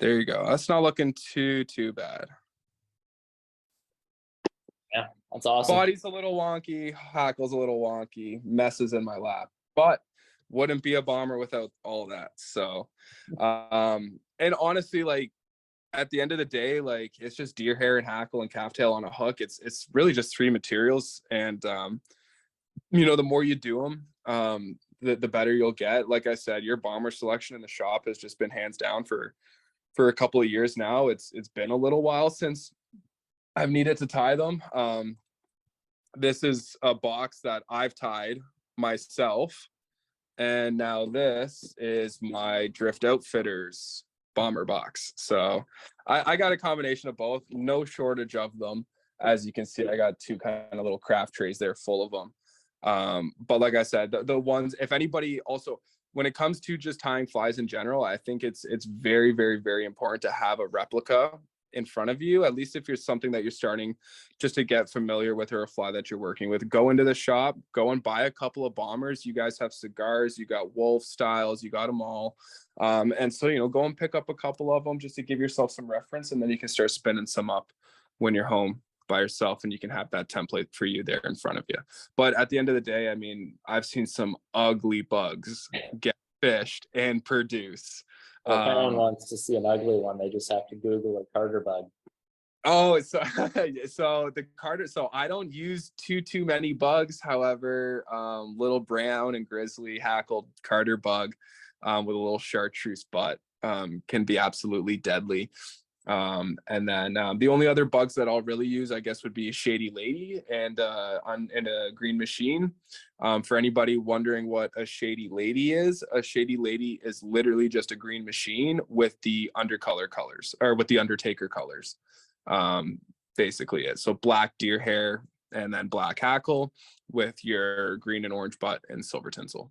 There you go. That's not looking too bad. Yeah, that's awesome. Body's a little wonky, hackle's a little wonky, messes in my lap, but wouldn't be a bomber without all that. So, and honestly, like at the end of the day, like it's just deer hair and hackle and calf tail on a hook. It's really just 3 materials, and you know, the more you do them, the better you'll get. Like I said, your bomber selection in the shop has just been hands down for a couple of years now. It's been a little while since I've needed to tie them. This is a box that I've tied myself, and now this is my Drift Outfitters bomber box. So I got a combination of both, no shortage of them. As you can see, I got 2 kind of little craft trays there full of them. But like I said, the ones, if anybody also, when it comes to just tying flies in general, I think it's very, very, very important to have a replica in front of you, at least if you're something that you're starting just to get familiar with, or a fly that you're working with. Go into the shop, go and buy a couple of bombers. You guys have cigars, you got wolf styles, you got them all. And so, you know, go and pick up a couple of them just to give yourself some reference, and then you can start spinning some up when you're home by yourself, and you can have that template for you there in front of you. But at the end of the day, I mean, I've seen some ugly bugs get fished and produce. Well, if anyone wants to see an ugly one, they just have to Google a Carter bug. Oh, so the Carter. So I don't use too many bugs. However, little brown and grizzly hackled Carter bug with a little chartreuse butt can be absolutely deadly. And then the only other bugs that I'll really use, I guess, would be a shady lady and a green machine. For anybody wondering what a shady lady is literally just a green machine with the undercolor colors, or with the Undertaker colors. Basically it. So black deer hair and then black hackle with your green and orange butt and silver tinsel.